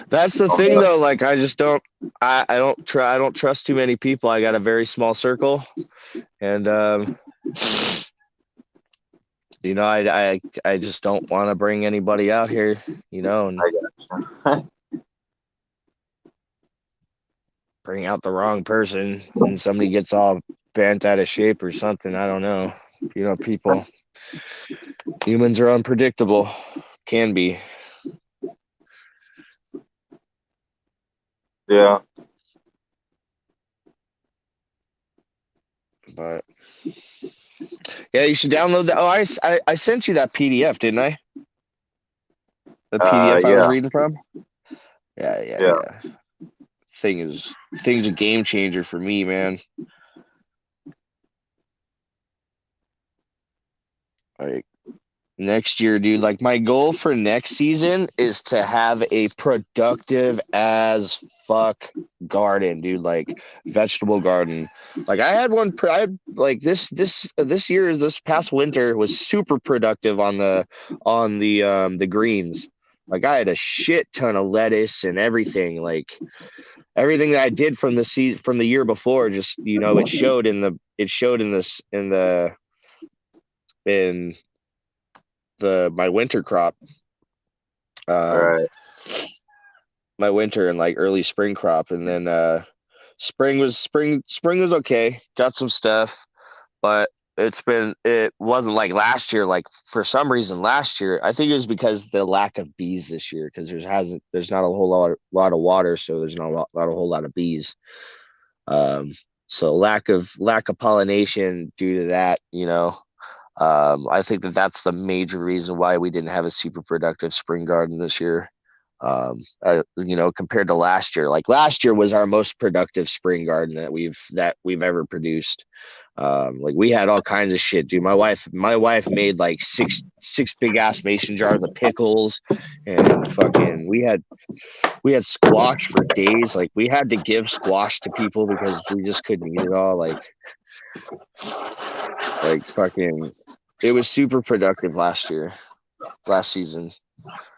That's the thing, though. Like, I just don't. I don't trust too many people. I got a very small circle, and I just don't want to bring anybody out here. And I got you. bring out the wrong person, and somebody gets all bent out of shape or something. I don't know. Humans are unpredictable. Can be. Yeah. But yeah, you should download that. Oh, I sent you that PDF, didn't I? The PDF I was reading from. Yeah. Thing's a game changer for me, man. Like next year, dude. Like my goal for next season is to have a productive as fuck garden, dude. Like vegetable garden. Like I had one. Like this past winter was super productive on the greens. Like I had a shit ton of lettuce and everything. Like everything that I did from the year before, just it showed in my winter crop. Right. My winter and like early spring crop, and then spring was okay. Got some stuff, but it wasn't like last year. Like for some reason last year, I think it was because the lack of bees this year, because there's not a whole lot of water, so there's not a whole lot of bees. So lack of pollination due to that, I think that's the major reason why we didn't have a super productive spring garden this year. Compared to last year, like last year was our most productive spring garden that we've ever produced. Like we had all kinds of shit, dude. My wife made like six big ass mason jars of pickles, and fucking we had squash for days. Like we had to give squash to people because we just couldn't eat it all. Like fucking, it was super productive last season,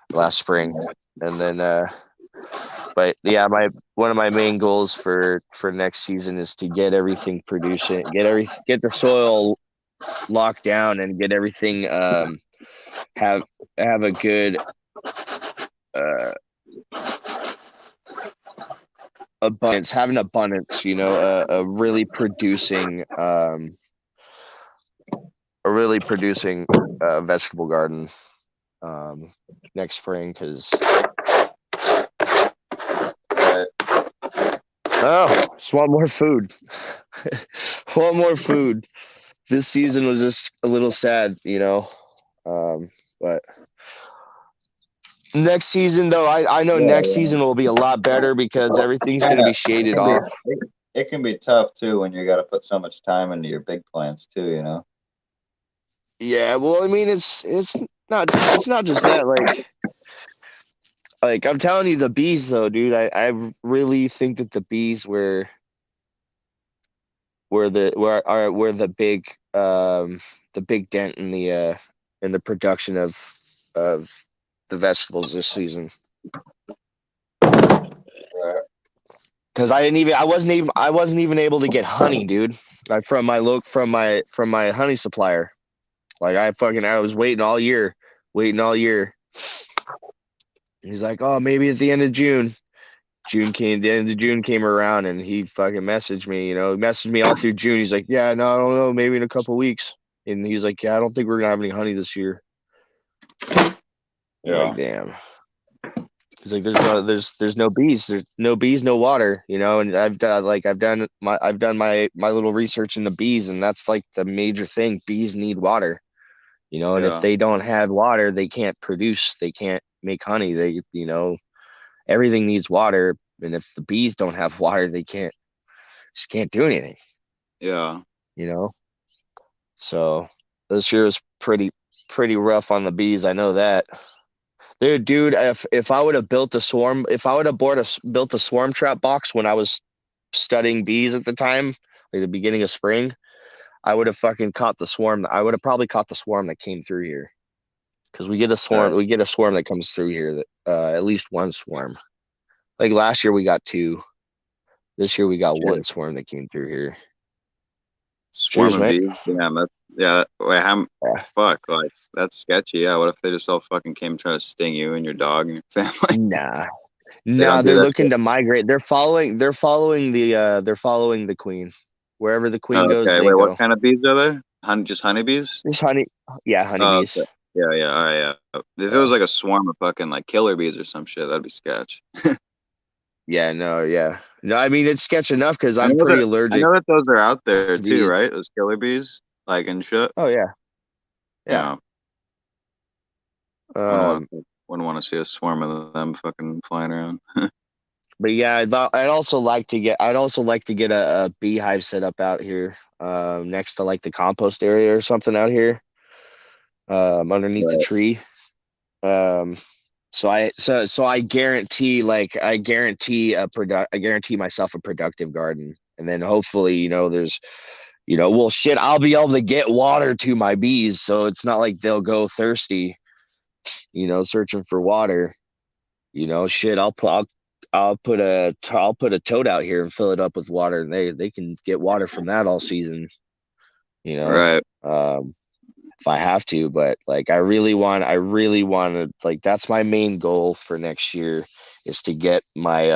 last spring. And then but yeah, one of my main goals for next season is to get everything producing, get the soil locked down, and get everything have a good abundance, have an abundance, a really producing vegetable garden next spring, because just want more food. Want more food. This season was just a little sad, but next season, though, I know next season will be a lot better because everything's going to be shaded off. It can be tough too when you got to put so much time into your big plants too, Yeah, well, I mean, it's not just that. Like I'm telling you, the bees, though, dude, I really think that the bees were the big dent in the production of the vegetables this season. Because I wasn't even able to get honey, dude. From my honey supplier. Like I was waiting all year. He's like, oh, maybe at the end of June. The end of June came around, and he fucking messaged me. He messaged me all through June. He's like, yeah, no, I don't know, maybe in a couple weeks. And he's like, yeah, I don't think we're gonna have any honey this year. Yeah. Like, damn. He's like, there's no bees. There's no bees, no water. And I've done my little research into bees, and that's like the major thing. Bees need water. And if they don't have water, they can't produce. They can't make honey. They, everything needs water. And if the bees don't have water, they just can't do anything. Yeah. So this year was pretty rough on the bees. I know that. Dude, if I would have built a swarm, built a swarm trap box when I was studying bees at the time, like the beginning of spring, I would have fucking caught the swarm. I would have probably caught the swarm that came through here, because we get a swarm. We get a swarm that comes through here. That at least one swarm. Like last year we got 2. This year we got 1 swarm that came through here. Swarm of bees. Yeah. Wait, fuck, like that's sketchy. Yeah. What if they just all fucking came trying to sting you and your dog and your family? Nah. They're looking to migrate. They're following the queen. Wherever the queen goes, they go. What kind of bees are they? Just honeybees? Just honey. Yeah, honeybees. Okay. Yeah. All right. Yeah. If it was like a swarm of fucking like killer bees or some shit, that'd be sketch. Yeah. No, I mean, it's sketch enough because I'm pretty allergic. I know that those are out there too, right? Those killer bees, like and shit. Oh yeah. Yeah. Wouldn't want to see a swarm of them fucking flying around. But yeah, I'd also like to get a beehive set up out here, next to like the compost area or something out here, underneath the tree. So I guarantee myself a productive garden, and then hopefully, there's, well, shit, I'll be able to get water to my bees, so it's not like they'll go thirsty, searching for water. You know, shit, I'll put a tote out here and fill it up with water, and they can get water from that all season. You know, Right. if I have to, but like I really want to, like, that's my main goal for next year, is to get my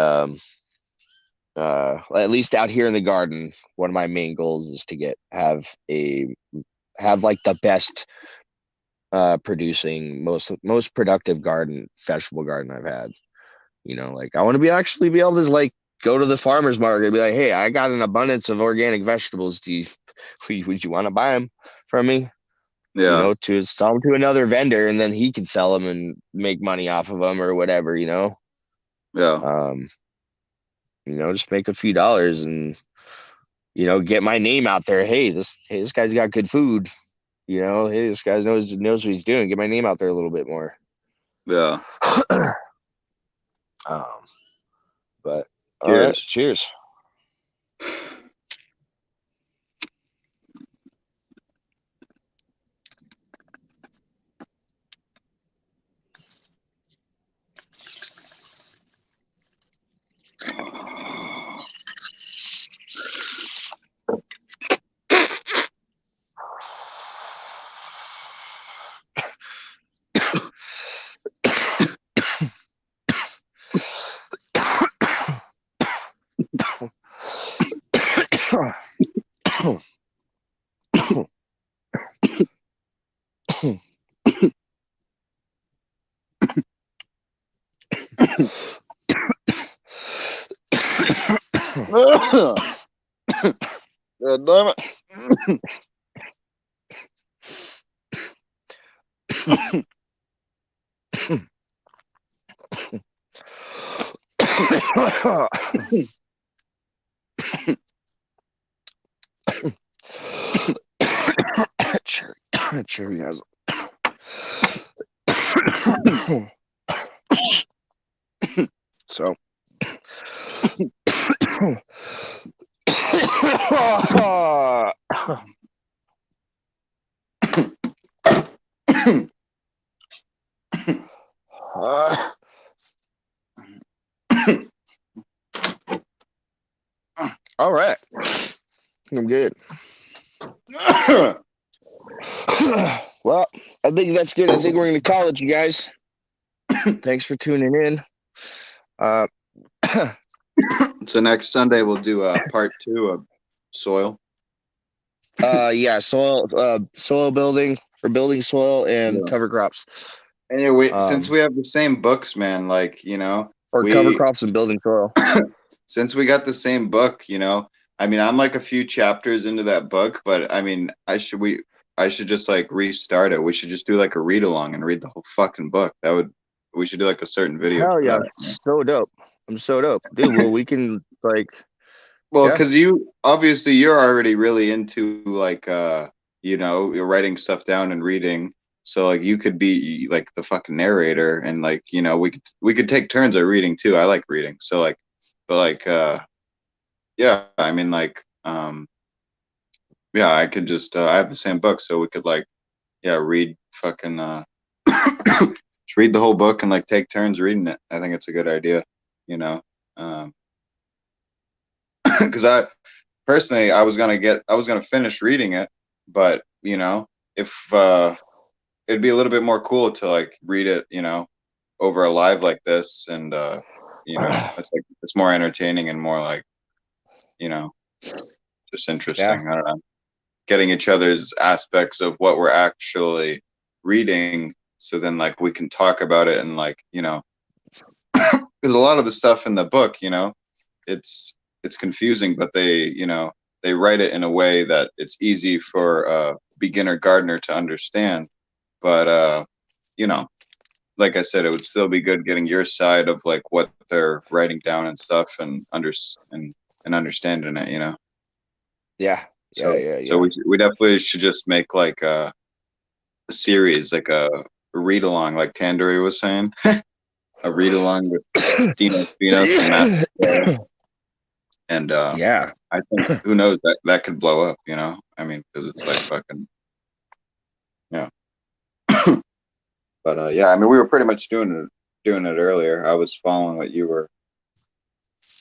at least out here in the garden, one of my main goals is to have like the best producing, most productive vegetable garden I've had. You know, like I want to actually be able to like go to the farmer's market and be like, hey, I got an abundance of organic vegetables. Would you want to buy them from me? You Yeah. know, to sell them to another vendor, and then he can sell them and make money off of them or whatever, you know. Yeah. You know, just make a few dollars and, you know, get my name out there. Hey, this guy's got good food. You know, hey, this guy knows what he's doing. Get my name out there a little bit more. Yeah. But all right, Cheers. cheers. God damn it. Cherry has so all right, I'm good. Well, I think that's good. I think we're going to call it, you guys. Thanks for tuning in. So next Sunday we'll do part 2 of soil. Yeah, soil building, or building soil and cover crops. Anyway, since we have the same books, man, like, you know, or cover crops and building soil. Since we got the same book, you know, I mean, I'm like a few chapters into that book, but I mean, I should just like restart it. We should just do like a read along and read the whole fucking book. We should do like a certain video. Hell for yeah, that, so dope. I'm so dope, dude. Well, we can like. Well, because you're already really into like you know, you're writing stuff down and reading. So like you could be like the fucking narrator, and like, you know, we could take turns at reading too. I like reading. So like, but like yeah, I mean like yeah, I could just I have the same book, so we could like, yeah, read fucking just read the whole book and like take turns reading it. I think it's a good idea, you know. Because I personally, I was gonna finish reading it, but you know, if it'd be a little bit more cool to like read it, you know, over a live like this, and you know, it's more entertaining and more like, you know, just interesting. Yeah. I don't know, getting each other's aspects of what we're actually reading, so then like we can talk about it, and like, you know, because a lot of the stuff in the book, you know, it's confusing, but you know, they write it in a way that it's easy for a beginner gardener to understand. But you know, like I said, it would still be good getting your side of like what they're writing down and stuff, and understanding it, you know. Yeah. So Yeah. so we definitely should just make like a series, like a read along, like Tandoori was saying. A read along with DEANO'S PHENOS and Matt. And yeah, I think, who knows, that could blow up, you know. I mean, because it's like fucking, yeah. But yeah, I mean, we were pretty much doing doing it earlier. I was following what you were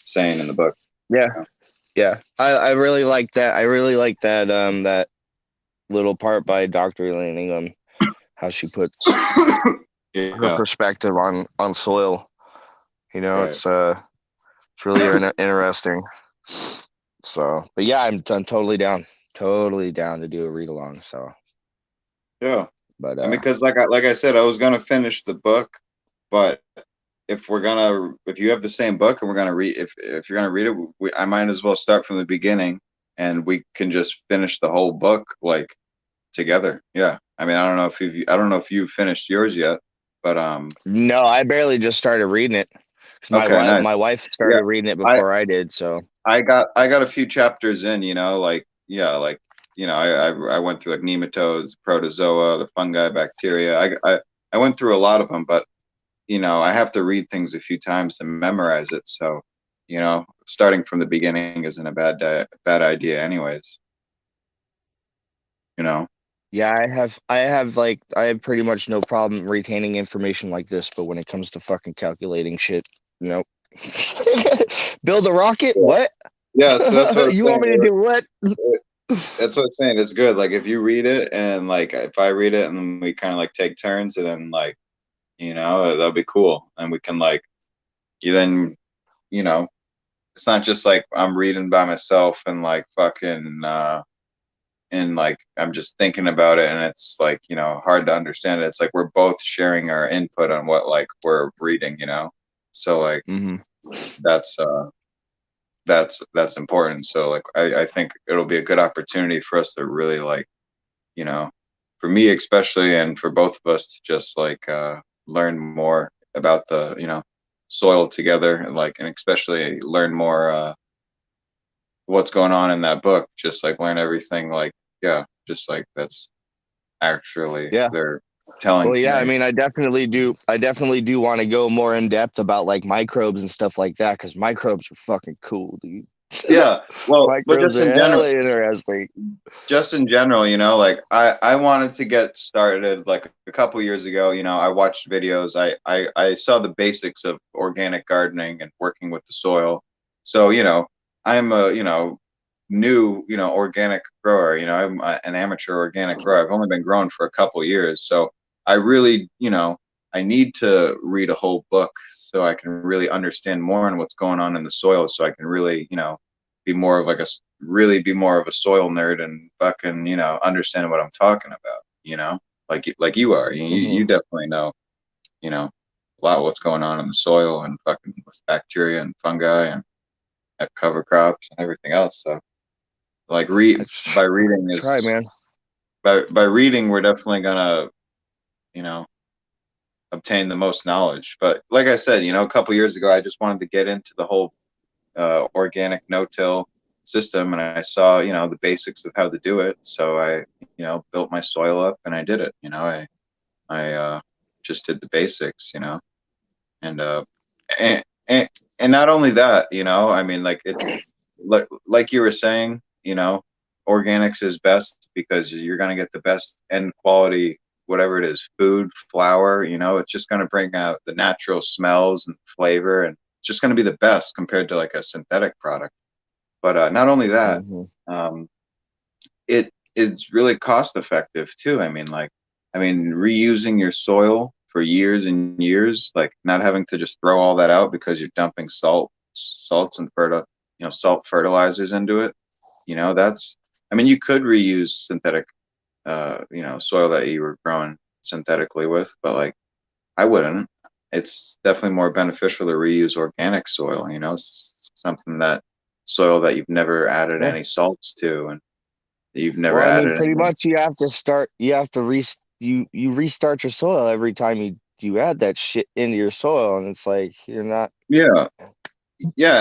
saying in the book. Yeah. Yeah. I really like that. I really like that that little part by Dr. Elaine Ingham, how she puts her Yeah. perspective on soil. You know, Right. it's really interesting. So, but yeah, I'm totally down to do a read along. So, Yeah. but I mean, because like I said, I was gonna finish the book, but if you have the same book and we're gonna read, if you're gonna read it, I might as well start from the beginning, and we can just finish the whole book like together. Yeah. I mean, I don't know if you've finished yours yet, but no, I barely just started reading it because okay, nice. my wife Yeah, started reading it I before I did. So I got a few chapters in, like yeah, like I went through like nematodes, protozoa, the fungi, bacteria. I went through a lot of them, but I have to read things a few times to memorize it. So, starting from the beginning isn't a bad idea, anyways. yeah, I have pretty much no problem retaining information like this, but when it comes to fucking calculating shit, nope. Build a rocket? Yeah. What? Yeah, so that's what I'm You saying. want me to do what? That's what I'm saying. It's good. Like if you read it and like if I read it and then we kind of like take turns and then like that'll be cool. And we can like you then it's not just like I'm reading by myself and like fucking and like I'm just thinking about it and it's like hard to understand it. It's like we're both sharing our input on what like we're reading. So like that's important. So like I think it'll be a good opportunity for us to really like for me especially and for both of us to just like learn more about the soil together and like and especially learn more what's going on in that book, just like learn everything like just like that's actually Yeah. they're telling Well, to yeah, I me. mean, I definitely do want to go more in depth about like microbes and stuff like that because microbes are fucking cool, dude. Yeah, well, but Microbes are hella interesting. just in general, like I wanted to get started like a couple years ago. I watched videos. I saw the basics of organic gardening and working with the soil. So I'm a new organic grower. I'm an amateur organic grower. I've only been growing for a couple years, so I really I need to read a whole book so I can really understand more on what's going on in the soil, so I can really be more of like be more of a soil nerd and fucking understand what I'm talking about. Like you are. You definitely know a lot of what's going on in the soil and fucking with bacteria and fungi and cover crops and everything else. So like by reading That's right, man. by reading we're definitely gonna obtain the most knowledge. But like I said, a couple years ago I just wanted to get into the whole organic no-till system, and I saw the basics of how to do it. So I built my soil up and I did it. I just did the basics. And and, and not only that, I mean, like it's like you were saying, organics is best because you're going to get the best end quality, whatever it is, food, flour. It's just going to bring out the natural smells and flavor, and it's just going to be the best compared to like a synthetic product. But not only that, it's really cost effective too. I mean, reusing your soil for years and years, like not having to just throw all that out because you're dumping salts and salt fertilizers into it. That's, I mean, you could reuse synthetic, soil that you were growing synthetically with, but like I wouldn't. It's definitely more beneficial to reuse organic soil. Something that soil that you've never added any salts to, and you've never Well, I mean, added pretty any. much you have to you restart your soil every time you add that shit into your soil, and it's like you're not. Yeah,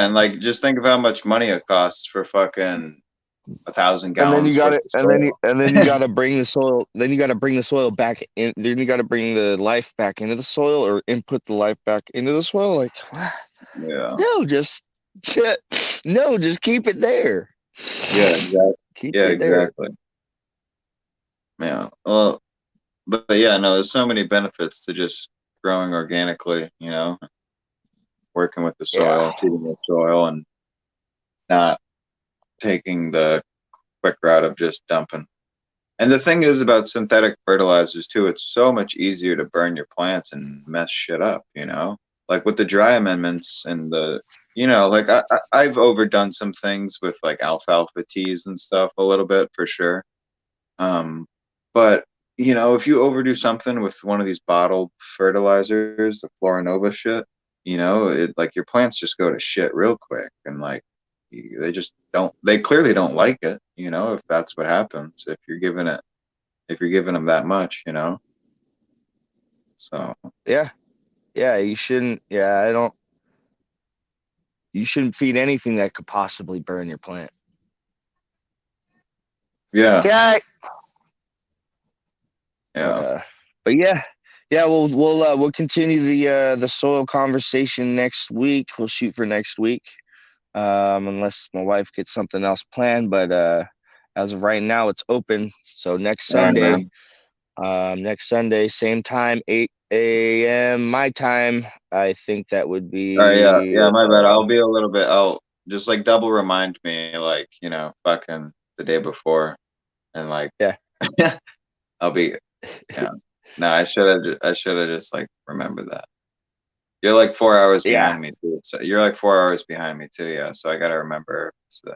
and like just think of how much money it costs for fucking 1,000 And then you gallons got worth to of soil. and then you got to bring the soil. Then you got to bring the soil back in. Then you got to bring the life back into the soil, or input the life back into the soil. Like, Yeah. no, just no, just keep it there. Yeah, exactly. Keep Yeah, it there. exactly. Yeah. Well, but yeah, no, there's so many benefits to just growing organically, you know, working with the Yeah. soil, treating the soil, and not taking the quick route of just dumping. And the thing is about synthetic fertilizers too, it's so much easier to burn your plants and mess shit up, you know? Like with the dry amendments and the, you know, like I've overdone some things with like alfalfa teas and stuff a little bit for sure. But you know, if you overdo something with one of these bottled fertilizers, the Florinova shit, you know, it like your plants just go to shit real quick, and like they just don't. They clearly don't like it, you know. If that's what happens, if you're giving them that much, you know. So Yeah. Yeah. You shouldn't. Yeah. I don't. You shouldn't feed anything that could possibly burn your plant. yeah, Okay. yeah, But yeah. Yeah, we'll continue the soil conversation next week. We'll shoot for next week. Unless my wife gets something else planned. But as of right now, it's open. So all right, man. next Sunday, same time, 8 a.m. my time. I think that would All right, yeah, be yeah. My bad. I'll be a little bit. I'll just like double remind me, like you know, fucking the day before, and like yeah. I'll be. Yeah. No, I should have. I should have just like remembered that. You're like 4 hours Yeah. behind me too. So you're like 4 hours behind me too. Yeah. So I gotta remember it's a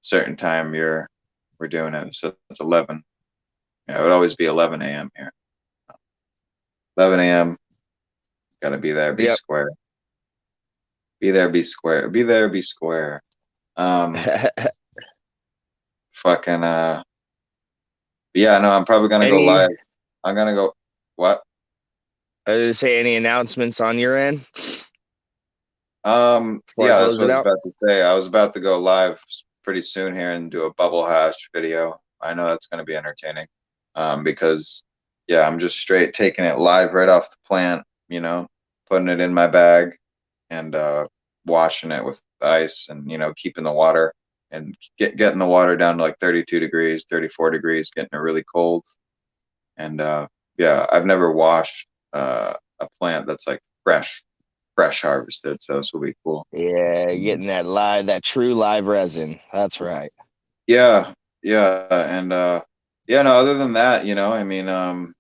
certain time we're doing it. So it's 11. Yeah, it would always be 11 a.m. here. 11 a.m. Gotta be there. Be Yep. square. Be there. Be square. Be there. Be square. Fucking. Yeah. No, I'm probably gonna go Any live. I'm gonna go. What? say any announcements on your end before I Yeah, that's close what it I was out? about to say. I was about to go live pretty soon here and do a bubble hash video. I know that's going to be entertaining. Because yeah, I'm just straight taking it live right off the plant, you know, putting it in my bag and washing it with ice and, you know, keeping the water and getting the water down to like 32 degrees, 34 degrees, getting it really cold. And yeah, I've never washed a plant that's like fresh harvested, so this will be cool. Yeah, getting that true live resin. That's right. Yeah, yeah, and yeah, no, other than that, you know, I mean,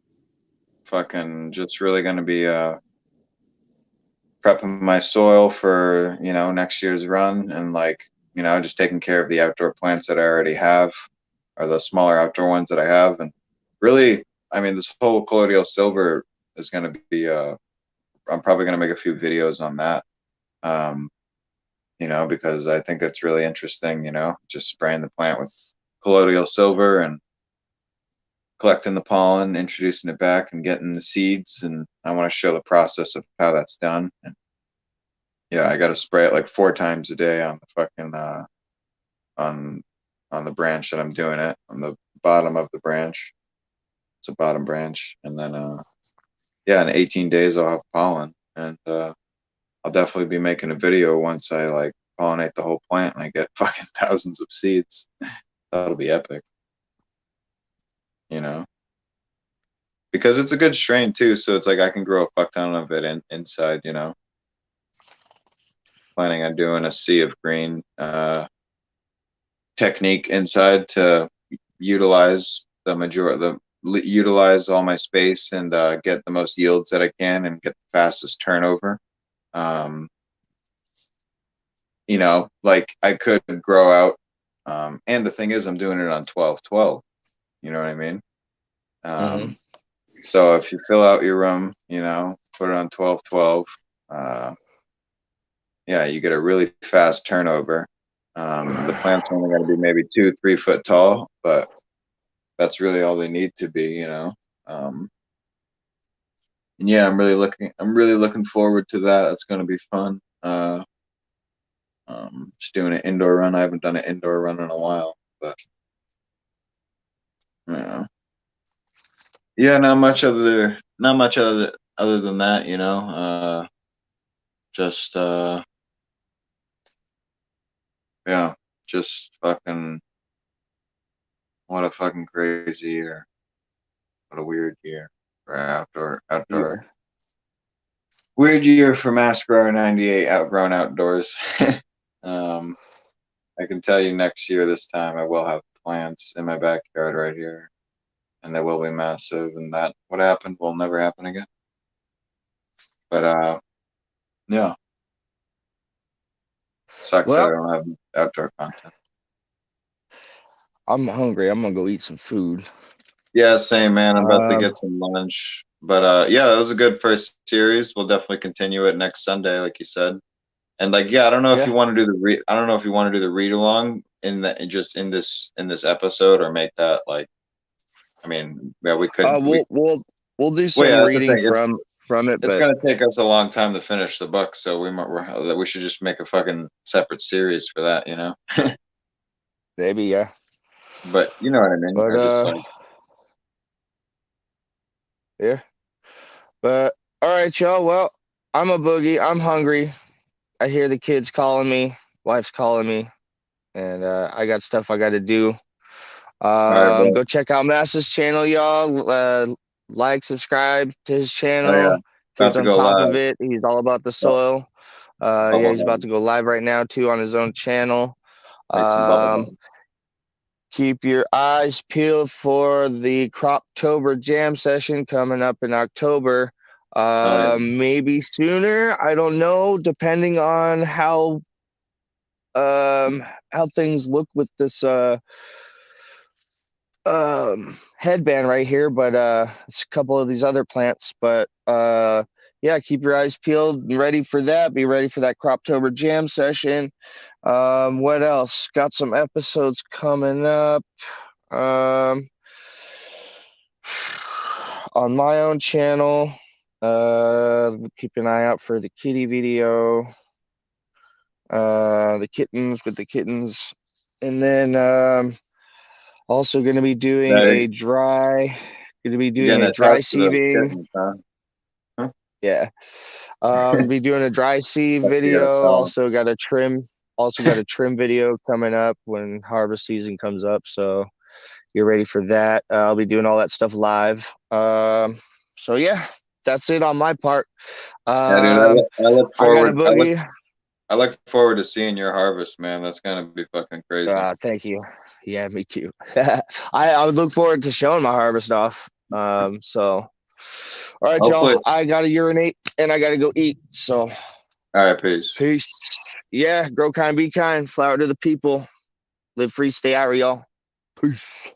fucking just really gonna be prepping my soil for, you know, next year's run and like, you know, just taking care of the outdoor plants that I already have or the smaller outdoor ones that I have. And really, I mean, this whole colloidal silver is gonna be I'm probably gonna make a few videos on that. Um, you know, because I think it's really interesting, you know, just spraying the plant with colloidal silver and collecting the pollen, introducing it back and getting the seeds. And I want to show the process of how that's done. And yeah, I got to spray it like 4 times a day on the fucking, on the branch that I'm doing it, on the bottom of the branch. It's a bottom branch. And then, yeah, in 18 days I'll have pollen. And, I'll definitely be making a video once I like pollinate the whole plant and I get fucking thousands of seeds. That'll be epic, you know, because it's a good strain too. So it's like I can grow a fuck ton of it inside, you know. Planning on doing a sea of green technique inside to utilize utilize all my space and get the most yields that I can and get the fastest turnover. Um, you know, like I could grow out. And the thing is, I'm doing it on 12-12. You know what I mean? Mm-hmm. So if you fill out your room, you know, put it on 12-12, yeah, you get a really fast turnover. The plant's only going to be maybe 2-3 foot tall, but that's really all they need to be, you know. And yeah, I'm really looking forward to that. That's going to be fun. Just doing an indoor run. I haven't done an indoor run in a while, but yeah, yeah, not much other than that, you know. Just yeah, just fucking what a fucking crazy year. What a weird year for outdoor. Yeah. weird year for MassGrower98 outgrown outdoors. I can tell you next year this time I will have plants in my backyard right here, and they will be massive. And that what happened will never happen again. But yeah, sucks that I Well, don't have outdoor content. I'm hungry. I'm gonna go eat some food. Yeah, same man. I'm about to Um, get some lunch. But yeah, that was a good first series. We'll definitely continue it next Sunday, like you said. And like, yeah, I don't know if yeah. you want to do I don't know if you want to do the read along just in this episode, or make that like, I mean, yeah, we could We'll do well, some yeah, that's the reading thing. from it, It's but gonna take us a long time to finish the book, so we should just make a fucking separate series for that, you know. maybe yeah. But you know what I mean, But or just like, yeah. But all right, y'all. Well, I'm a boogie. I'm hungry. I hear the kids calling me. Wife's calling me, and I got stuff I got to do. all right, bro. Go check out Mass's channel, y'all. Like, subscribe to his Oh channel. yeah, about Kid's to on go top of live. it. He's all about the Oh, soil. Yeah, he's about bubble to go live right now too on his own channel. make some bubble Um, gum. keep your eyes peeled for the Croptober Jam session coming up in October. Oh yeah, Maybe sooner. I don't know, depending on how things look with this headband right here, but it's a couple of these other plants. But yeah, keep your eyes peeled and ready for that. Be ready for that Croptober Jam session. What else? Got some episodes coming up. Um, on my own channel. Keep an eye out for the kitty video. The kittens with the kittens. And then also gonna be doing yeah, a dry you're getting attached to those sieving. kittens, huh? Huh? Yeah. Be doing a dry sieve Fuck yeah, video. tell 'em. Also got a trim video coming up when harvest season comes up. So get ready for that. I'll be doing all that stuff live. So yeah, that's it on my part. Yeah, dude, I look I got a forward. boogie. I look forward to seeing your harvest, man. That's gonna be fucking crazy. Thank you. Yeah, me too. I would look forward to showing my harvest off. So all right, Hopefully, y'all. I gotta urinate and I gotta go eat. So all right, peace. peace. Yeah, grow kind, be kind, flower to the people. Live free, stay IRIE, y'all. Peace.